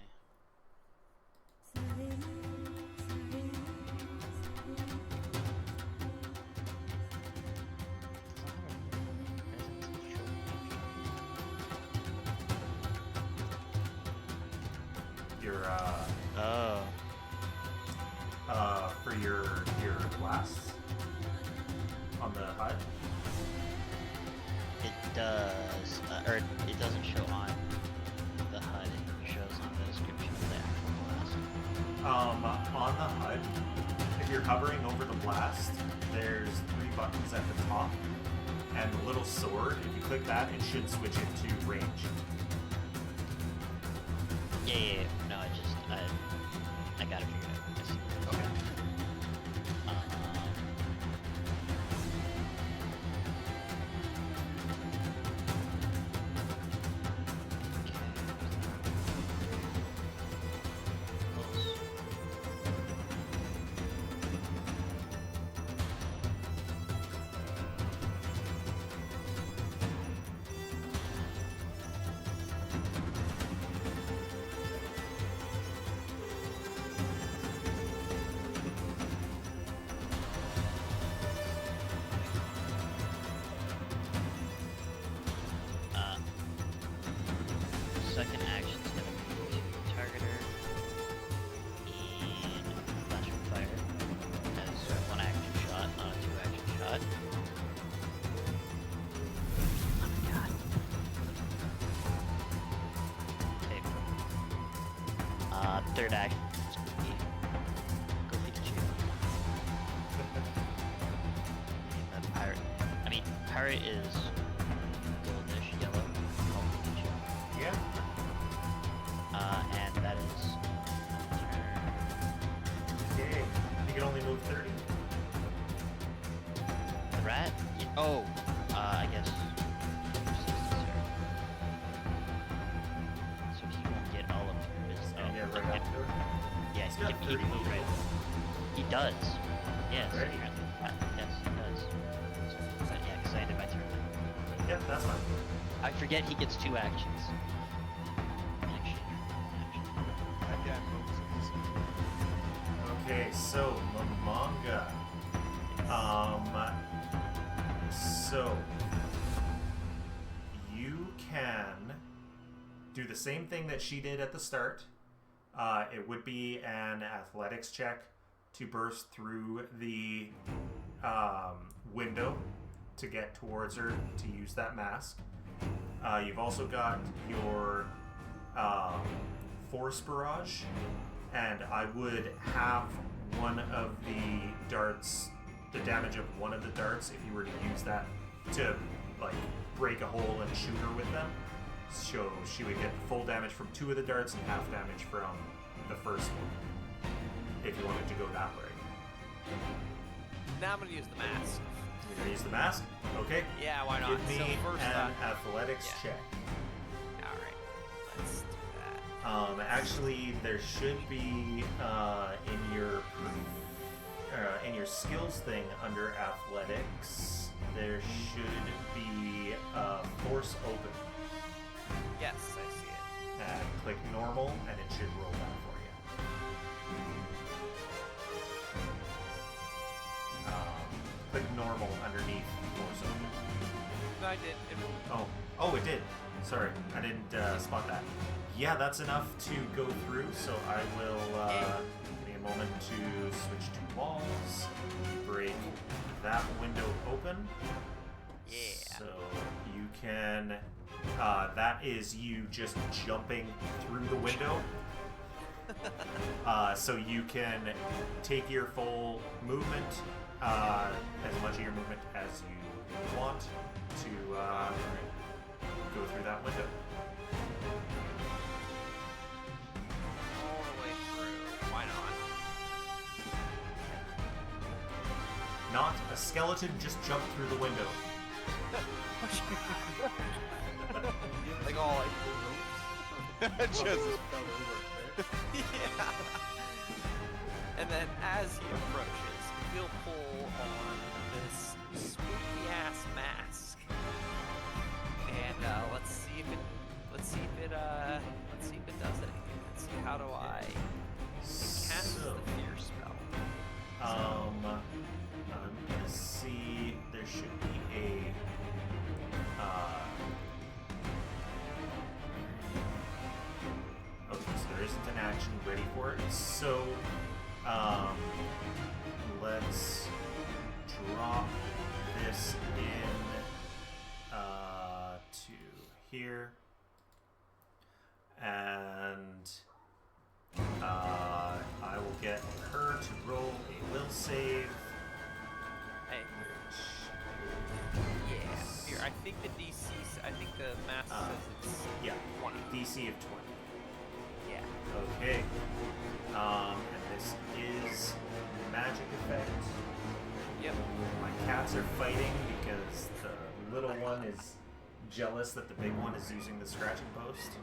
Your Oh. for your blasts on the hut. It does, or it doesn't show on the HUD, it shows on the description of the actual blast. On the HUD, if you're hovering over the blast, there's 3 buttons at the top, and the little sword. If you click that, it should switch it to range. Yeah. No, I got it figured out. I see. Okay. third action is Cookie. Go Pikachu. And the pirate. I mean, pirate is goldish yellow. Called Pikachu. Yeah. And that is turn. Okay. You can only move 30. The rat? Oh, I guess. So he won't get all of his. He's gonna get right up to it. Yeah, He's he got can 30 keep movement. He does. Yes. Right. Apparently. Yes, he does. So, yeah, because I ended my turn. Yeah, that's fine. I forget he gets 2 actions. Again, Okay, so Mamanga. So you can do the same thing that she did at the start. It would be an athletics check to burst through the window to get towards her to use that mask. You've also got your force barrage, and I would have one of the darts, the damage of one of the darts, if you were to use that to like break a hole and shoot her with them. So she would get full damage from 2 of the darts and half damage from the first one, if you wanted to go that way. Now I'm gonna use the mask. You're gonna use the mask? Okay. Yeah, why not? Give me So first, an athletics yeah. check. All right, let's do that. Actually, there should be in your skills thing under athletics, there should be force open. Yes, I see it. Click normal, and it should roll that for you. Click normal underneath force open. No, I did. It moved. Oh, it did. Sorry, I didn't spot that. Yeah, that's enough to go through, so I will give me a moment to switch to walls, break that window open. Yeah. So you can, that is you just jumping through the window. So you can take your full movement, as much of your movement as you want to go through that window. All the way through. Why not? Not a skeleton just jumped through the window. Like all like. just Fell over, right? Yeah. And then as he approaches, he'll pull on this spooky ass mask. And let's see if it does anything. Let's see, how do I cast So, the fear spell? I'm gonna see there should be a okay, so there isn't an action ready for it. So let's drop this in to here, and I will get her to roll a will save. Hey, yeah. Here, I think the DC. I think the mask says it's Yeah, 20. DC of 20. Yeah. Okay. And this is magic effect. Yep. My cats are fighting because the little one is jealous that the big one is using the scratching post,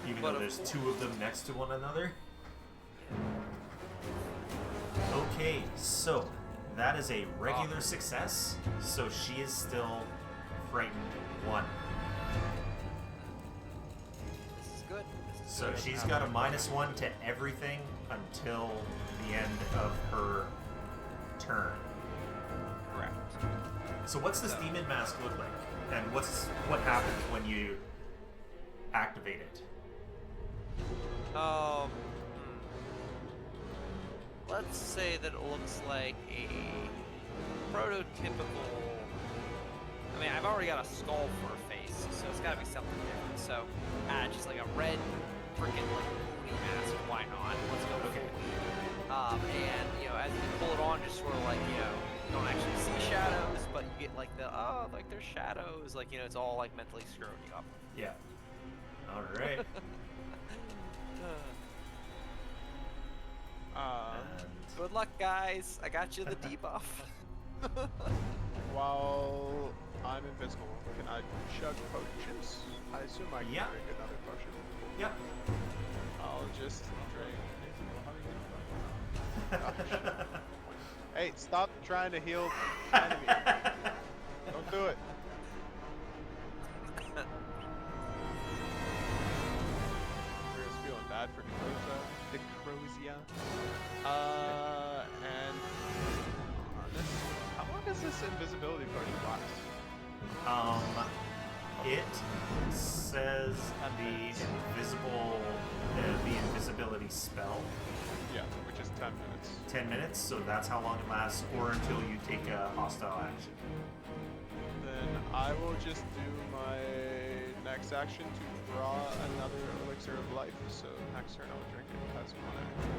even But though of there's 2 of them next to one another. Okay, so that is a regular success, so she is still frightened 1. This is good. This is So good. she's got a -1 to everything until the end of her turn. Correct. So what's this So- demon mask look like? And what happens when you activate it? Let's say that it looks like a prototypical. I mean, I've already got a skull for a face, so it's got to be something different. So, just like a red freaking like be massive. Why not? Let's go Okay. and as you pull it on, just sort of like you don't actually see shadows, but you get like like there's shadows, like it's all like mentally screwing you up. Yeah. All right. And Good luck, guys. I got you the debuff. While I'm invisible, can I chug potions? I assume I can Yeah. drink another potion. yep. I'll just drink. Oh, shit. Hey, stop trying to heal the enemy. Don't do it. We're just feeling bad for Necrosia. And how long does this invisibility potion last? It says the invisibility spell, Yeah, which is 10 minutes. 10 minutes, so that's how long it lasts, or until you take a hostile action. Then I will just do my next action to draw another elixir of life. So next turn I'll drink it as one action.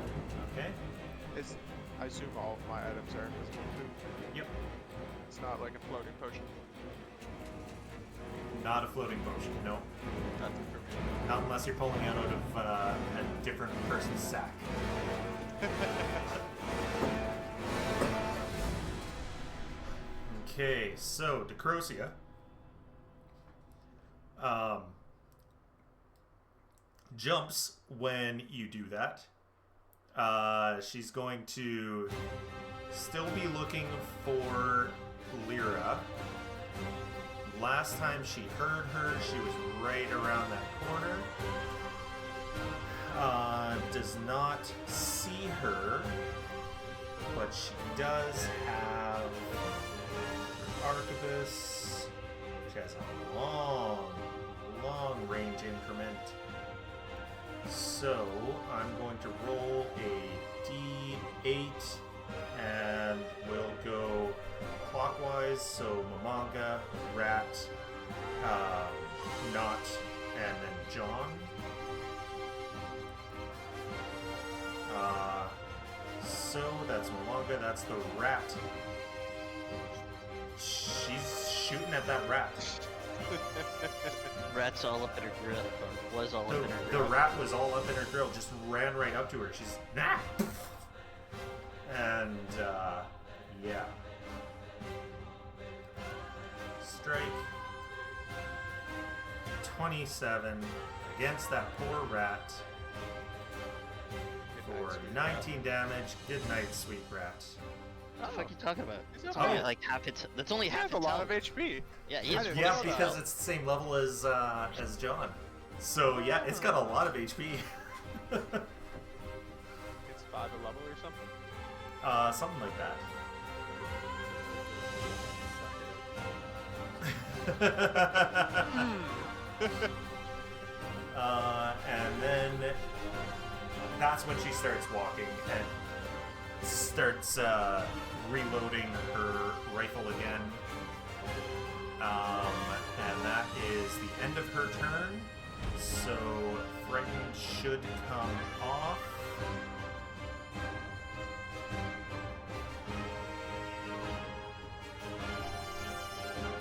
Okay. I assume all of my items are invisible too. Yep. It's not like a floating potion. Not a floating potion, no. That's it for me. Not unless you're pulling it out of a different person's sack. Okay, so Decrosia jumps when you do that. She's going to still be looking for Lyra. Last time she heard her, she was right around that corner. Does not see her, but she does have Arquebus, which has a long range increment. So I'm going to roll a D8 and we'll go clockwise. So Mamanga, Rat, Knot, and then John. So that's Mamanga, that's the rat. She's shooting at that rat. Rat's all up in her grill. Or was all up in her The grill. rat was all up in her grill, just ran right up to her. She's nah! And yeah. Strike 27 against that poor rat for 19 damage. Good night, sweet rat. What the fuck are you talking about? He's It's got only Oh. like half its. That's only He half has a its lot of health. HP. Yeah, he has I didn't Yeah, know full that. because health. it's the same level as John. So yeah, it's got a lot of HP. It's 5 a level or something. Something like that. And then that's when she starts walking and starts reloading her rifle again. And that is the end of her turn. So Frightened should come off.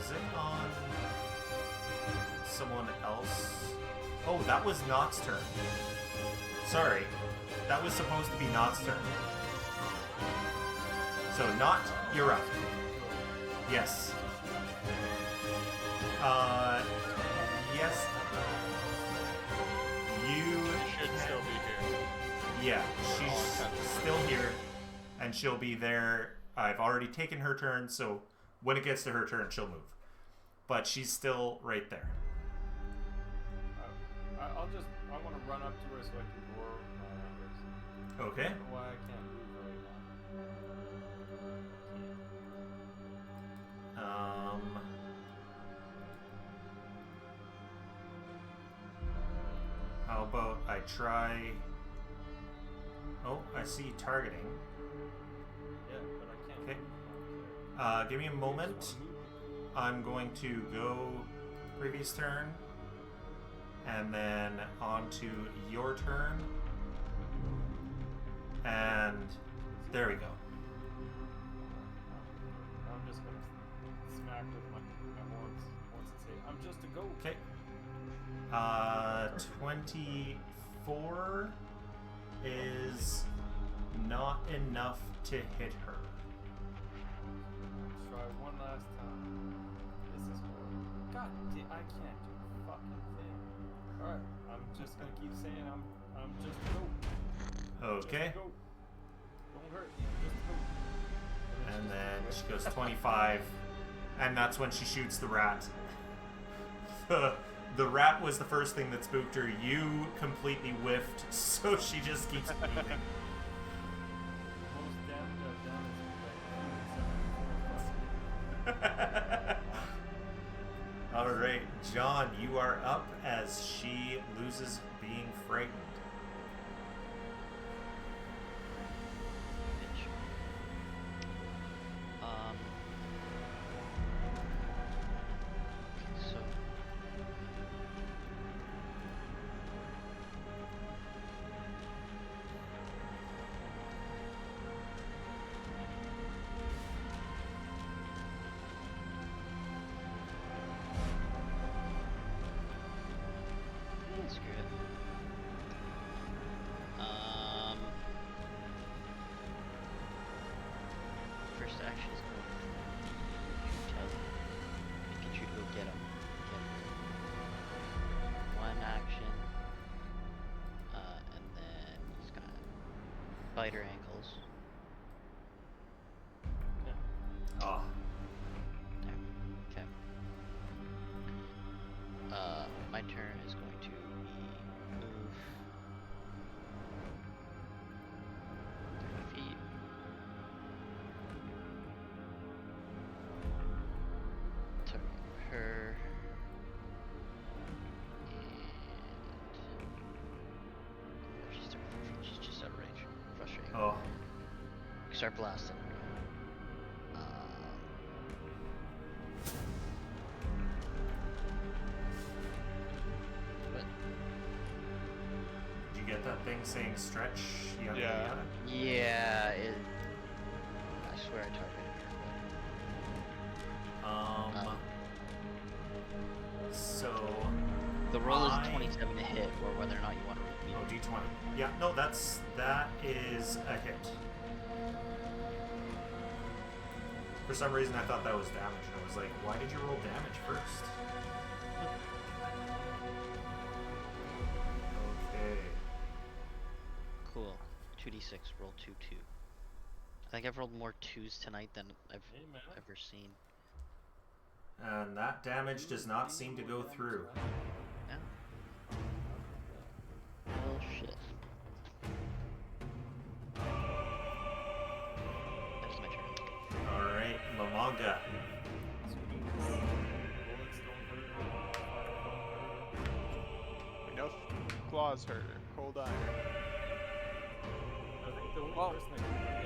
Is it on someone else? Oh, that was Knott's turn. Sorry. That was supposed to be Knott's turn. So, Knott, you're up. Yes. Yes. You Should still be here. Yeah, she's still here, and she'll be there. I've already taken her turn, so when it gets to her turn, she'll move. But she's still right there. I want to run up to her so I can roar my numbers. Okay. I don't know why I can't move very well. How about I try... Oh, I see targeting. Yeah, but I can't Okay. move. Give me a moment. I'm going to go previous turn, and then on to your turn, And there we go. I'm just gonna smack with my horns once it's hit. I'm just a goat. Okay. 24 is not enough to hit her. Try one last time. This is horrible. God damn, I can't do a fucking thing. Alright, I'm just gonna keep saying I'm just a goat. Okay. Just a goat. Don't hurt me, I'm just a goat. And then she goes 25, and that's when she shoots the rat. The rat was the first thing that spooked her. You completely whiffed, so she just keeps moving. Most damage I've done is All right, John, you are up as she loses being frightened. So screw it. First action is going to tell Pikachu to go get him. One action, and then he's gonna bite her ankles. Oh, There. Okay. My turn is going to be move 30 feet. To her. And she's 30 feet. She's just out of range. Frustrating. oh. Start blasting. But Did you get that thing saying stretch? Yada, Yeah. yada? yeah, I swear I targeted her. So, The roll I- is 27 to hit, or whether or not you want to read oh, me. D20. Yeah, no, that is a hit. For some reason, I thought that was damage, and I was like, why did you roll damage first? Okay. Cool. 2d6, roll 2, 2. I think I've rolled more 2s tonight than I've Hey, man. ever seen. And that damage does not seem to go through. Yeah. Well, shit. That's my turn. Alright, Momonga. Bullets don't hurt me. We know claws hurt her. Hold on. I think the only Well- person that can hurt me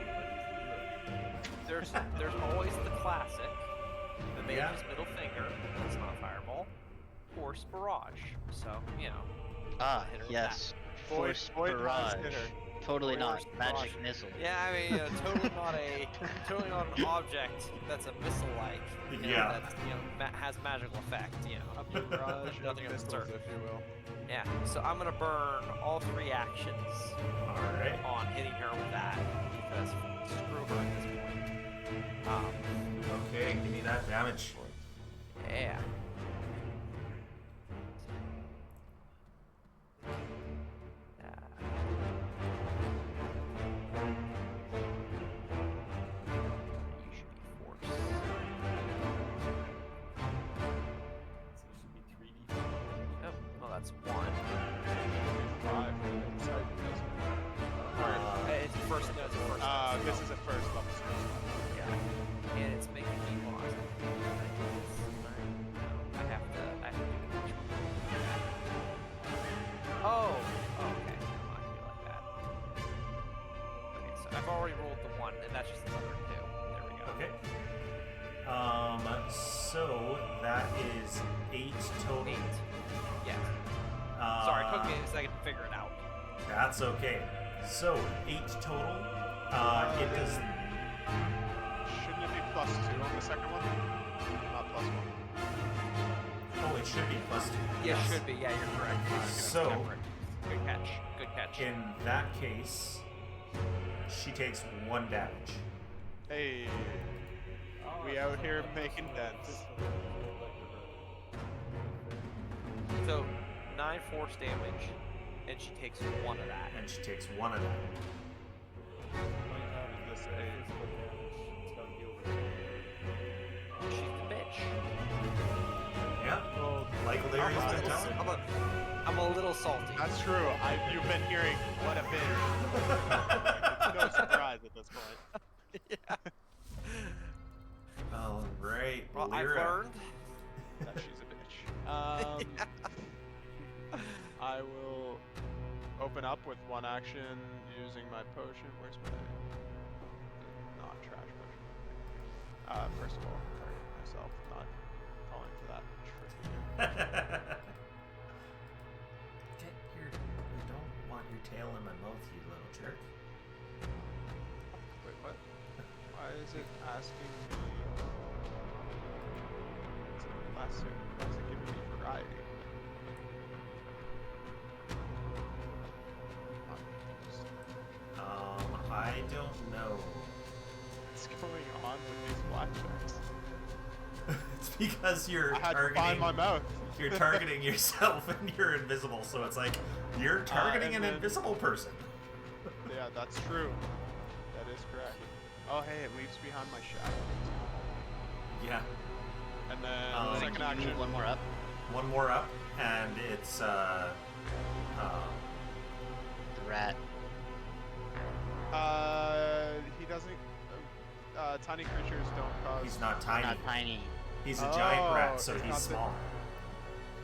is the There's always the classic, the mage's Yeah. middle finger, that's not a fireball, Force Barrage. So, you know. Ah, hit her with yes. Void- Force Void barrage. Blast hit her. Totally not. Force Magic barrage. missile. Yeah, I mean, totally not an object that's a missile-like. You know, Yeah. That's, has magical effect. You know. A barrage of Nothing of the missiles, sort. if you will. Yeah. So I'm gonna burn all 3 actions Alright. on hitting her with that because screw her at this point. Okay, give me that damage. Yeah. You should be forced. So it should be 3D. Oh, well, that's 1. 5. Inside It's first. No, it's a first. this is a first level spell. Yeah. And it's making me lost. I have to do which one? Oh, okay. I can do like that. Okay, so I've already rolled the 1, and that's just another 2. There we go. Okay. So that is 8 total. 8. Yeah. Sorry, it took me a second to figure it out. That's okay. So 8 total. It does. Shouldn't it be +2 on the second one? Not +1. Oh, it should be +2. Yeah, it should be. Yeah, you're correct. So- Good catch. Good catch. In that case, she takes 1 damage. Hey, Oh, we I out thought here that making was dents. So 9 force damage, and she takes 1 of that. And she takes 1 of that. This A. She's the bitch. Yeah. Well, Like Larry's been telling. I'm a little salty. that's true. You've been hearing what a bitch. It's no surprise at this point. Yeah. All right. Well, I've Lyra. learned. That she's a bitch. I will open up with 1 action using my potion. Where's my not trash potion? First of all, target myself, not falling for that trick. Get your. You don't want your tail in my mouth, you little jerk. Wait, what? Why is it asking me? Is it lesser? Why is it giving me variety? I don't know. What's going on with these blackjacks? It's because you're I had to targeting. find my mouth. You're targeting yourself and you're invisible, so it's like you're targeting and an then- invisible person. Yeah, that's true. That is correct. Oh, hey, it leaves behind my shadow. Yeah. And then Um, second Can you action. move 1 more up? 1 more up, and it's The rat. He doesn't. Tiny creatures don't cause. he's not tiny. Not tiny. He's a giant Oh, rat, so it's he's not the- small.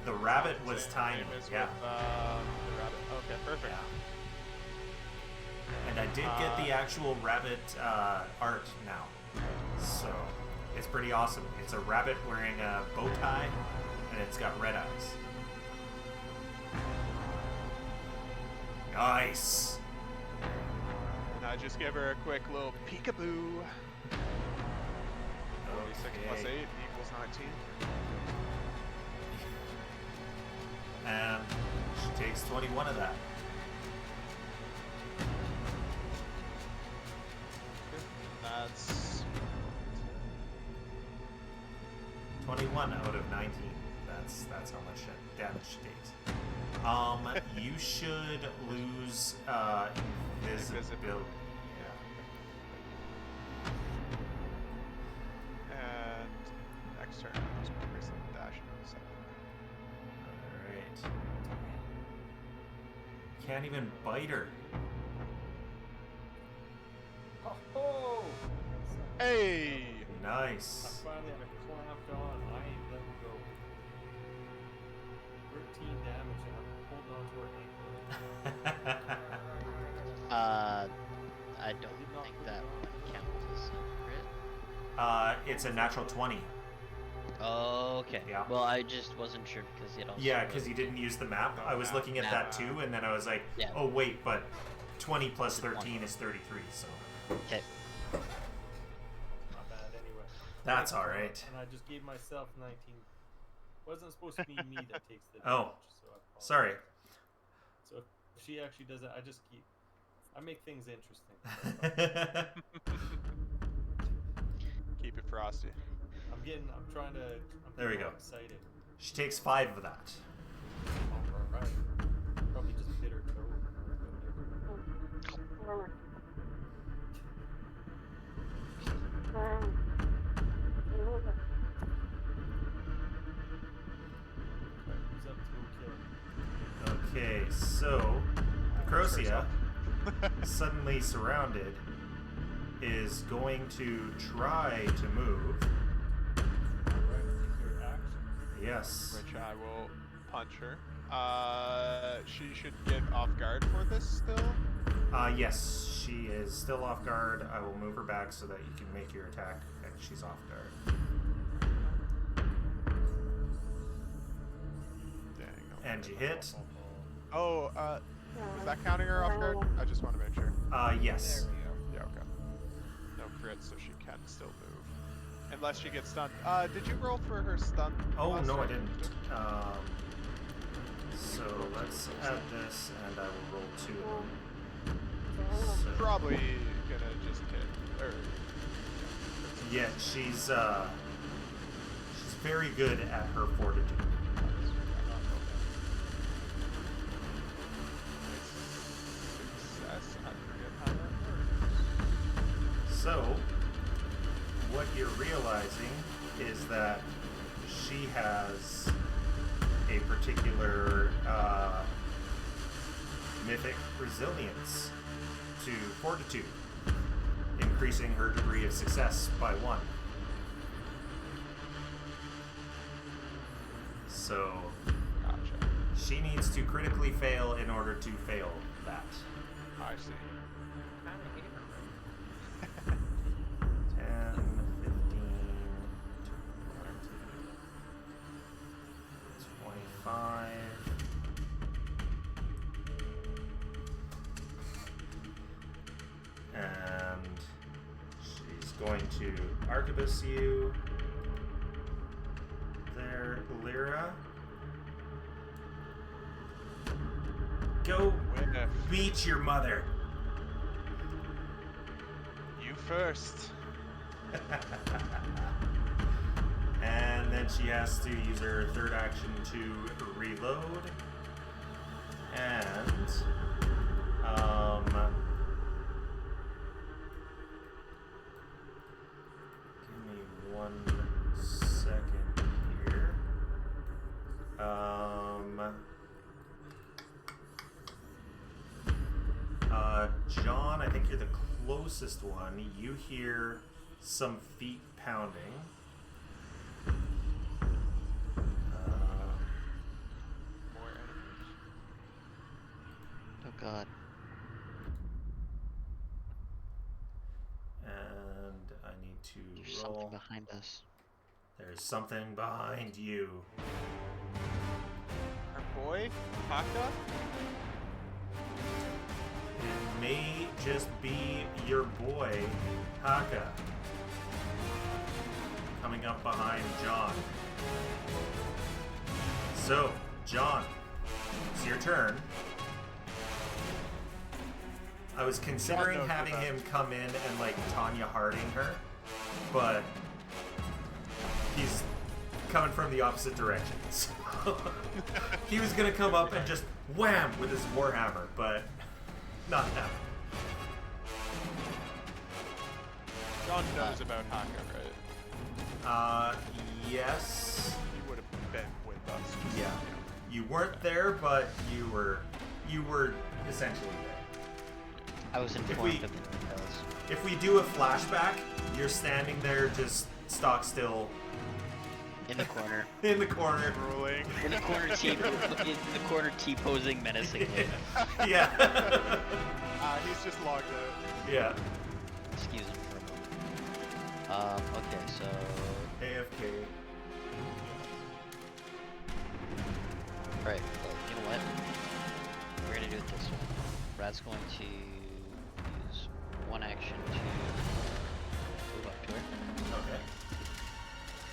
The It's rabbit not the was same tiny. name as Yeah. with, the rabbit. Okay, perfect. Yeah. And I did get the actual rabbit art now, so it's pretty awesome. It's a rabbit wearing a bow tie, and it's got red eyes. Nice. And I just give her a quick little peekaboo. 46 plus 8 equals 19. And she takes 21 of that. That's 21 out of 19. That's how much damage she takes. You should lose invisibility. yeah. And next turn, I'll just bring some dash in a second. Alright. Can't even bite her. Oh! Hey! I Nice. finally have it clamped on. I ain't letting go. 13 damage and I'm holding on to her ankle. I don't think that one counts as a crit. It's a natural 20. Oh, okay. Yeah. Well, I just wasn't sure because it also. Yeah, because you didn't use the map. I was looking at that too, and then I was like, Yeah. oh wait, but 20 plus Good 13 point. is 33, so Okay. Not bad anyway. that's alright. And I just gave myself 19. Wasn't supposed to be me that takes the Oh, damage, so I apologize. Sorry. So if she actually does it, I make things interesting. Keep it frosty. I'm There we getting go. excited. She takes 5 of that. Alright. Probably just bit her toe. Who's up to go kill her? Okay, so Crocia, suddenly surrounded, is going to try to move. Alright, your action. Yes. Which I will punch her. She should get off guard for this still. Yes, she is still off guard. I will move her back so that you can make your attack, and she's off guard. Dang. And you hit. Oh, Was that counting her off guard? I just want to make sure. Yes. There we go. Yeah, okay. No crit, so she can still move. Unless she gets stunned. Did you roll for her stun? Oh, last no, I time? didn't. So let's add this, and I will roll 2 of them. So, Probably gonna just hit. Or, yeah, she's very good at her fortitude. Success. I forget how that works. So, what you're realizing is that she has a particular mythic resilience to fortitude, increasing her degree of success by 1. So, Gotcha. she needs to critically fail in order to fail that. I see. Kind of hate her. 10, 15, 20, 25. And she's going to arquebus you. There, Lyra. Go Whiff. beat your mother. You first. And then she has to use her third action to reload. And give me 1 second here. John, I think you're the closest one. You hear some feet pounding. More enemies. Oh god. And I need to There's roll. something behind us. There's something behind you. Our boy, Haka? It may just be your boy, Haka. Coming up behind John. So, John, it's your turn. I was considering knows having about him come in and like Tanya Harding her, but he's coming from the opposite direction. So he was gonna come up and just wham with his warhammer, but not now. John knows about Haka, right? Yes. He would have been with us. Just, Yeah. You weren't there, but you were essentially there. I was informed we- of the details. If we do a flashback, you're standing there just stock still In the corner. in the corner. Ruling. In the corner, T-posing menacingly. Yeah. He's just logged out. Yeah. Excuse him for a moment. Okay, so AFK. Alright, well, you know what? We're gonna do it this way. Brad's going to use one action to move up to her. Okay.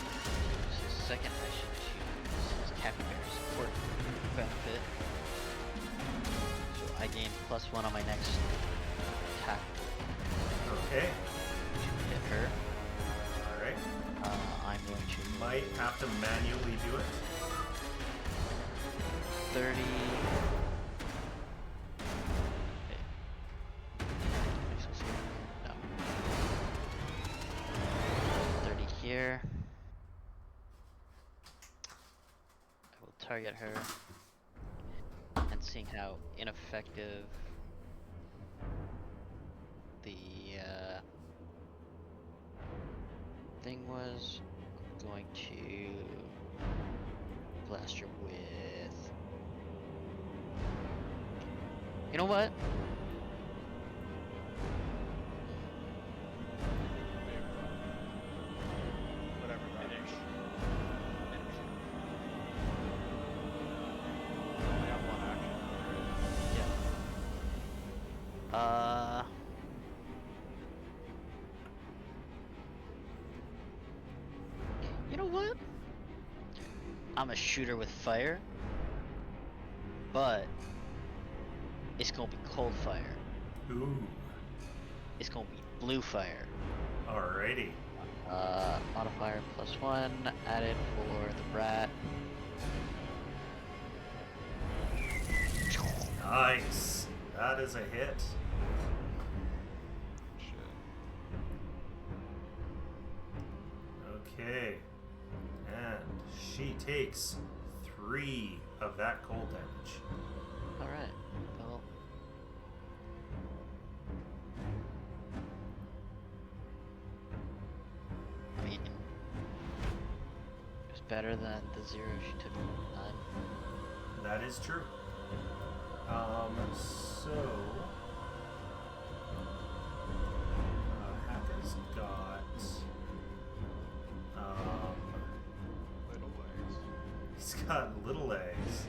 Use his second action to use his capybara support benefit. So I gain +1 on my next attack Okay. to hit her. Alright. I'm going to Might have to manually do it. 30. Okay. No. 30 here. I will target her. And seeing how ineffective the thing was, I'm going to blast her with. You know what? Whatever that is. Only have one action. Yeah. know what? I'm a shooter with fire, but it's gonna be cold fire. Ooh. It's gonna be blue fire. Alrighty. Modifier +1 added for the brat. Nice. That is a hit. Shit. Okay. And she takes 3 of that cold damage. Alright, well. I mean, it's better than the 0 she took 9. That is true. So Haka's got Little legs. he's got little legs.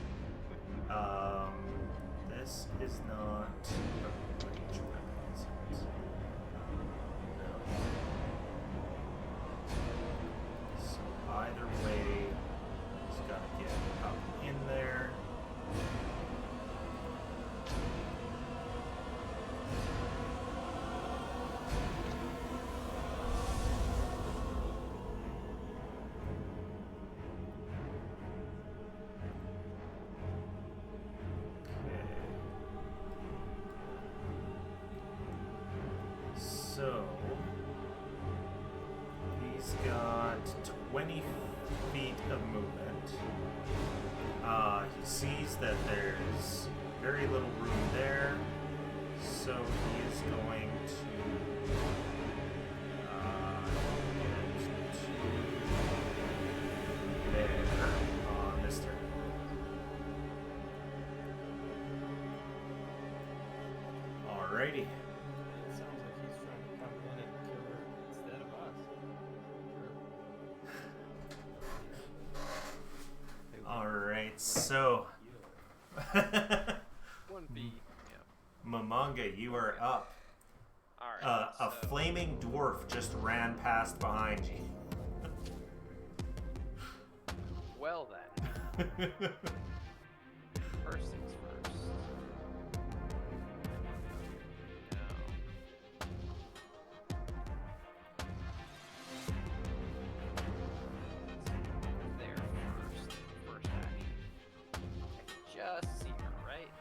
This is not a range weapon, is it? No. So either way, he's got to get up in there. So he's got 20 feet of movement. He sees that there's very little room there, so he is going to get to there on this turn. Alrighty. It sounds like he's trying to come in and kill her instead of us. Sure. Alright, so 1B. Yeah. Mamanga, you are up. All right. A flaming dwarf just ran past behind you. Well then. First things first. There first. First action. I can just see her, right?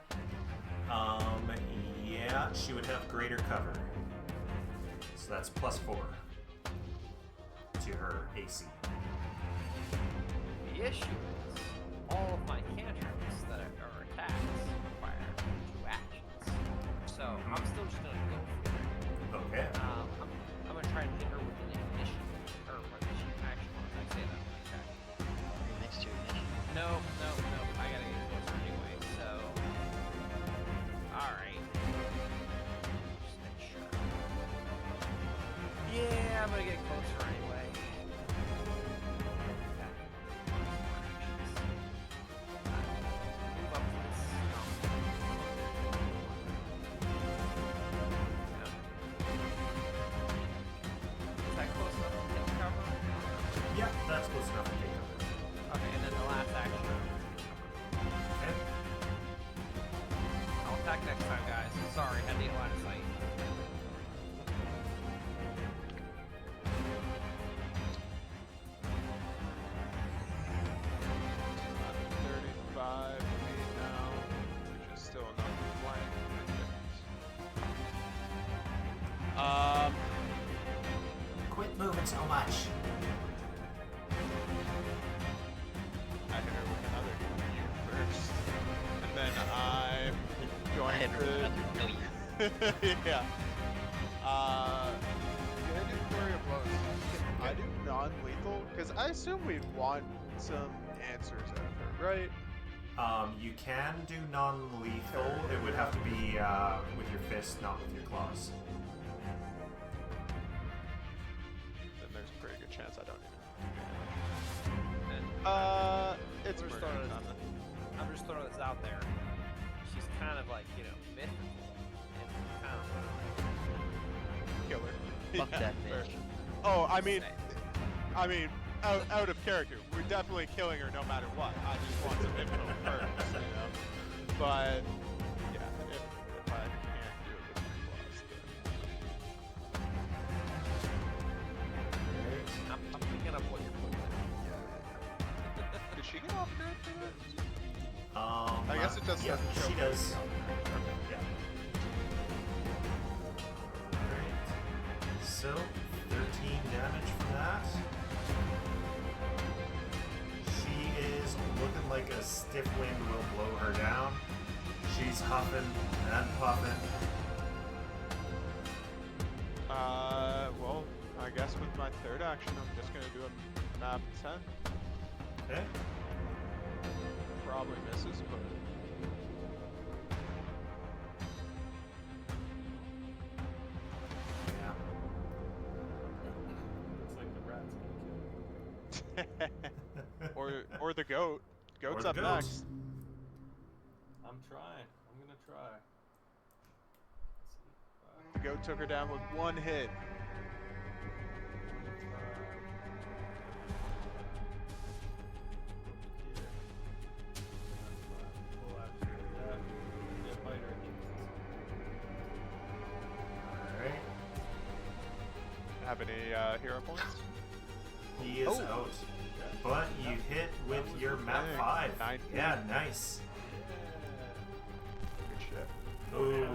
Yeah, she would have greater cover. So that's +4 to her AC. The issue is all of my cantrips that are attacks require 2 actions. So I'm still just gonna go for it. Okay. I'm gonna try and hit her with an ignition. Or what is she action? When I say that. Okay. You're next to ignition. No. I gotta get closer anyway, so. Alright. Just make sure. Yeah, I'm gonna get closer anyway. Move up to this. Is that close enough to take cover? Yeah, that's close enough to take cover. Okay, and then the last action. Okay. I'll attack next time, guys. Sorry, had to get line of sight. I'm 35 feet now, which is still enough to flank. Quit moving so much. I hit her with another you first, and then I'm I going hit her with to. another no you. Yeah. Gonna do flurry of blows. Can I do non-lethal? Because I assume we'd want some answers out of her, right? You can do non-lethal. It would have to be with your fist, not with your claws. Then there's a pretty good chance I don't even. And It's We're murder starting- time then. I'm just throwing this out there. She's kind of like, mythical. And kind of Killer. Fuck that fair. bitch. Oh, I mean, out of character. We're definitely killing her no matter what. I just want some info first, you know. But yeah, if I can't do it with my claws, I'm picking up what you're putting. then did she get off grid for this? I guess it just yeah, doesn't show she me. does. Yeah. Alright. So, 13 damage from that. She is looking like a stiff wind will blow her down. She's huffing and puffing. Well, I guess with my third action, I'm just gonna do a map 10. Okay. Probably misses, but Yeah. Looks like the rat's gonna kill me. or the goat. Goat's the up goat. next. I'm trying. I'm gonna try. Let's see. The goat took her down with one hit. Alright. Have any hero points? He is Oh. out. But you hit with your map thing. 5. 19. Yeah, nice. Good shit. Ooh.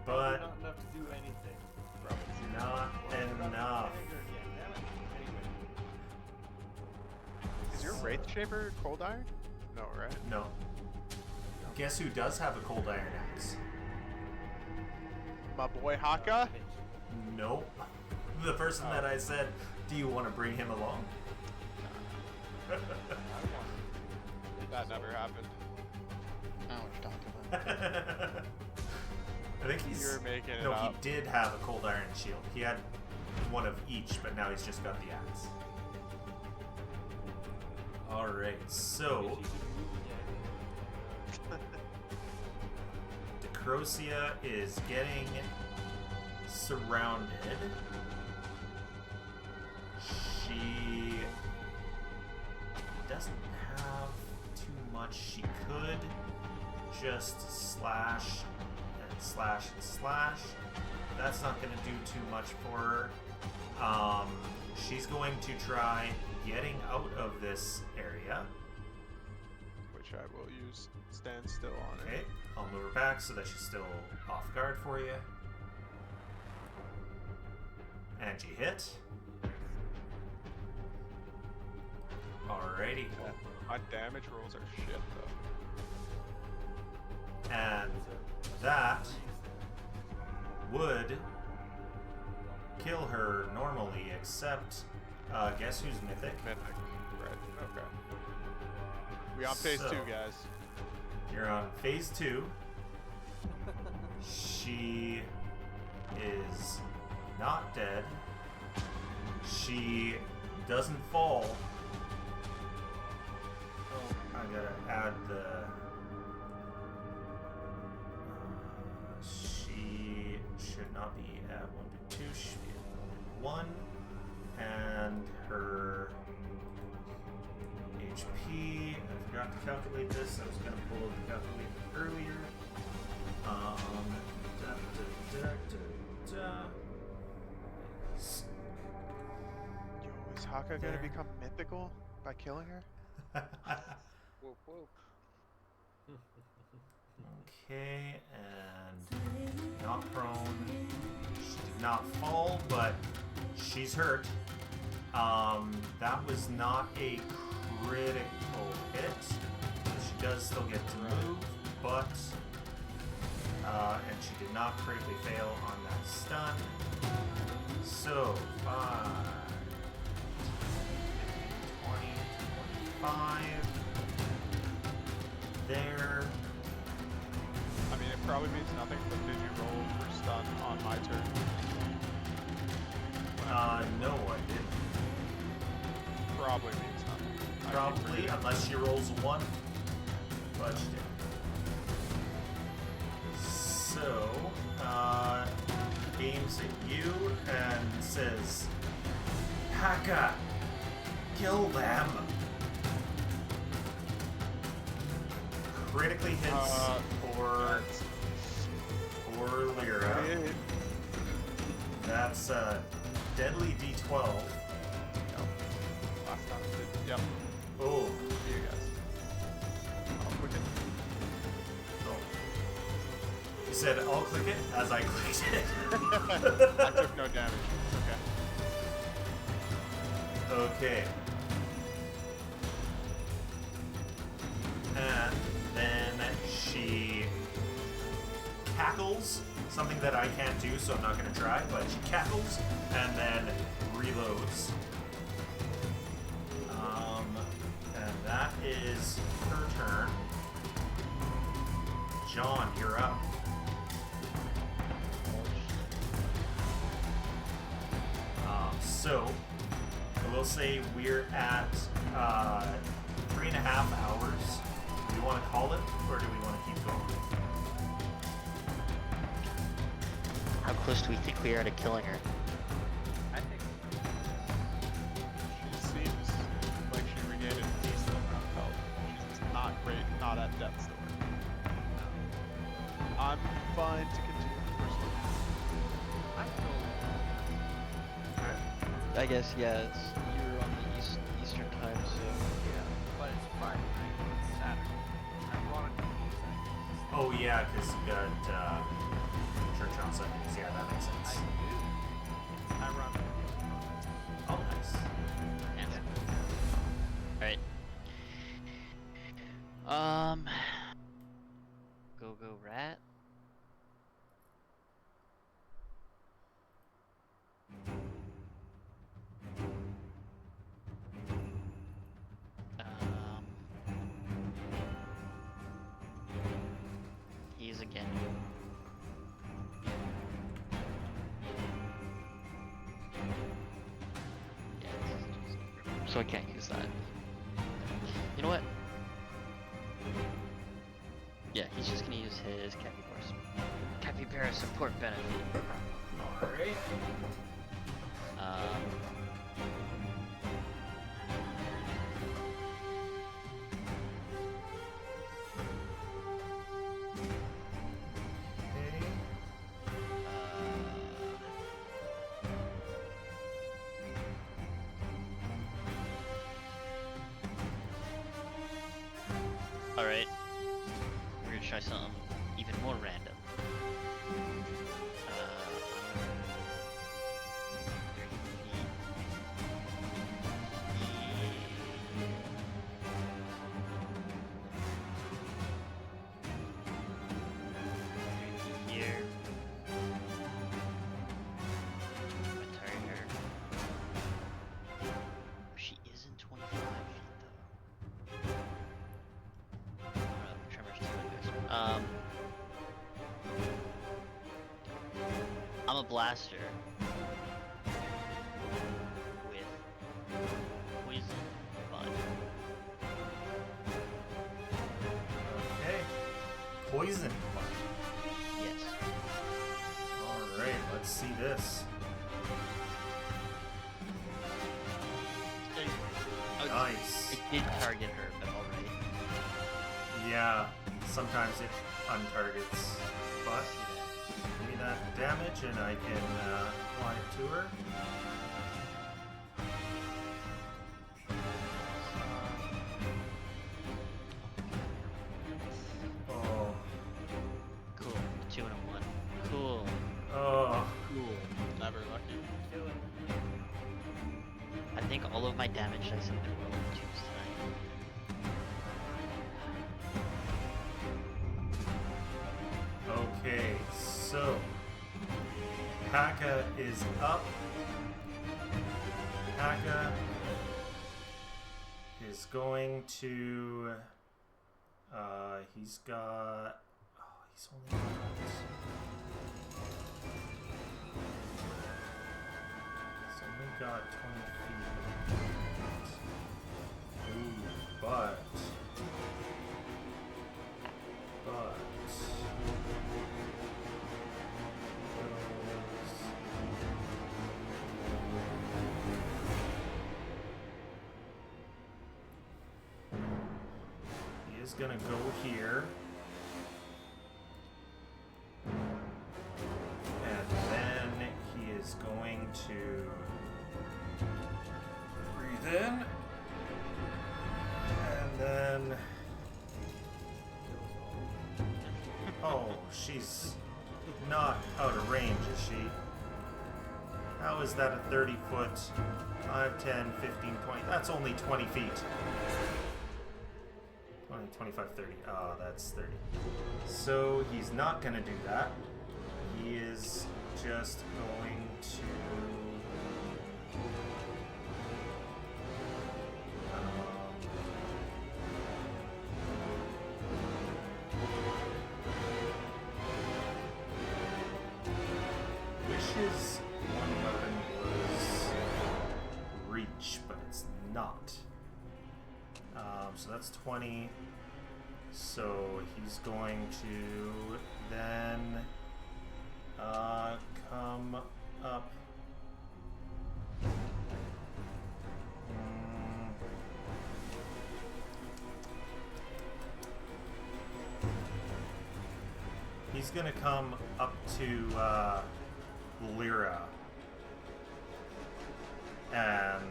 But not enough to do anything. not enough. Is your Wraith Shaper cold iron? No, right? No. Guess who does have a cold iron axe? My boy Haka? Nope. The person that I said, do you want to bring him along? That never happened. I know what you're talking about. I think he's. You're making it no, up. he did have a cold iron shield. He had one of each, but now he's just got the axe. Alright, so Decrocia is getting surrounded. She doesn't have too much. She could just slash and slash and slash. That's not going to do too much for her. She's going to try getting out of this area. Which I will use stand still on Okay, it. I'll move her back so that she's still off guard for you. And she hit. Alrighty. My damage rolls are shit though. And that would kill her normally, except guess who's mythic? Mythic. Right, okay. We on phase So- 2, guys. You're on phase 2. She is not dead. She doesn't fall. Oh, I gotta add the. She should not be at 1.2. She should be at 1. And her HP. I forgot to calculate this. I was gonna pull the calculator earlier. Yo, is Haka gonna There. become mythical by killing her? Whoop, whoop. Okay, and not prone. She did not fall, but she's hurt. That was not a critical hit. She does still get to move, but and she did not critically fail on that stun. So 5, 20, 25. There. I mean, it probably means nothing, but did you roll for stun on my turn? No, I didn't. Probably means nothing. I keep Probably, forgetting. unless she rolls a 1. But she did. So, aims at you and says, Haka, Kill them. Critically hits for Lyra. That's a deadly D12. Yep. Last time it did. Yep. Oh. See you guys. I'll click it. Oh. You said I'll click it as I clicked it. I took no damage. Okay. Okay. And then she cackles, something that I can't do, so I'm not going to try, but she cackles and then reloads. And that is her turn. John, you're up. So, I will say we're at 3.5 hours. Do you want to call it, or do we want to keep going? How close do we think we are to killing her? I think She seems like she regained a decent amount of health. She's not great, not at death's door. I'm fine to continue personally. I feel I guess, yeah, you're on the Eastern time, so... yeah, but it's Friday night. It's Saturday. Ironically, it's Saturday. Oh yeah, because you got church on Sundays. Yeah, that makes I sense. do. It's ironic. Oh, nice. Alright. Go rat. He's again. Yeah, so I can't use that. You know what? Yeah, he's just gonna use his capybara support benefit. Alright. Alright. We're gonna try something even more random. 30 feet. Here. I'm gonna target her. She isn't 25 feet though. Tremors too, I guess. I'm a blaster with poison bud. Okay. Poison. Yes. Alright, let's see this. Nice. It did target her, but already. Yeah, sometimes it untargets, but give me that damage and I can apply it to her. Oh, Cool. 2 and a 1. Cool. oh, Cool. Never lucky. I think all of my damage dice have been rolled 2s tonight. okay, so Haka is up. Haka is going to, he's got, oh, he's only got, got 20 feet. Ooh, but he's gonna go here. And then he is going to breathe in. And then... Oh, she's not out of range, is she? How is that a 30 foot? 5, 10, 15, 20. That's only 20 feet. 20, 25, 30. Oh, that's 30. So he's not going to do that. He is just going to... Wishes one weapon was reach, but it's not. So that's 20. So he's going to then come up. He's gonna come up to Lyra and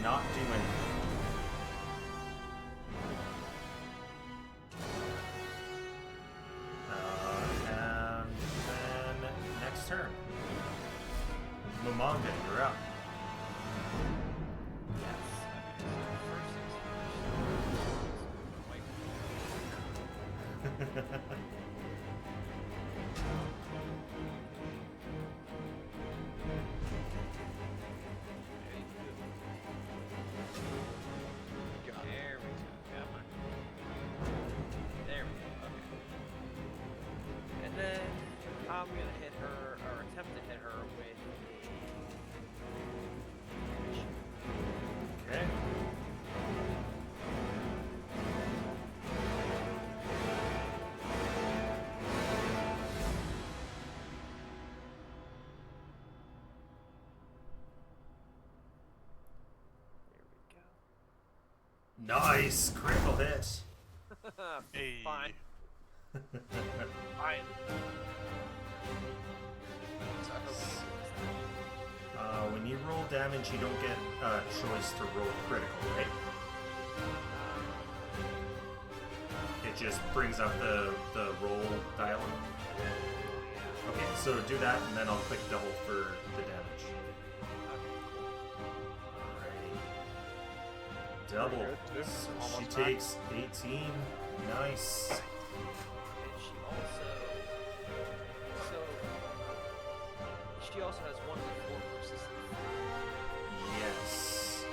not do anything. And then next turn, Mamanga, you're up. There we go. Okay. And then I'm gonna hit her, or attempt to hit her with a... Okay. Nice! Critical hit! Hey. Fine. Fine. So I hope When you roll damage, you don't get a choice to roll critical, right? It just brings up the roll dial. Okay, so do that, and then I'll click double for the damage. Alrighty. Double. Very good, too. So Almost she back. takes 18. Nice. And she also has 1d4 persistence. Yes.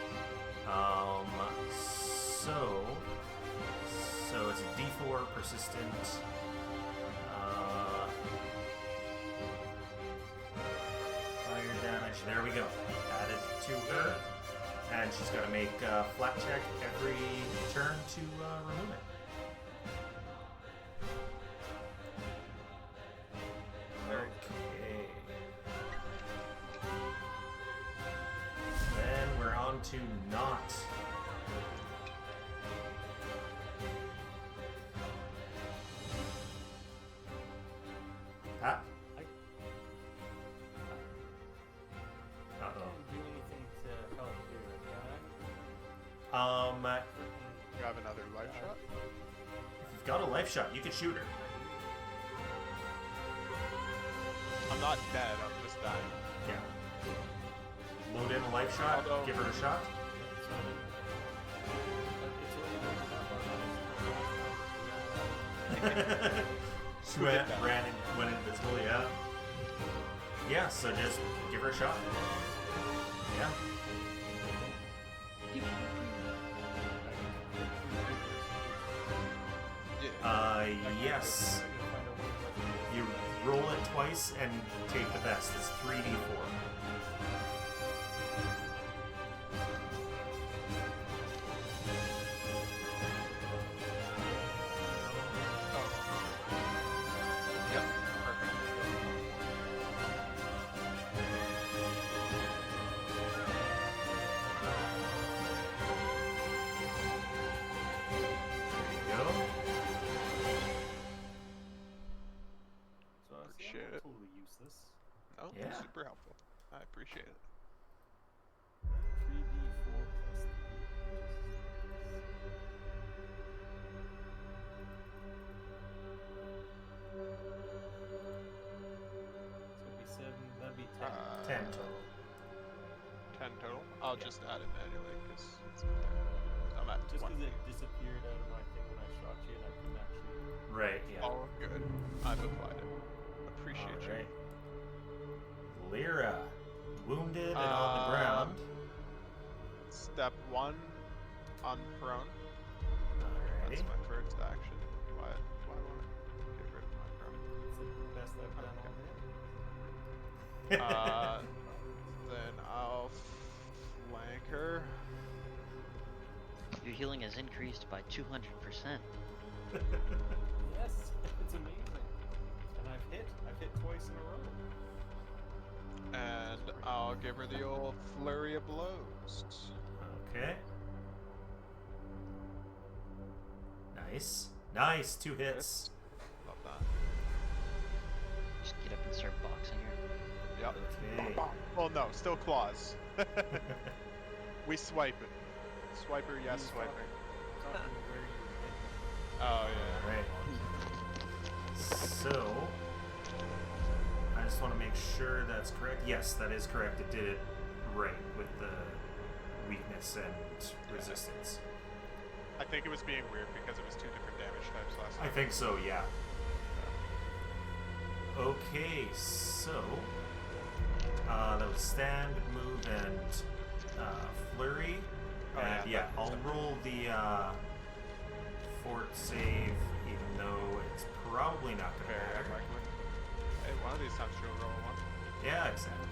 So it's a D4 persistent. Fire damage. There we go. Added to her, and she's got to make a flat check every turn to remove it. Okay. Then we're on to not. Pat? Uh-oh. Do anything to help here, can You have another life shot? If you've got a life shot, you can shoot her. I'm not dead, I'm just dying. Yeah. Load in a life shot, Although- give her a shot. She went, ran and went invisible, yeah. Yeah, so just give her a shot. Yeah. Yes. You roll it twice and take the best. It's 3d4. Yep, perfect. Yeah. Super helpful. I appreciate it. 3d4 plus 3. So it'd be 7, that'd be 10. 10 total. 10 total. I'll Yeah. just add it manually because I'm at Just 1. because it disappeared out of my thing when I shot you and I couldn't actually. Right, yeah. Oh, good. I've applied it. Appreciate you. Alright. Lyra, wounded and on the ground. Step 1, on prone. Alrighty. That's my first action. Why want to get rid of my prone? It's the best I've done all day. Then I'll flank her. Your healing has increased by 200%. Yes, it's amazing. And I've hit twice in a row. And I'll give her the old flurry of blows. Okay. Nice. Nice. 2 hits. Love that. Just get up and start boxing her. Yep. Okay. Well, no, still claws. We swipe it. Swiper, yes, He's swiper. Talking where you hit. Oh, yeah. Alright. So, I just want to make sure that's correct. Yes, that is correct. It did it right with the weakness and resistance. I think it was being weird because it was 2 different damage types last I time. think so, yeah. Okay, so that was stand, move, and flurry. Oh, And yeah, I'll roll the fort save, even though it's probably not going to Very matter. unlikely. Hey, one of these times she'll roll 1. Yeah, exactly.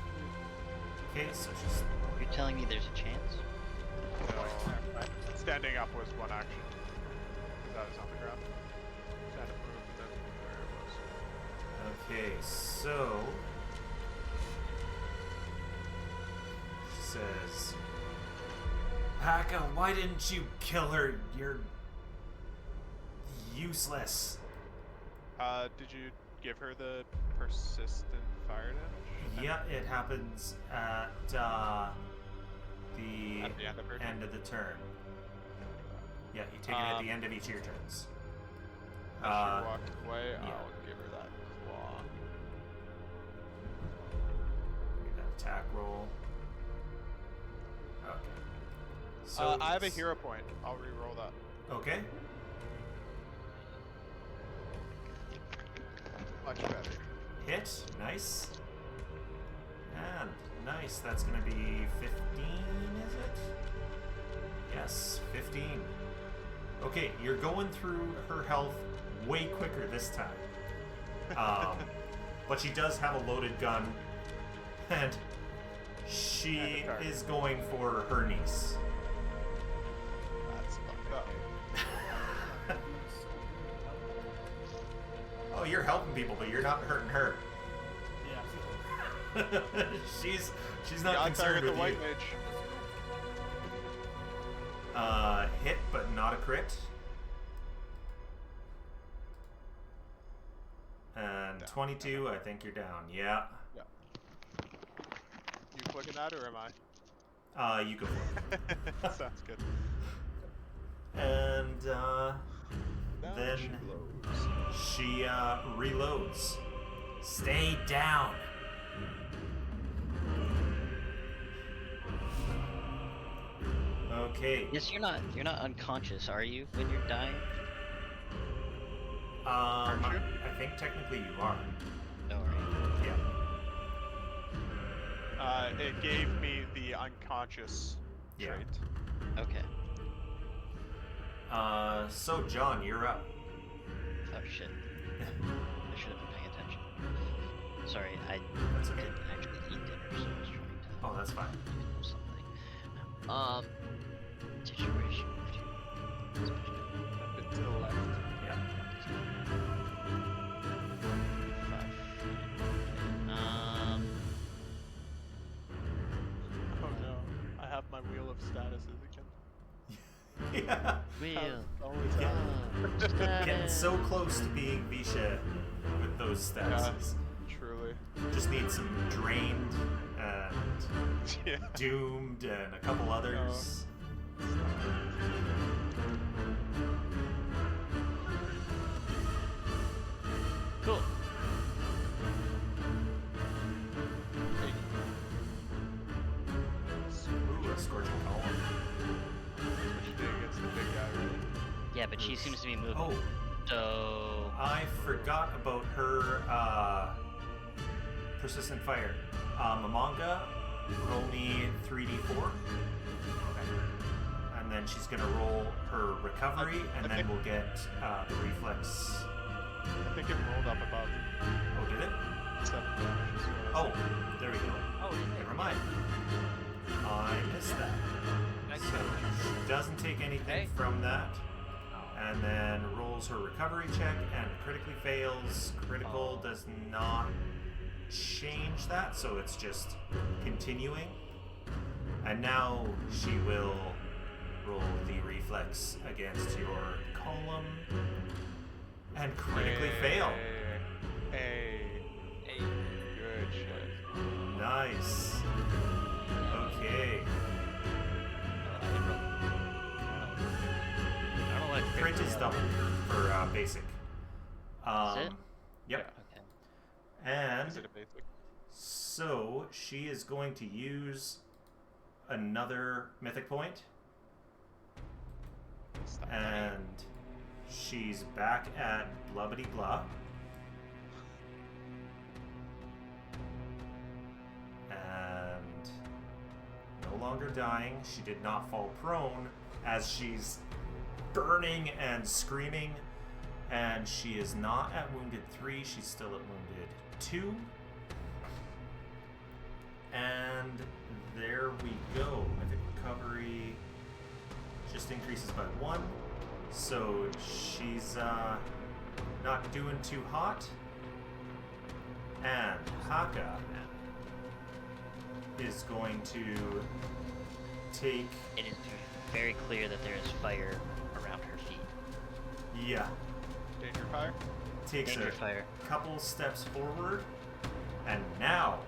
Okay, so she's You're telling me there's a chance? No, standing up was 1 action. That was on the ground. Stand up, move, and then where it was. okay. So she says, "Haka, why didn't you kill her? You're useless." Did you give her the persistent fire damage? Yeah, it happens at the At the end of her turn? end of the turn. Yeah, you take it at the end of each of your turns. As she walks away, yeah. I'll give her that claw. Get that attack roll. Okay. So I have a it's- hero point. I'll re-roll that. Okay. Much better. Hit. Nice. And nice. That's going to be 15, is it? Yes, 15. Okay, you're going through her health way quicker this time. But she does have a loaded gun, and she And a target. is going for her niece. That's fucked up. Oh, you're helping people, but you're not hurting her. Yeah. she's not On concerned target the with white you. mage. Hit, but not a crit. And Down. 22, I think you're down. Yeah. You clicking that or am I? You go for it. Sounds good. And Down then she blows. she reloads. Stay down. Okay. Yes, you're not unconscious, are you, when you're dying? Aren't you? I think technically you are. No, are you? Yeah. It gave me the unconscious Yeah. trait. Okay. So John, you're up. Oh shit. I should have been paying attention. Sorry, I That's okay. didn't actually eat dinner, so I was trying to Oh, that's fine. do something. Situation moved here. A bit to the left. Yeah. 5 feet. Oh no. I have my wheel of statuses again. Yeah. Wheel. Always have. Getting so close to being Visha with those statuses. Truly. just need some drained and Yeah. doomed and a couple others. Cool. Ooh, a scorching column. That's what you do against the big guy, really. Yeah, but she seems to be moving. Oh, So I forgot about her persistent fire. Mamanga, roll me 3d4. Okay. And then she's gonna roll her recovery, and then we'll get the reflex. I think it rolled up above Oh, did it? 7 damage. is what I Oh, said. there we go. Oh, Never mind. I missed that. Nice So she doesn't take anything Hey. from that. And then rolls her recovery check and critically fails. Critical does not change that, so it's just continuing. And now she will roll the reflex against your column and critically fail. Hey. Hey. Good shit. Nice. Okay. I don't know what Crit is double for basic. it? Yep. Okay. And Is it a basic? so she is going to use another mythic point, Stop. and she's back at blubbity blah. And no longer dying. She did not fall prone as she's burning and screaming. And she is not at wounded 3, she's still at wounded 2. And there we go. Mythic recovery just increases by 1. So she's not doing too hot. And Haka is going to take, It is very clear that there is fire around her feet. yeah, Danger fire? takes Danger a fire. couple steps forward, and now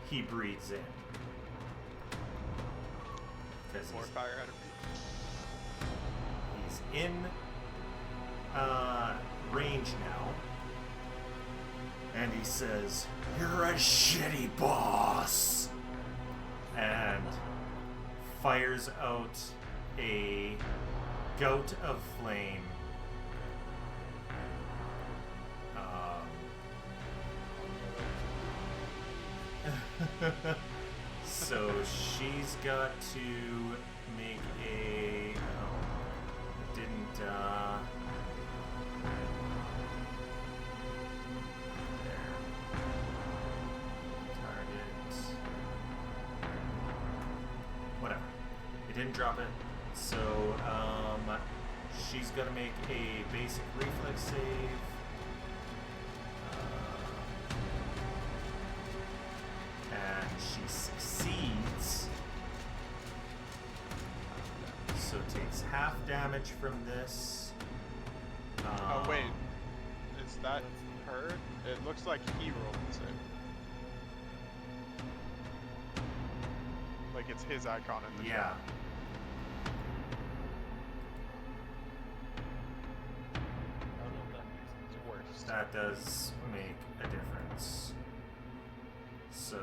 he breathes in. Because More fire out of he's in range now. And he says, "You're a shitty boss!" And fires out a gout of flame. So she's got to make a. Oh, it didn't. There. Target. Whatever. It didn't drop it. So she's got to make a basic reflex save. And she succeeds. So takes half damage from this. Oh, wait. Is that her? It looks like he rolled the save. Like it's his icon in the Yeah. chat. I don't know if that makes It's worse. That does make a difference. So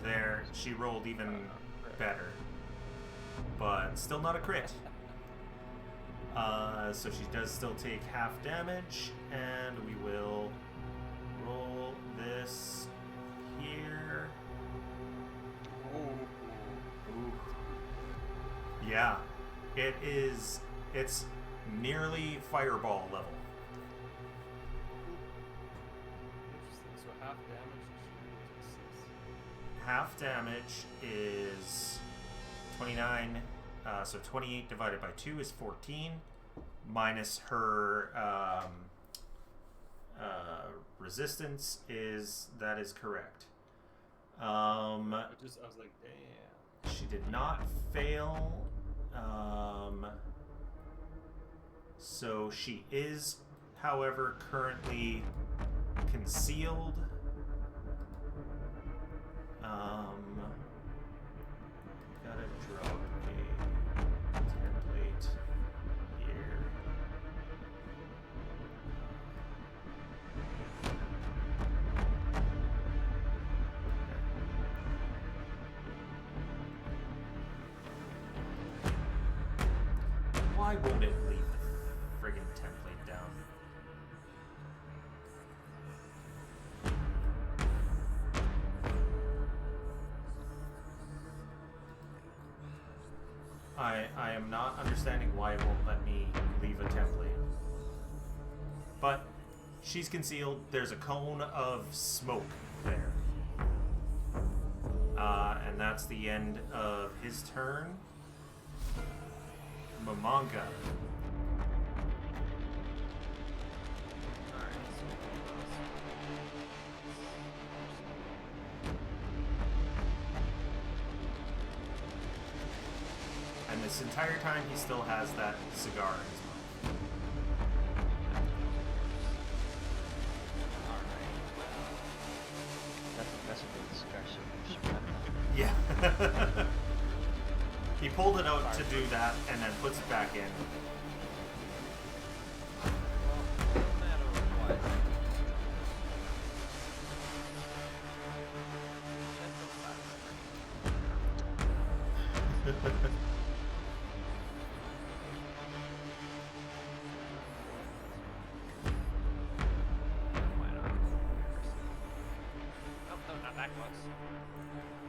there, she rolled even better, but still not a crit. So she does still take half damage, and we will roll this here. Ooh. Yeah, it is. It's nearly fireball level. interesting. So half damage and she takes 6. Half damage is 29, so 28 divided by 2 is 14, minus her resistance that is correct. I was like, damn. She did not fail, so she is, however, currently concealed. Why won't it leave the friggin' template down? I am not understanding why it won't let me leave a template. But she's concealed. There's a cone of smoke there. And that's the end of his turn. Mamanga. And this entire time he still has that cigar in his mouth. That's a good cigar, so we should grab that. Yeah. He pulled it out to do that and then puts it back in. No matter what. Why not? Nope, no, not that close.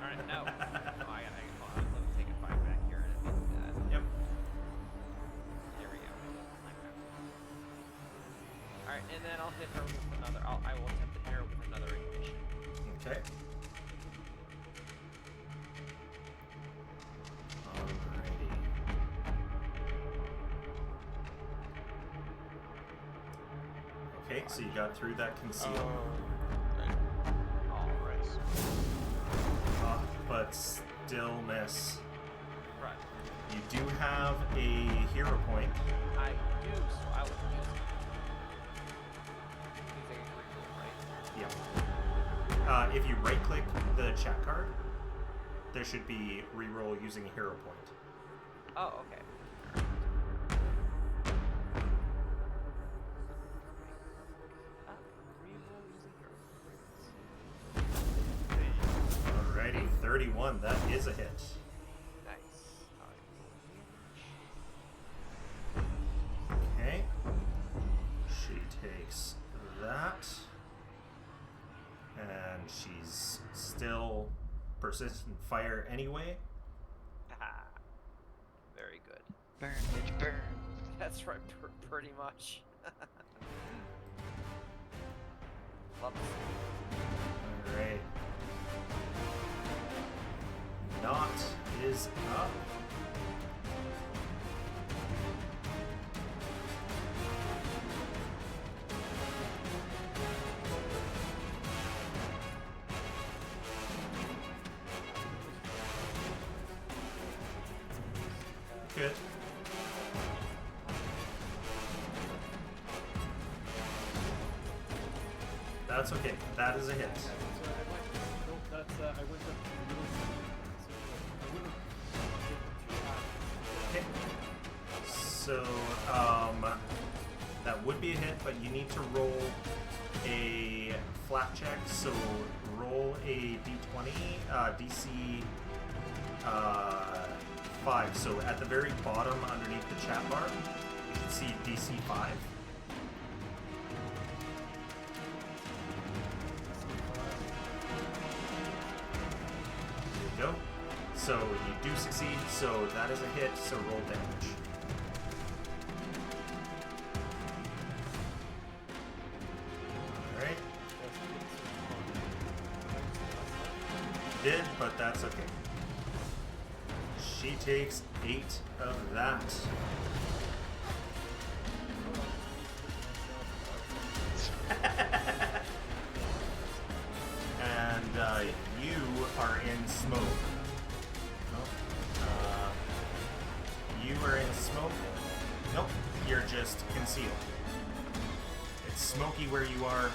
Alright, no. Oh, I gotta hold on. Let me take a 5 back here and do that. Yep. There we go. Alright, and then I'll hit her with another. I will attempt to hit her with another ignition. Okay. Alrighty. Okay, so you got through that conceal. Alright. But still miss. Right. You do have a hero point. I do, so I will use it. Using a reroll, right? Yeah. If you right click the chat card, there should be reroll using a hero point. Oh, okay. Alrighty, 31. That is a hit. Nice. Okay. She takes that. And she's still persistent fire anyway. Haha. Very good. Burn, bitch, burn. That's right, pretty much. Love this. Alright. Knot is up. Good. That's okay. That is a hit. I went up to I wouldn't Okay. So, that would be a hit, but you need to roll a flat check. So, roll a d20, DC 5. So, at the very bottom underneath the chat bar, you should see DC 5. There you go. So, you do succeed, so that is a hit, so roll damage. Alright. Did, but that's okay. She takes 8 of that. And you are in smoke. You are in smoke. Nope, you're just concealed. It's smoky where you are.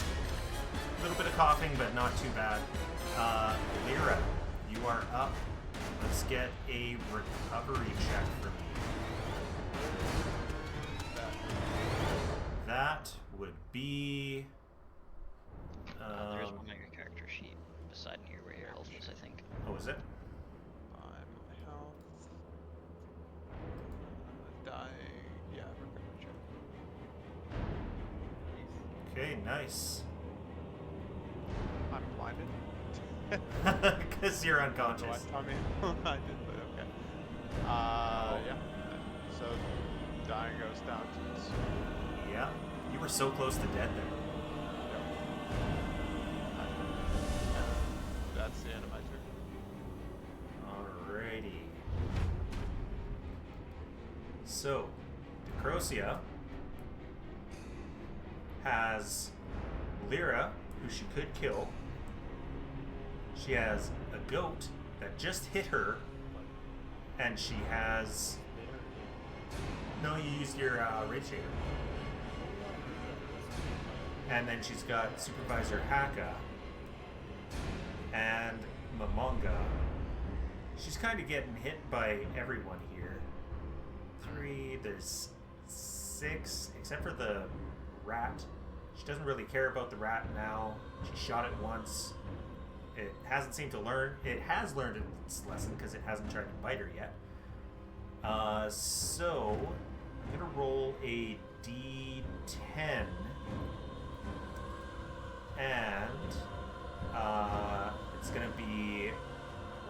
A little bit of coughing, but not too bad. Lyra, you are up. Let's get a recovery check from you. That would be. There's one on your character sheet beside here where your health is, I think. Oh, is it? My health. Dying. nice. I'm blinded. Because you're unconscious. I mean, I did, but okay. Yeah. So, dying goes down to this. Yeah. You were so close to dead there. That's the end of my turn. Alrighty. So, Decrocia has Lyra, who she could kill. She has a goat that just hit her, and she has... No, you used your Rage Shader. And then she's got Supervisor Haka and Momonga. She's kind of getting hit by everyone here. 3, there's 6, except for the rat. She doesn't really care about the rat now. She shot it once. It hasn't seemed to learn. It has learned its lesson because it hasn't tried to bite her yet. So I'm gonna roll a D10, and it's gonna be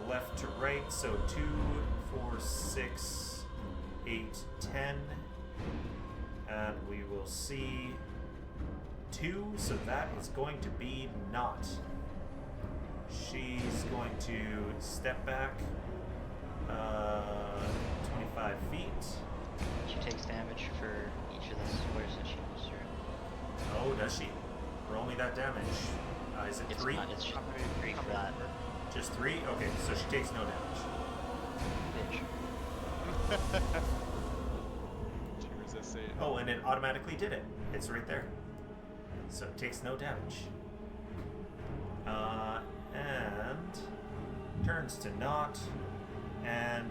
left to right. So 2, 4, 6, 8, 10, and we will see 2. So that is going to be not. She's going to step back 25 feet. She takes damage for each of the squares that she moves through. Oh, does she? Roll me that damage. Is it It's 3? not, it's just How many- 3 how for many that. number? Just 3? Okay, so she takes no damage. Bitch. She resists it. Oh, and it automatically did it. It's right there. So it takes no damage. And turns to Not and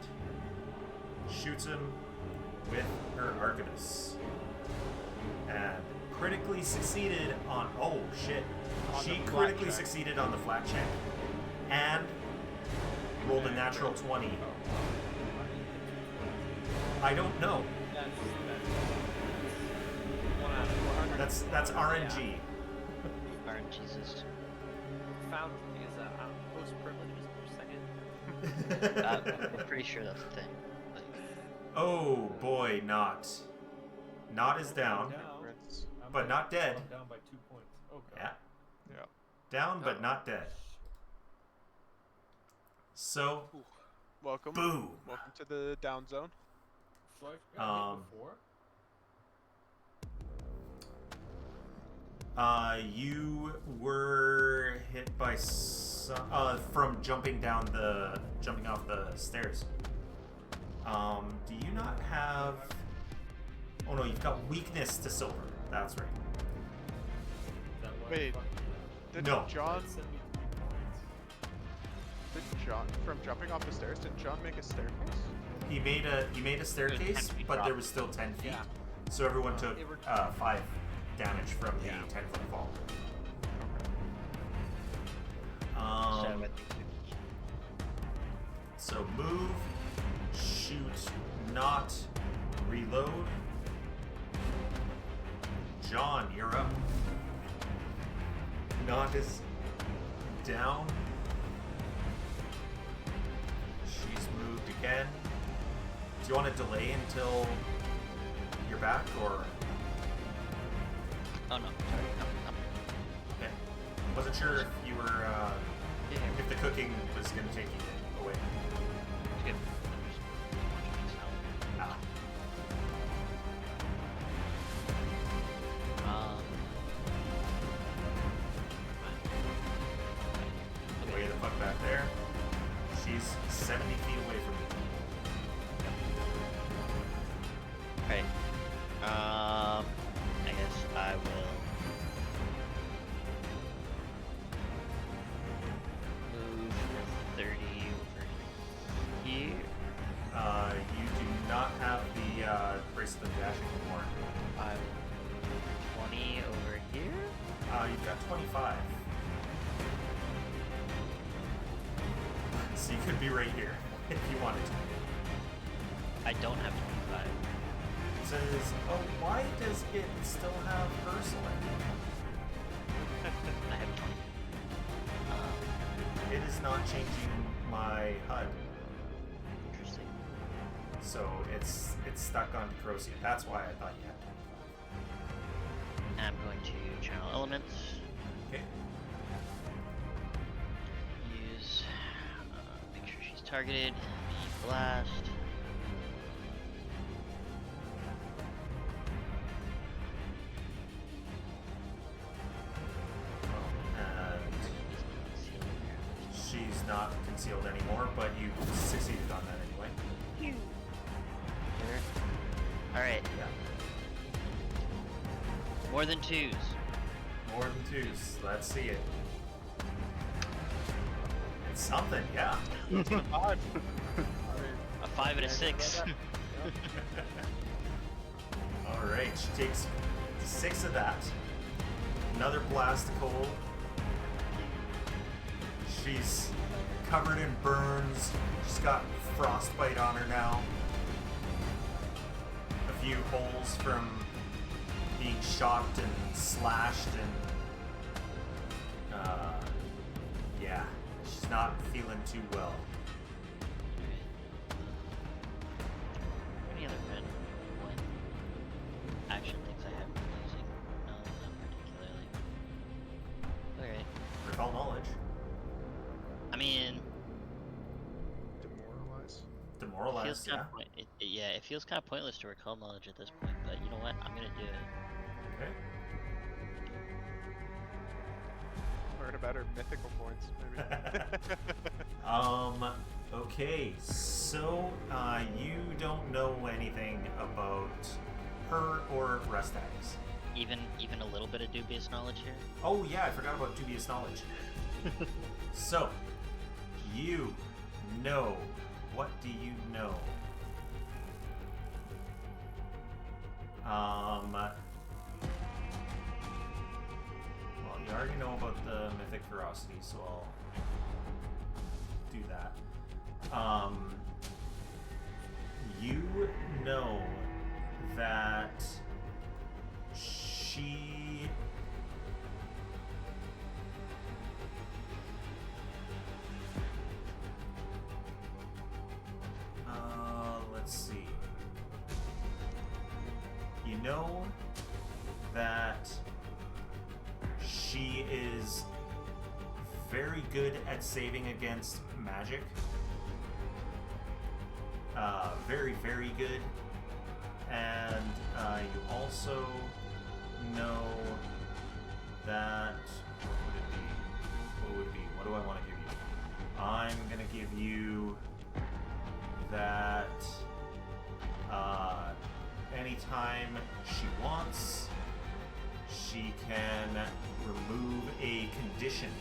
shoots him with her Arcanus. And critically succeeded on... Oh, shit. On She the flat critically check. succeeded on the flat check. And rolled a natural 20. I don't know. That's RNG. RNGesus. Found is most privileges per second. I'm pretty sure that's a thing. Like, Oh boy, Not. Not is down. Prince. But not dead. I'm down by 2 points. Oh god. Yeah. Yeah. Down but not dead. So, Welcome. boom. Welcome to the down zone. So I got hit Um, before. You were hit by from jumping off the stairs. Do you not have? Oh no, you've got weakness to silver. That's right. Is that why I Wait. fucking- Did No. John, That sent me 3 points. from jumping off the stairs, did John make a staircase? He made a staircase, 10 feet but drop. there was still 10 feet. Yeah. So everyone took They were- 5 damage from the Yeah. 10-foot fall. so I think So move, shoot, not, reload. John, you're up. Not is down. She's moved again. Do you want to delay until you're back, or? Oh no, sorry. No. Okay. Wasn't sure if you were, Yeah, if the cooking was going to take you away. it's good. Ah. Way the fuck back there. She's 70 feet away from you. Right. I guess I will move 30 over here. You do not have the bracelet of dashing anymore. I will move 20 over here. You've got 25. So you could be right here if you wanted to. I don't have 25. It says, oh, why does it still have her selected? I have 20. It is not changing my HUD, Interesting. so it's stuck on Decrosia. That's why I thought you had 25. I'm going to channel elements. Okay. Use. Make sure she's targeted. Blast. And she's not concealed anymore, but you succeeded on that anyway. Alright. Yeah. More than twos. More than twos. Let's see it. It's something, yeah. Five. I mean, A 5 and a 6. Alright, she takes 6 of that. Another blast cold. She's covered in burns. She's got frostbite on her now. A few holes from being shocked and slashed and yeah, she's not feeling too well. Any other random one action things I haven't been using? No, not particularly. Alright. Recall knowledge. I mean, demoralize. Demoralized, feels yeah. kind of yeah, it feels kind of pointless to recall knowledge at this point, but you know what? I'm gonna do it. Okay. Learn about her mythical points, maybe. Okay, so, you don't know anything about her or Restags. Even a little bit of dubious knowledge here. Oh yeah, I forgot about dubious knowledge. So, you know. What do you know? Well, you already know about the mythic ferocity, so I'll do that. You know that she let's see. You know that she is very good at saving against magic. Very, very good. And you also know that... What would it be? What do I want to give you? I'm going to give you that anytime she wants, she can remove a condition.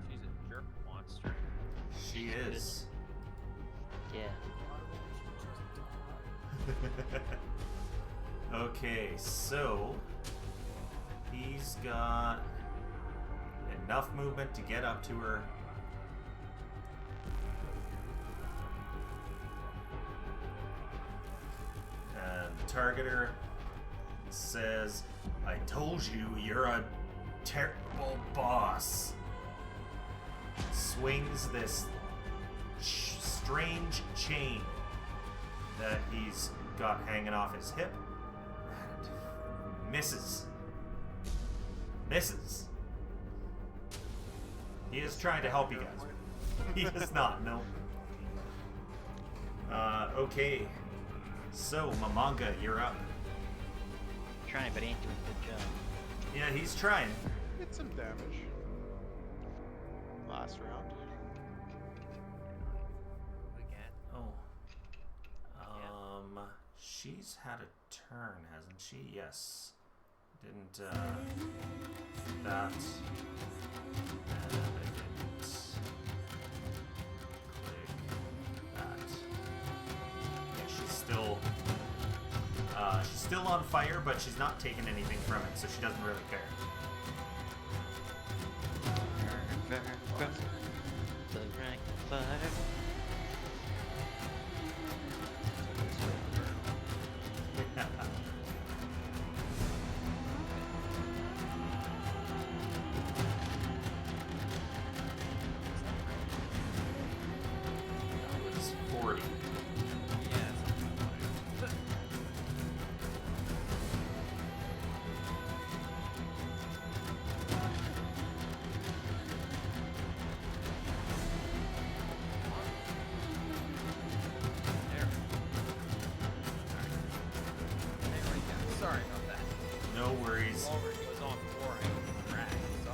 She's a jerk monster. She is. Yeah. Okay, so he's got enough movement to get up to her. And the targeter says, I told you you're a terrible boss. Swings this strange chain that he's got hanging off his hip and misses. Misses. He is trying to help you guys. He does not, no. Okay. So, Mamanga, you're up. Trying, but he ain't doing a good job. Yeah, he's trying. Did some damage. Last round. Again. Oh. She's had a turn, hasn't she? Yes. Didn't, that. And I didn't click that. Yeah, she's still on fire, but she's not taking anything from it, so she doesn't really care. The Fire. That was 40. Yeah, something like that. There. There we go. Sorry about that. No worries. The longer it goes on, the more I drag. So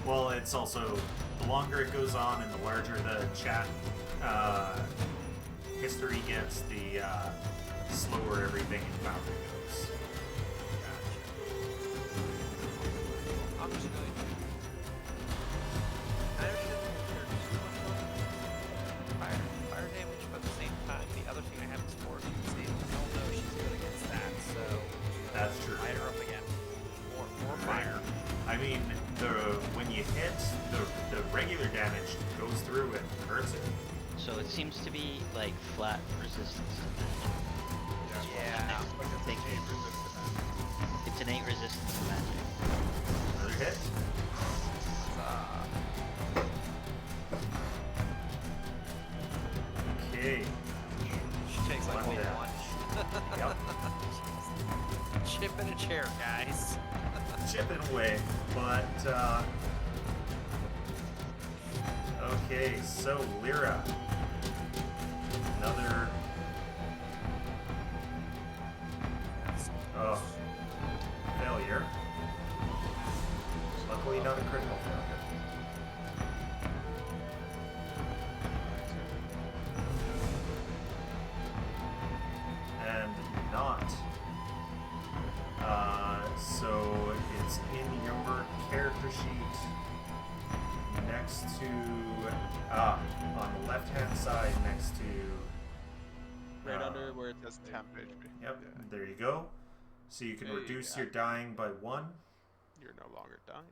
Well, it's also the longer it goes on and the larger the chat history gets, the slower everything in Foundry goes. I'm just going to. I understand there's too much fire damage, but at the same time, the other thing I have is force. See, hell no, she's good against that. So That's true. light her up again. More fire. I mean, when you hit, the regular damage goes through and hurts it. So it seems to be like flat resistance to magic. Yeah. I think it's innate resistance to magic. Another hit. Okay. She takes like One one. down. Yep. Chip in a chair, guys. Chipping away, but okay, so Lyra, another failure. Luckily, not a critical failure. And not. So it's in your character sheet next to, on the left-hand side next to. Right under where it says temp HP. Yep, Yeah. there you go. So you can Hey, reduce yeah. your dying by 1. You're no longer dying.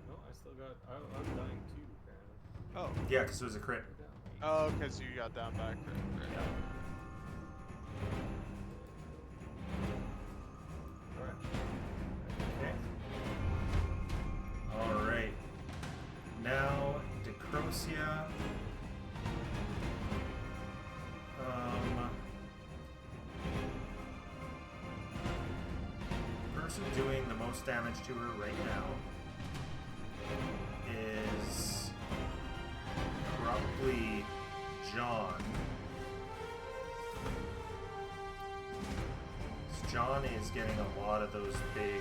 No, I still got. I'm dying too, apparently. Oh. Yeah, because it was a crit. We're down. Oh, because you got down back. Right. Yeah. Alright. Okay. Alright. Now, Decrocia. Person doing the most damage to her right now is probably John. John is getting a lot of those big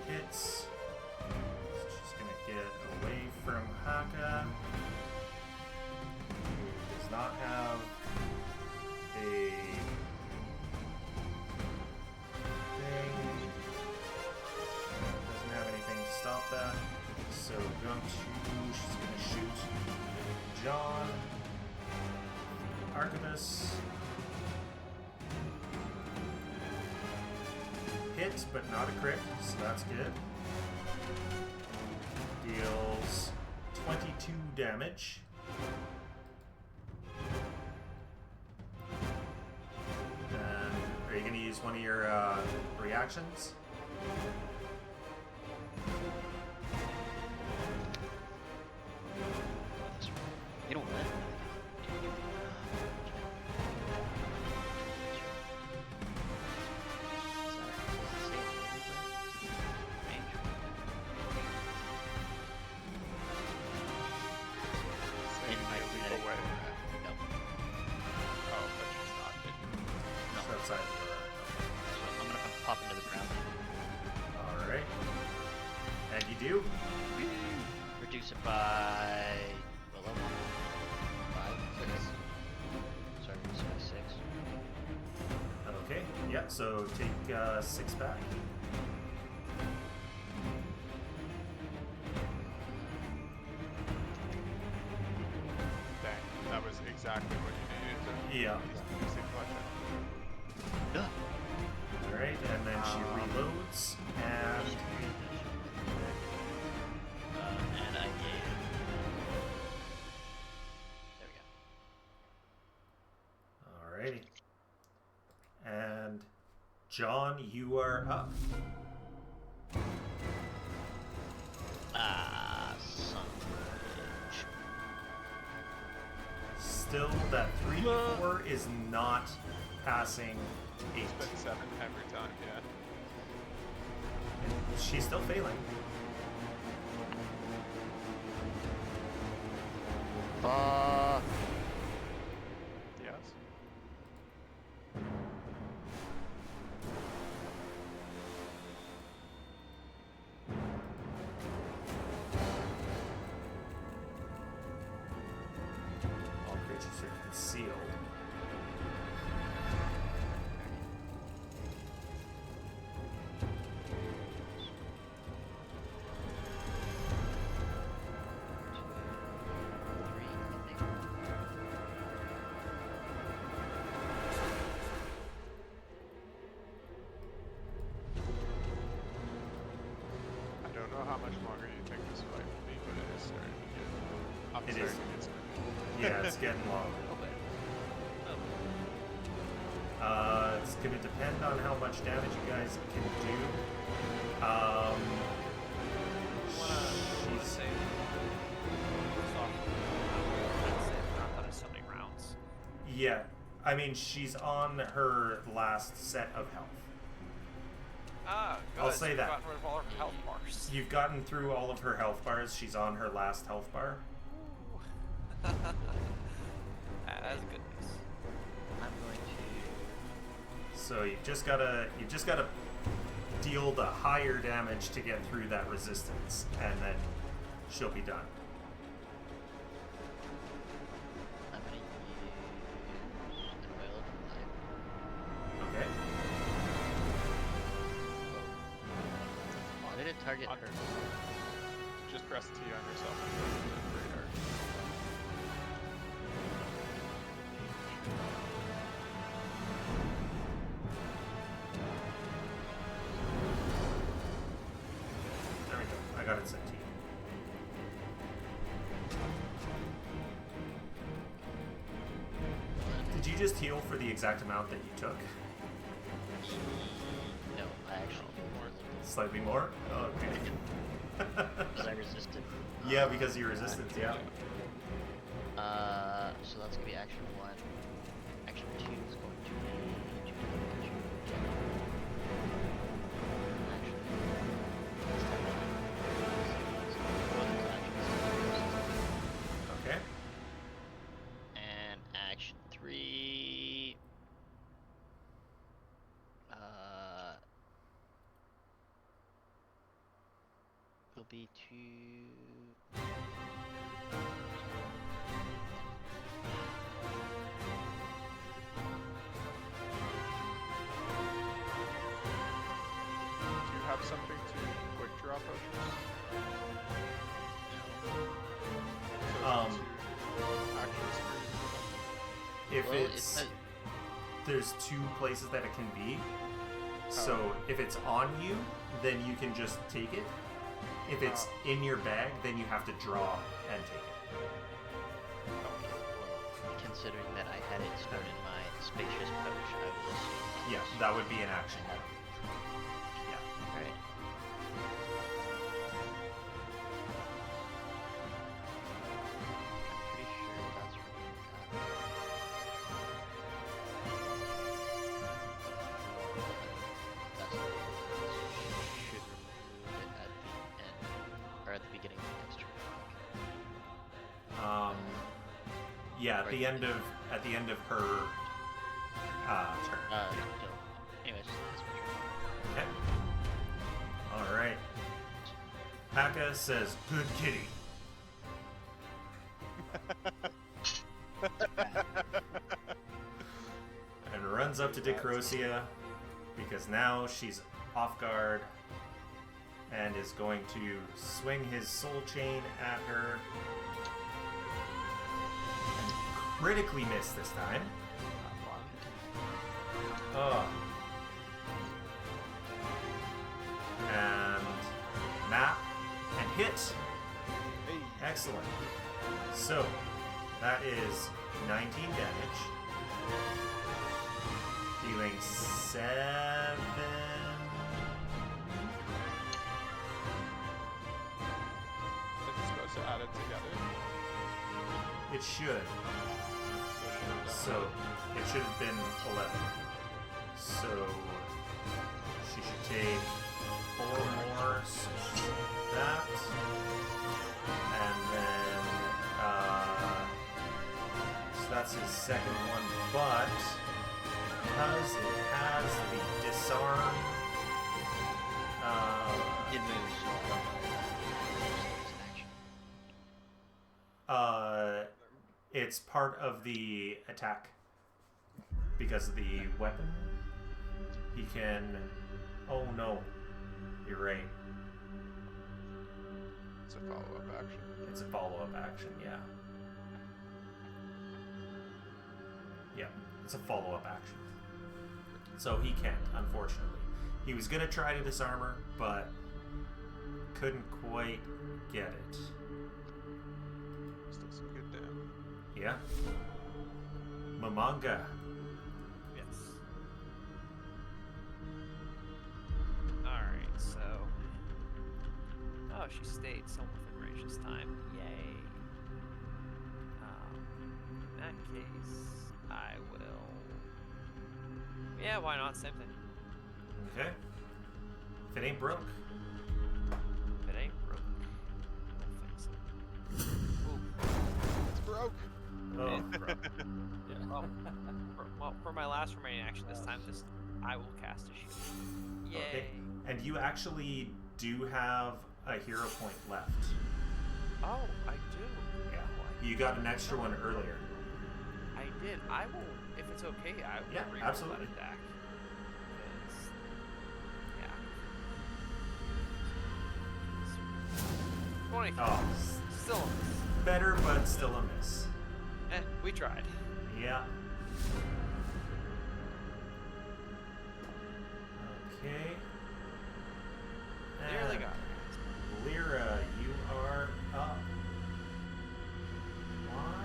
hits. So she's gonna get away from Haka, who does not have a thing. Doesn't have anything to stop that. So she's gonna shoot John, Archivist. Hit, but not a crit, so that's good. Deals 22 damage. And are you going to use one of your reactions? You don't win. Same might leap kinetic. away. No. Oh, but she's not big. Just outside the door. So I'm gonna pop into the ground. Alright. And you do? Reduce it by what level? 5, 6. Sorry, reduce it by 6. Okay. Yeah, so take 6 back. Dang, that was exactly what you needed to Yeah. use the collection. Duh. Alright, and then she reloads, and And I gave Alrighty. And John, you are up. Son of a Still, that 3d4 is not passing 8. It's been 7 every time, yeah. She's still failing. Fuck. Yes. All creatures are concealed. I don't know how much longer you think this fight will be, but it is starting to get. I'm It starting is. to get started. Yeah, it's getting long. It's gonna depend on how much damage you guys can do. She's say first off, that's it. Not done in so many rounds. yeah. I mean, she's on her last set of health. Ah, good. I'll say You've that. gotten rid of all of her health bars. You've gotten through all of her health bars. She's on her last health bar. That's good news. I'm going to. So you just gotta deal the higher damage to get through that resistance, and then she'll be done. I'm going to use an oil of life. Okay. Why did it target her? Just press T on yourself and go to the radar. There we go. I got it set to you. Did you just heal for the exact amount that you took? No, I actually healed more Slightly more? Okay. because I resisted. Yeah, because you resistance, yeah. So that's gonna be action 1. Action 2 is going to be action. Okay. And action 3. Will be to. Do you have something to quick draw potions? So two actions for you. If Well, it's there's 2 places that it can be. So if it's on you, then you can just take it. If it's in your bag, then you have to draw and take it. Well, considering that I had it stored in my spacious pouch, I would assume. Yeah, that would be an action. Yeah. Alright. I'm pretty sure that's That's should remove it at the end, or at the beginning of the next turn. Yeah, at the end of her turn. No. Anyways, that's my turn. Okay. All right. Haka says, "Good kitty." And runs up to Dicrosia because now she's off guard and is going to swing his soul chain at her. And critically miss this time. Oh. And map and hit. Hey. Excellent. So that is 19 damage. Dealing 7. It's supposed to add it together. It should. So it should have been 11. So she should take 4 more. So she's that. And then, so that's his second one, but because it has the disarm, It moves. it's part of the attack. Because of the weapon, he can. Oh no, you're right. It's a follow-up action. It's a follow-up action, yeah. Yeah, it's a follow-up action. So he can't, unfortunately. He was gonna try to disarm her, but couldn't quite get it. Still some good damn. Yeah. Mamanga. Yes. Alright, so. Oh, she stayed somewhat within range this time. Yay. In that case, I will. Yeah, why not? Same thing. Okay. If it ain't broke. If it ain't broke, we'll fix it. Ooh. It's broke. Oh. It broke. Well, for my last remaining action this time, I will cast a shield. Yay. Okay. And you actually do have a hero point left. Oh, I do. Yeah. You got an extra one earlier. I did. I will, if it's okay, I will Yeah, reroll absolutely. that attack. 'Cause, yeah. 20. Oh, Still a miss. better, but still a miss. We tried. Yeah. Okay. Nearly And got it. Lyra, you are up. Why?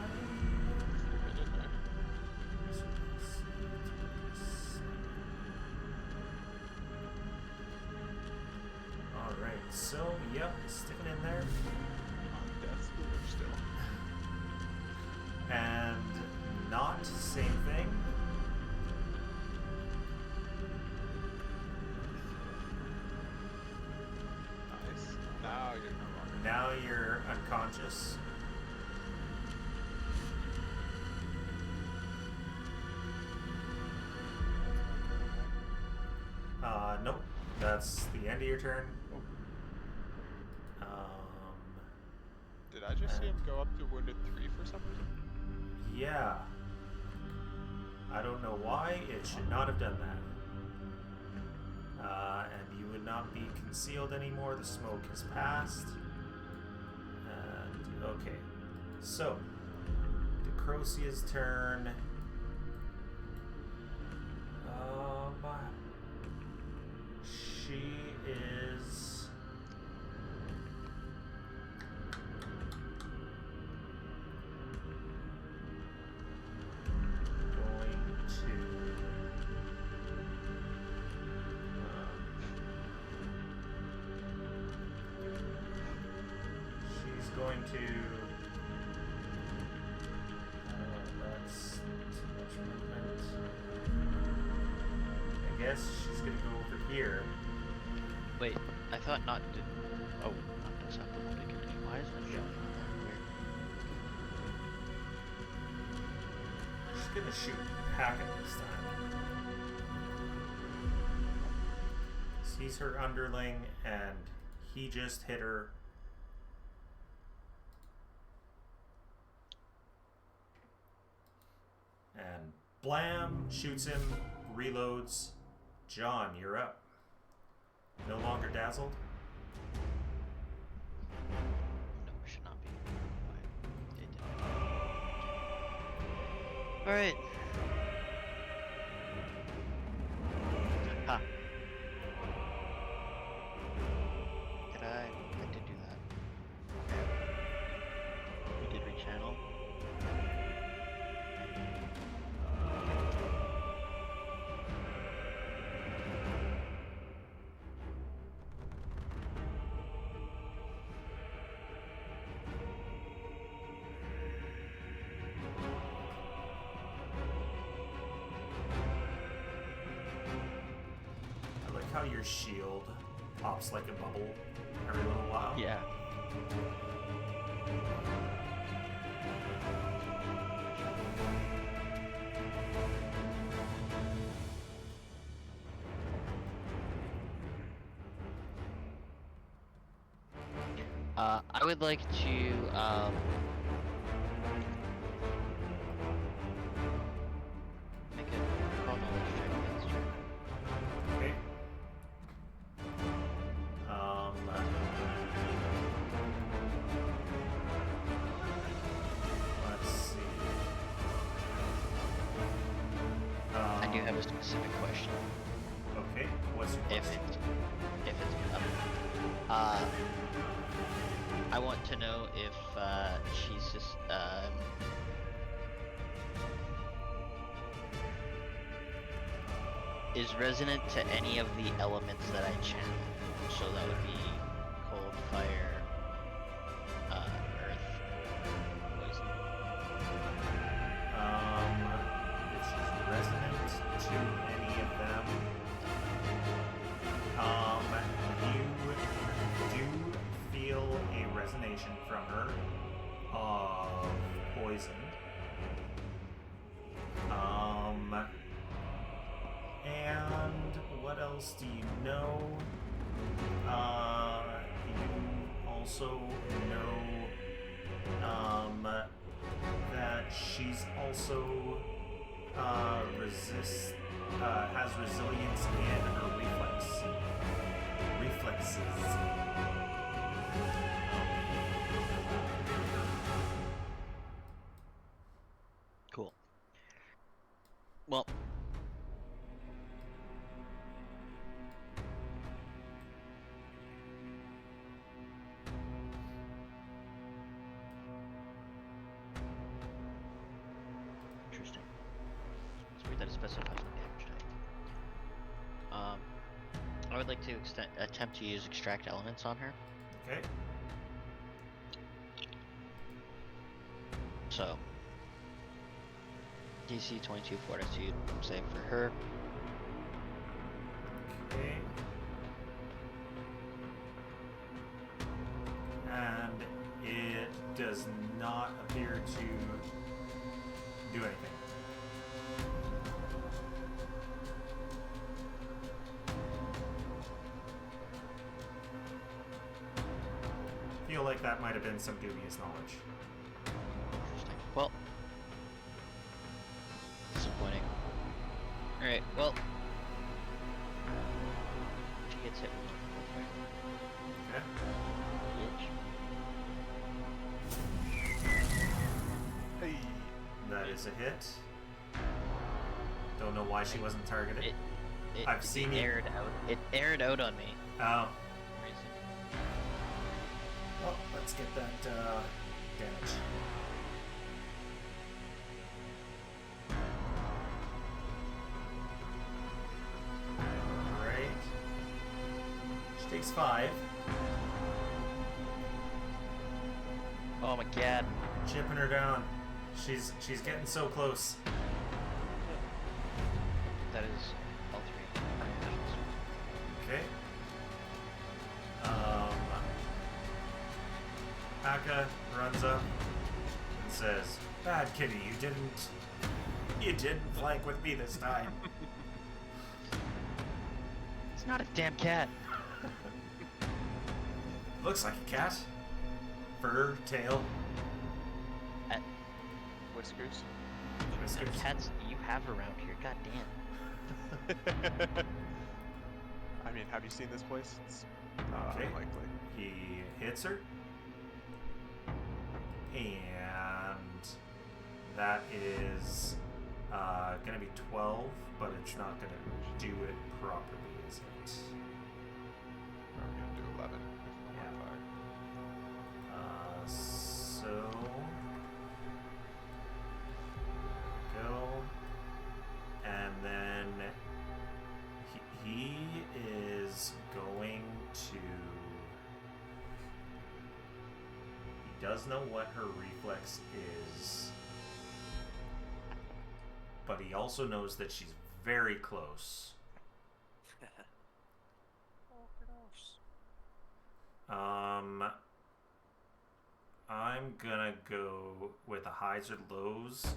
Alright, so, yep, sticking in there. On death's door still. And not same thing. Nice. Now you're no longer. Now you're unconscious. Nope. That's the end of your turn. Did I just see him go up to wounded 3 for some reason? Yeah. I don't know why. It should not have done that. And you would not be concealed anymore. The smoke has passed. And, okay. So, Decrosia's turn. She is... going to that's too much movement. I guess she's gonna go over here. Wait, I thought not did. Oh, not does have the one to continue. Why is that showing on that? Weird. She's gonna shoot Hackett this time. He's her underling, and he just hit her. And blam, shoots him, reloads. John, you're up. No longer dazzled? No, should not be. Alright. Ha. I did do that. We did rechannel. like how your shield pops like a bubble every little while? Yeah. I would like to make a call knowledge check against her. Okay. Let's see. I do have a specific question. Okay, what's your If question? it's I want to know if she's just is resonant to any of the elements that I channel. So that would be cold, fire, earth, poison. If she's resonant to any of them, you do feel a resonation from her of poison. And what else do you know? You also know that she's also has resilience in her reflexes. Cool. Well, interesting. It's weird that it specifies the damage type. I would like to attempt to use extract elements on her. Okay. So, DC 22 Fortitude save for her. Okay. And it does not appear to do anything. Feel like that might have been some dubious knowledge. Interesting. Well, disappointing. Alright, well, she gets hit with one real quick. Okay. Hey. That is a hit. Don't know why she wasn't targeted. I've seen it. It aired out on me. Oh. For reason. Well, let's get that damage. Alright. She takes 5. Oh my god. Chipping her down. She's getting so close. That is all 3 actions. Okay. Aka runs up and says, "Bad kitty, you didn't flank with me this time." It's not a damn cat. Looks like a cat. Fur, tail, Whiskers. whiskers. Cats you have around here, god damn. I mean, have you seen this place? It's Okay. unlikely. He hits her. And that is gonna be 12, but it's not gonna do it properly, is it? We're gonna do 11. Yeah. Modifier. So go, and then he is going to. He does know what her reflex is, but he also knows that she's very close. I'm gonna go with a highs or lows.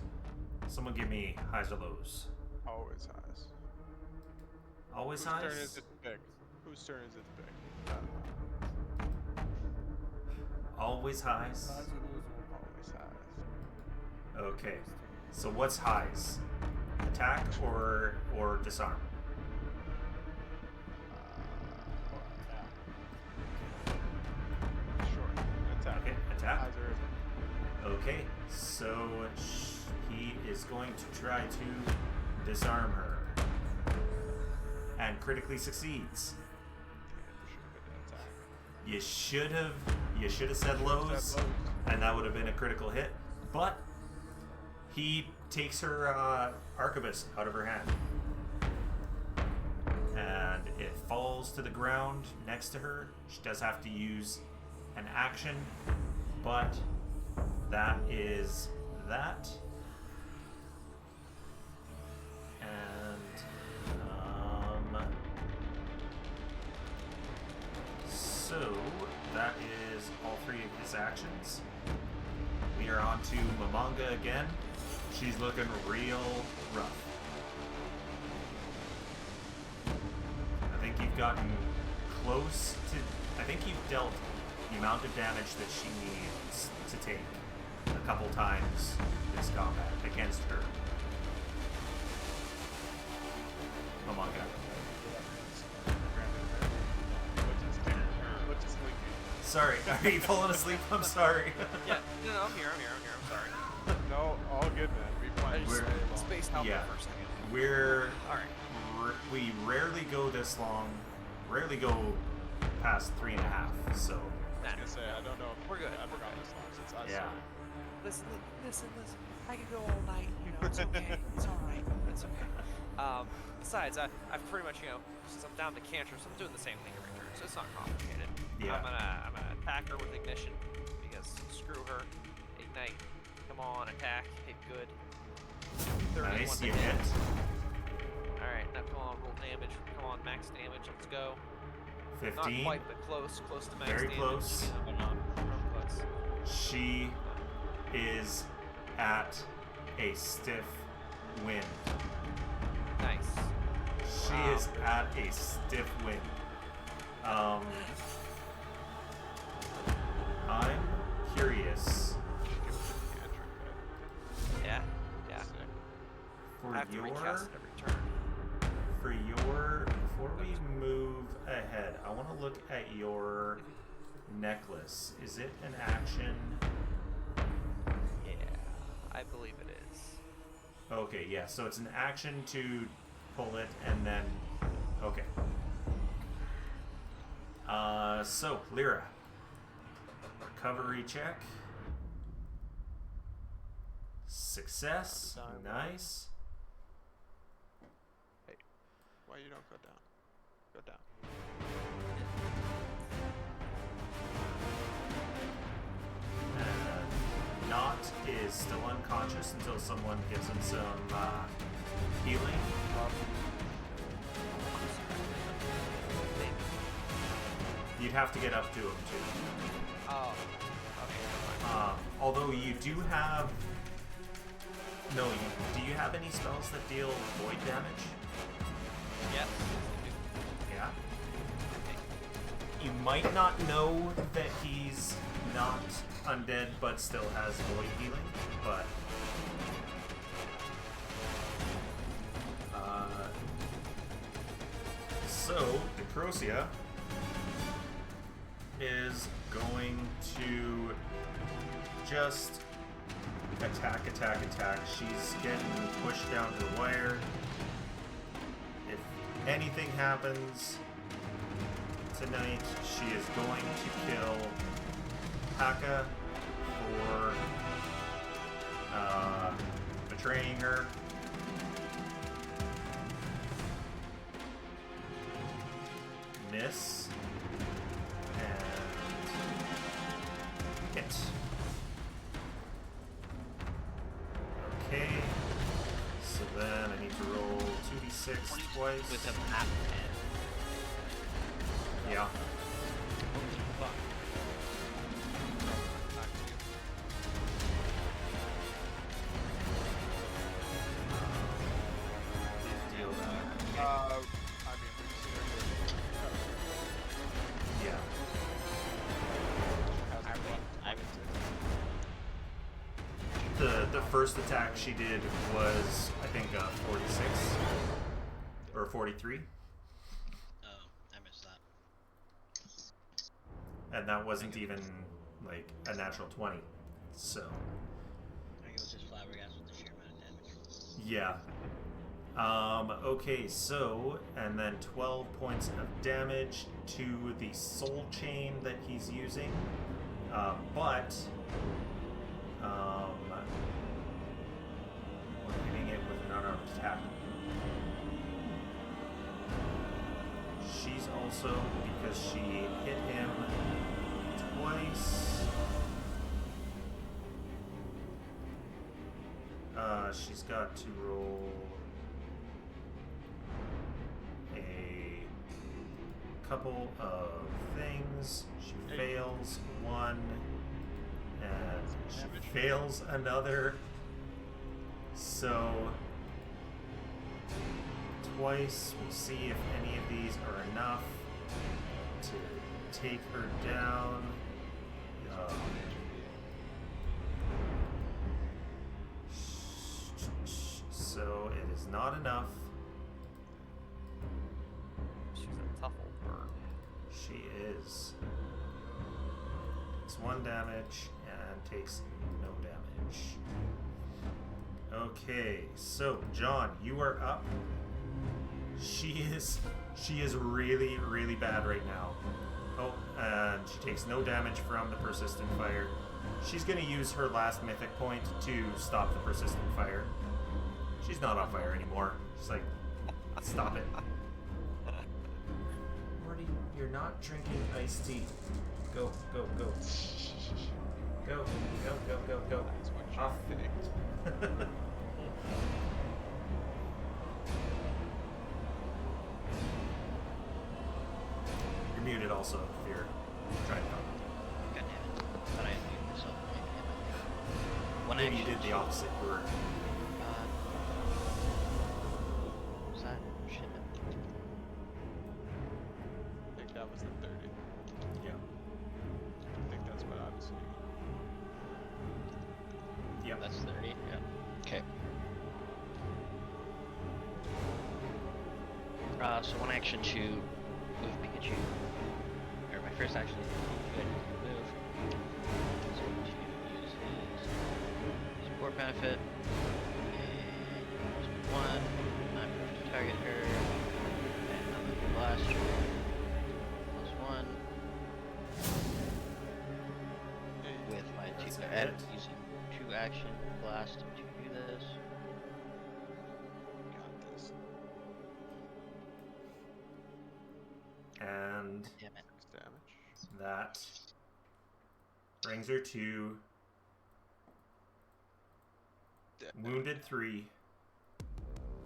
Someone give me highs or lows. Always highs. Always Whose highs? turn is it to pick? Whose turn is it to pick? Always highs? Always highs. Okay. So what's highs? Attack or disarm? Sure. Attack. Okay, attack. Highs or Okay, so he is going to try to disarm her. And critically succeeds. You should have said lows, and that would have been a critical hit. But he takes her arquebus out of her hand, and it falls to the ground next to her. She does have to use an action, but that is that. So that is all three of his actions. We are on to Mamanga again. She's looking real rough. I think you've gotten close to... I think you've dealt the amount of damage that she needs to take a couple times this combat against her. Mamanga. Sorry, are you falling asleep? I'm sorry. Yeah, no, I'm here. I'm sorry. No, all good, man. We played We're- very long. Spaced out Yeah. there for a second. All right. We rarely go this long. Rarely go past 3.5. So Nah. I was gonna say, I don't know if We're good, I've ever we're gone good. this long since I yeah. started. Listen. I could go all night. You know, it's okay. It's all right. It's okay. Besides, I've pretty much, since I'm down to cantrips, I'm doing the same thing every turn, so it's not complicated. Yeah. I'm gonna attack her with ignition because screw her. Ignite. Come on, attack. Hit good. 31 Nice, to you hit. hit. All right, now come on, roll damage. Come on, max damage. Let's go. 15. Not quite, but close to max Very damage. close. Yeah, but not close. She is at a stiff wind. Nice. She Wow. is at a stiff wind. I'm curious Yeah. Sick. for I have to your recast it every turn. before we move ahead, I want to look at your necklace. Is it an action? Yeah, I believe it is. Okay, yeah, so it's an action to pull it and then okay. So Lyra. Recovery check. Success. Nice. Hey, why you don't go down? Go down. Knot is still unconscious until someone gives him some healing. You'd have to get up to him too. Oh, okay. Although you do have... No, do you have any spells that deal void damage? Yes. Yeah. You might not know that he's not undead but still has void healing, but... So, Decrosia is going to just attack. She's getting pushed down to the wire. If anything happens tonight, she is going to kill Haka for betraying her. Miss. And hit. Okay. So then I need to roll 2d6 twice. With a map. Yeah. Fuck. Back to you. Deal that. I mean, we've seen her do Yeah. The first attack she did was, I think, 46 or 43, Oh, I missed that. and that wasn't even like a natural 20. So I think it was just flabbergasted with the sheer amount of damage. yeah. Okay, so and then 12 points of damage to the soul chain that he's using, but we're hitting it with an unarmed attack. She's also, because she hit him twice, she's got to roll a couple of things. She fails one, and she fails another. So twice. We'll see if any of these are enough to take her down. So it is not enough. She's a tough old bird. She is. Takes 1 damage and takes no damage. Okay, so John, you are up. She is really, really bad right now. Oh, and she takes no damage from the persistent fire. She's gonna use her last mythic point to stop the persistent fire. She's not on fire anymore. She's like, stop it. Morty, you're not drinking iced tea. Go, go, go. Go, go, go, go, go. That's what you Off. think. You're muted also if you're trying to talk. God damn it. Thought I had muted myself. One Maybe you action. did the opposite. You were What was that? Shit. I think that was the 30. yeah. I think that's what I was seeing. Yep. That's 30. Yeah. Okay. So one action to move Pikachu. Or my first action is to move. So to use his support benefit. And use 1. I'm going to target her. And I'm going to blast her. +1. With my That's two a and hit. using 2 action blast to do this. Got this. And Damn it. 6 damage. that brings her to Dead. wounded 3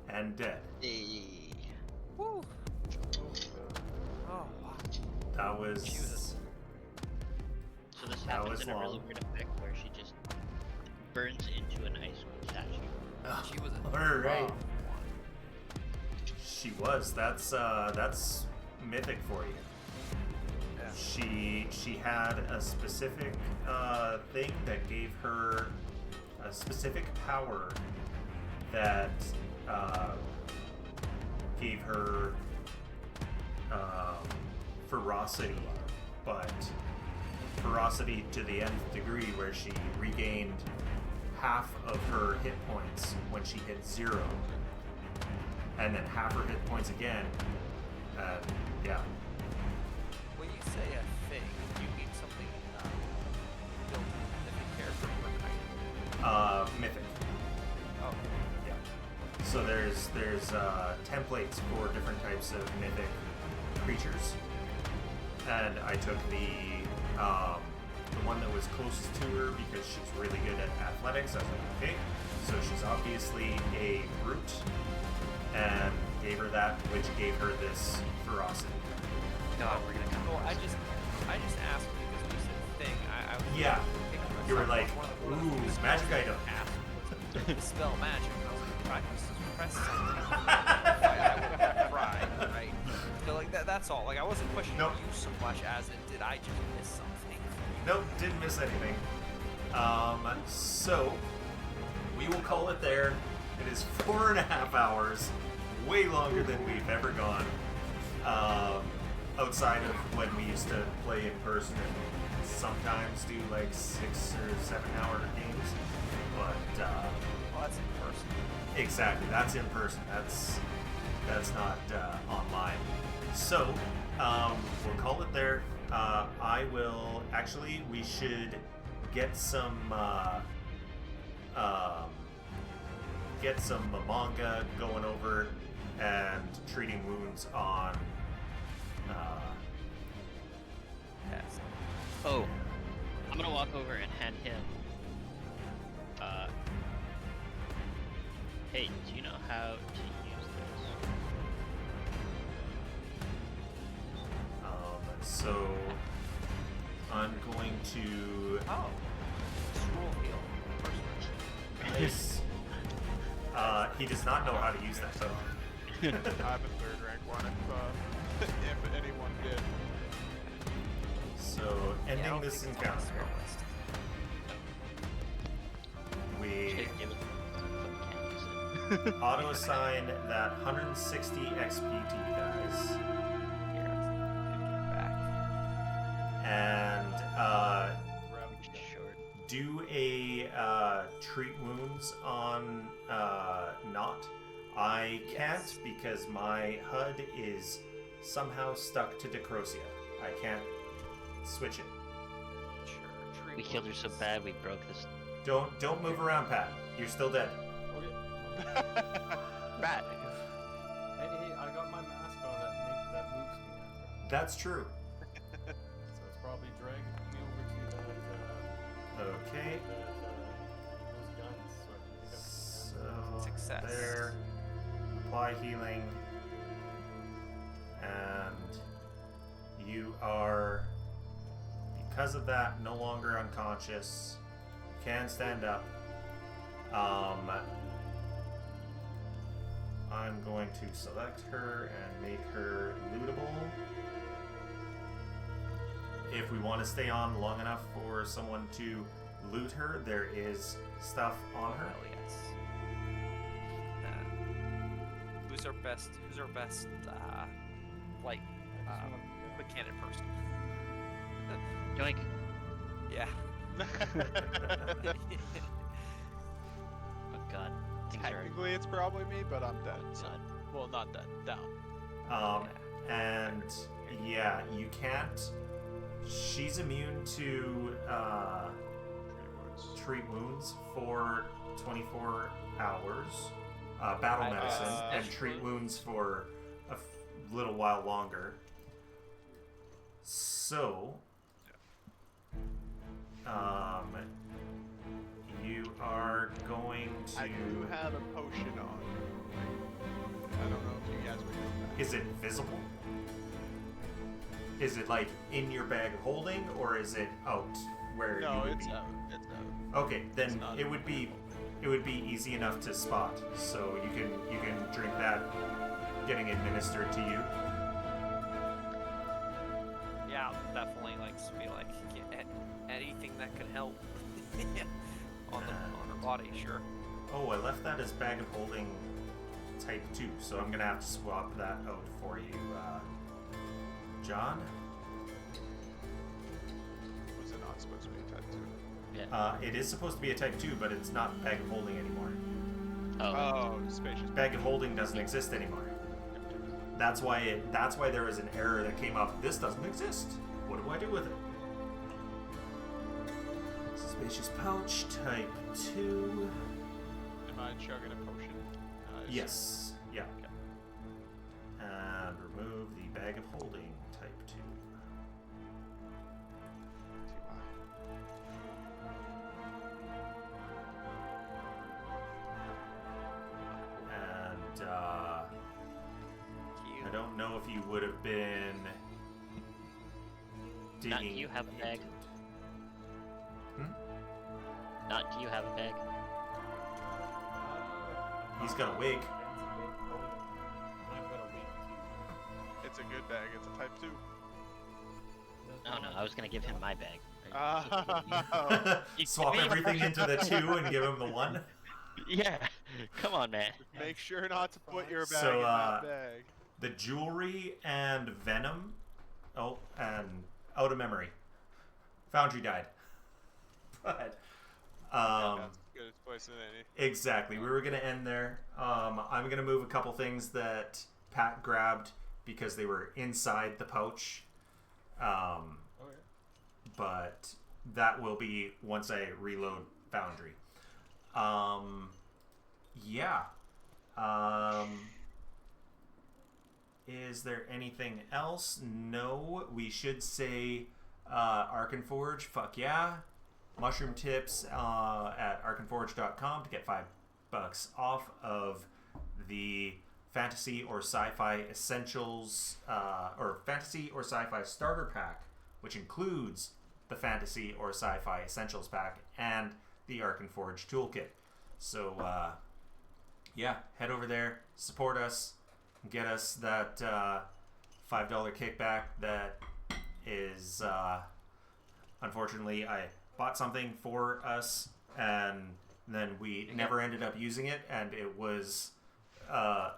and dead. Hey. Woo! Oh, wow. That was Jesus. So this That happens was in a really long. weird effect where she just burns into an ice cream statue. She was a all right. rough one. She was. That's mythic for you. Yeah. She had a specific thing that gave her a specific power that gave her ferocity, but ferocity to the nth degree, where she regained half of her hit points when she hit 0, and then half her hit points again. Yeah. When you say a thing, you mean something built into the character or kind? Mythic. Oh, Yeah. So there's templates for different types of mythic creatures, and I took the one that was closest to her because she's really good at athletics. I was like, okay, so she's obviously a brute, and gave her that, which gave her this ferocity. God, we're gonna come. well, I just I just asked because we said thing. I was Yeah. thinking to myself, You were like, one of the ooh, things magic I item. asked was to dispel magic. And I was like, I must have pressed something. I would have cried, right? So like that's all. Like I wasn't questioning Nope. you so much as in did I just miss something? Nope, didn't miss anything. So we will call it there. It is 4.5 hours, way longer than we've ever gone. Outside of when we used to play in person and sometimes do like 6 or 7 hour games. But Well, that's in person. exactly, that's in person. That's not online. So we'll call it there. I will actually. We should get some manga going over and treating wounds on. Yes. Oh, I'm gonna walk over and hand him. Hey, do you know how to use this? So I'm going to. Oh. Scroll heal. His, he does not know how to use that though. I have a 3rd rank one if anyone did. So Yeah, I ending don't this think it's on the encounter, spell list. we Should give it. Can't use it. auto assign that 160 XP to you guys, Here, let's back. and Short. do a treat wounds on Not. I can't Yes. because my HUD is somehow stuck to Decrosia. I can't switch it. Sure. Tree We killed her so wounds. bad we broke this. Don't move around, Pat. You're still dead. Okay. Rat. Hey, I got my mask on that moves me. That's true. So it's probably dragging me over to that, Okay. those guns. So I can pick up some So guns. Success. there. Apply healing. And you are, because of that, no longer unconscious. You can stand up. I'm going to select her and make her lootable. If we want to stay on long enough for someone to loot her, there is stuff on her. Hell yes. Who's our best? Like, I just wanna- quick cannon person? Yoink. Yeah. Oh god. Things are Technically, it's probably me, but I'm dead. So. God. Well, not dead. Down. And yeah, you can't. She's immune to treat wounds for 24 hours. Battle medicine and treat wounds for a little while longer. So, you are going to. I do have a potion on. I don't know if you guys would know that. Is it visible? Is it like in your bag of holding, or is it out where you No, would it's be? out. It's out. Okay, then It's not it would be easy enough to spot. So you can drink that, getting administered to you. Yeah, I'll definitely like to be like anything that can help on her body, sure. Oh, I left that as bag of holding type 2, so I'm gonna have to swap that out for you, John. Was it not supposed to be a type 2? Yeah. It is supposed to be a type 2, but it's not bag of holding anymore. Oh, spacious. Bag of holding doesn't exist anymore. That's why there was an error that came up. This doesn't exist. What do I do with it? Spacious pouch, type 2. Am I chugging a potion? Yes. Yeah. Okay. And remove the bag of holding, type 2. And I don't know if you would have been Not, do you have a bag? Not, do you have a bag? He's got a wig. I've got a wig too. It's a good bag. It's a type 2. Oh no, I was gonna give him my bag. You Swap kidding me? everything into the 2 and give him the 1. Yeah, come on, man. Make sure not to put your bag So, in that bag. The jewelry and Venom. Oh, and out of memory. Foundry died. But That's as good a place than any. exactly. We were gonna end there. I'm gonna move a couple things that Pat grabbed because they were inside the pouch. Okay. But that will be once I reload Foundry. Yeah. Is there anything else? No. We should say Arkenforge, fuck yeah. Mushroom tips at arkenforge.com to get $5 off of the fantasy or sci-fi essentials or fantasy or sci-fi starter pack, which includes the fantasy or sci-fi essentials pack and the Arkenforge toolkit. So yeah, head over there, support us, get us that $5 kickback that is unfortunately I bought something for us and then we never ended up using it, and it was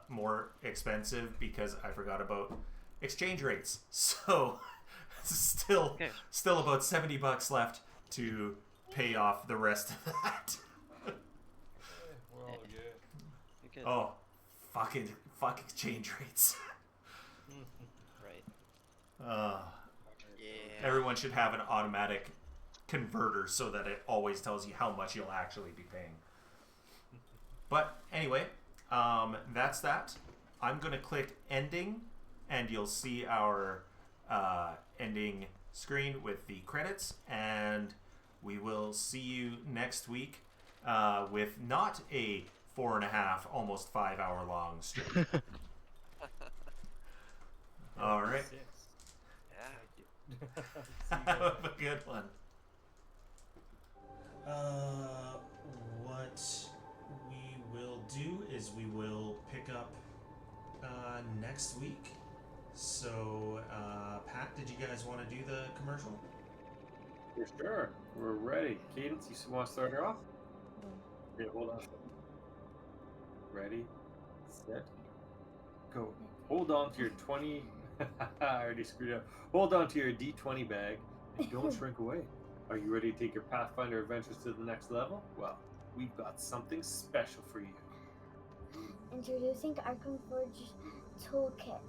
more expensive because I forgot about exchange rates. So still about $70 left to pay off the rest of that. We're all good. You're good. Oh, fuck exchange rates. Right. Yeah. Everyone should have an automatic converter so that it always tells you how much you'll actually be paying. But anyway, that's that. I'm going to click ending, and you'll see our ending screen with the credits, and we will see you next week with not a 4.5, almost 5 hour long stream. All right. Yeah. Have a good one. What we will do is we will pick up next week. So, Pat, did you guys want to do the commercial? For sure. We're ready. Cadence, you want to start her off? Okay, hold on. Ready, set, go. Hold on to your 20. I already screwed up. Hold on to your D20 bag and don't shrink away. Are you ready to take your Pathfinder adventures to the next level? Well, we've got something special for you. Introducing Arkenforge Toolkit.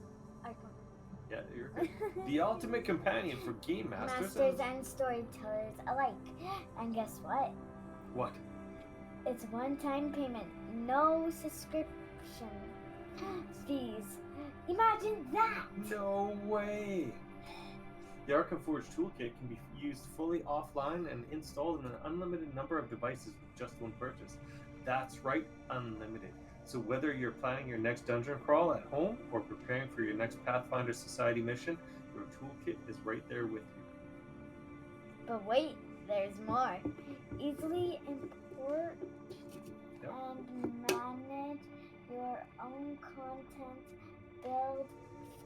Yeah, you're good. The ultimate companion for game masters. Masters and storytellers alike. And guess what? What? It's one-time payment, no subscription fees. Imagine that! No way! The Arkenforge Toolkit can be used fully offline and installed in an unlimited number of devices with just one purchase. That's right, unlimited. So whether you're planning your next dungeon crawl at home or preparing for your next Pathfinder Society mission, your toolkit is right there with you. But wait, there's more. Easily import and manage your own content. Build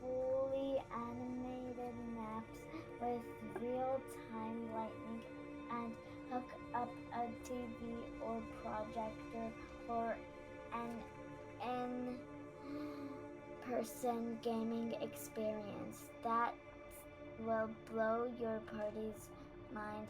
fully animated maps with real-time lighting and hook up a TV or projector for an in-person gaming experience that will blow your party's mind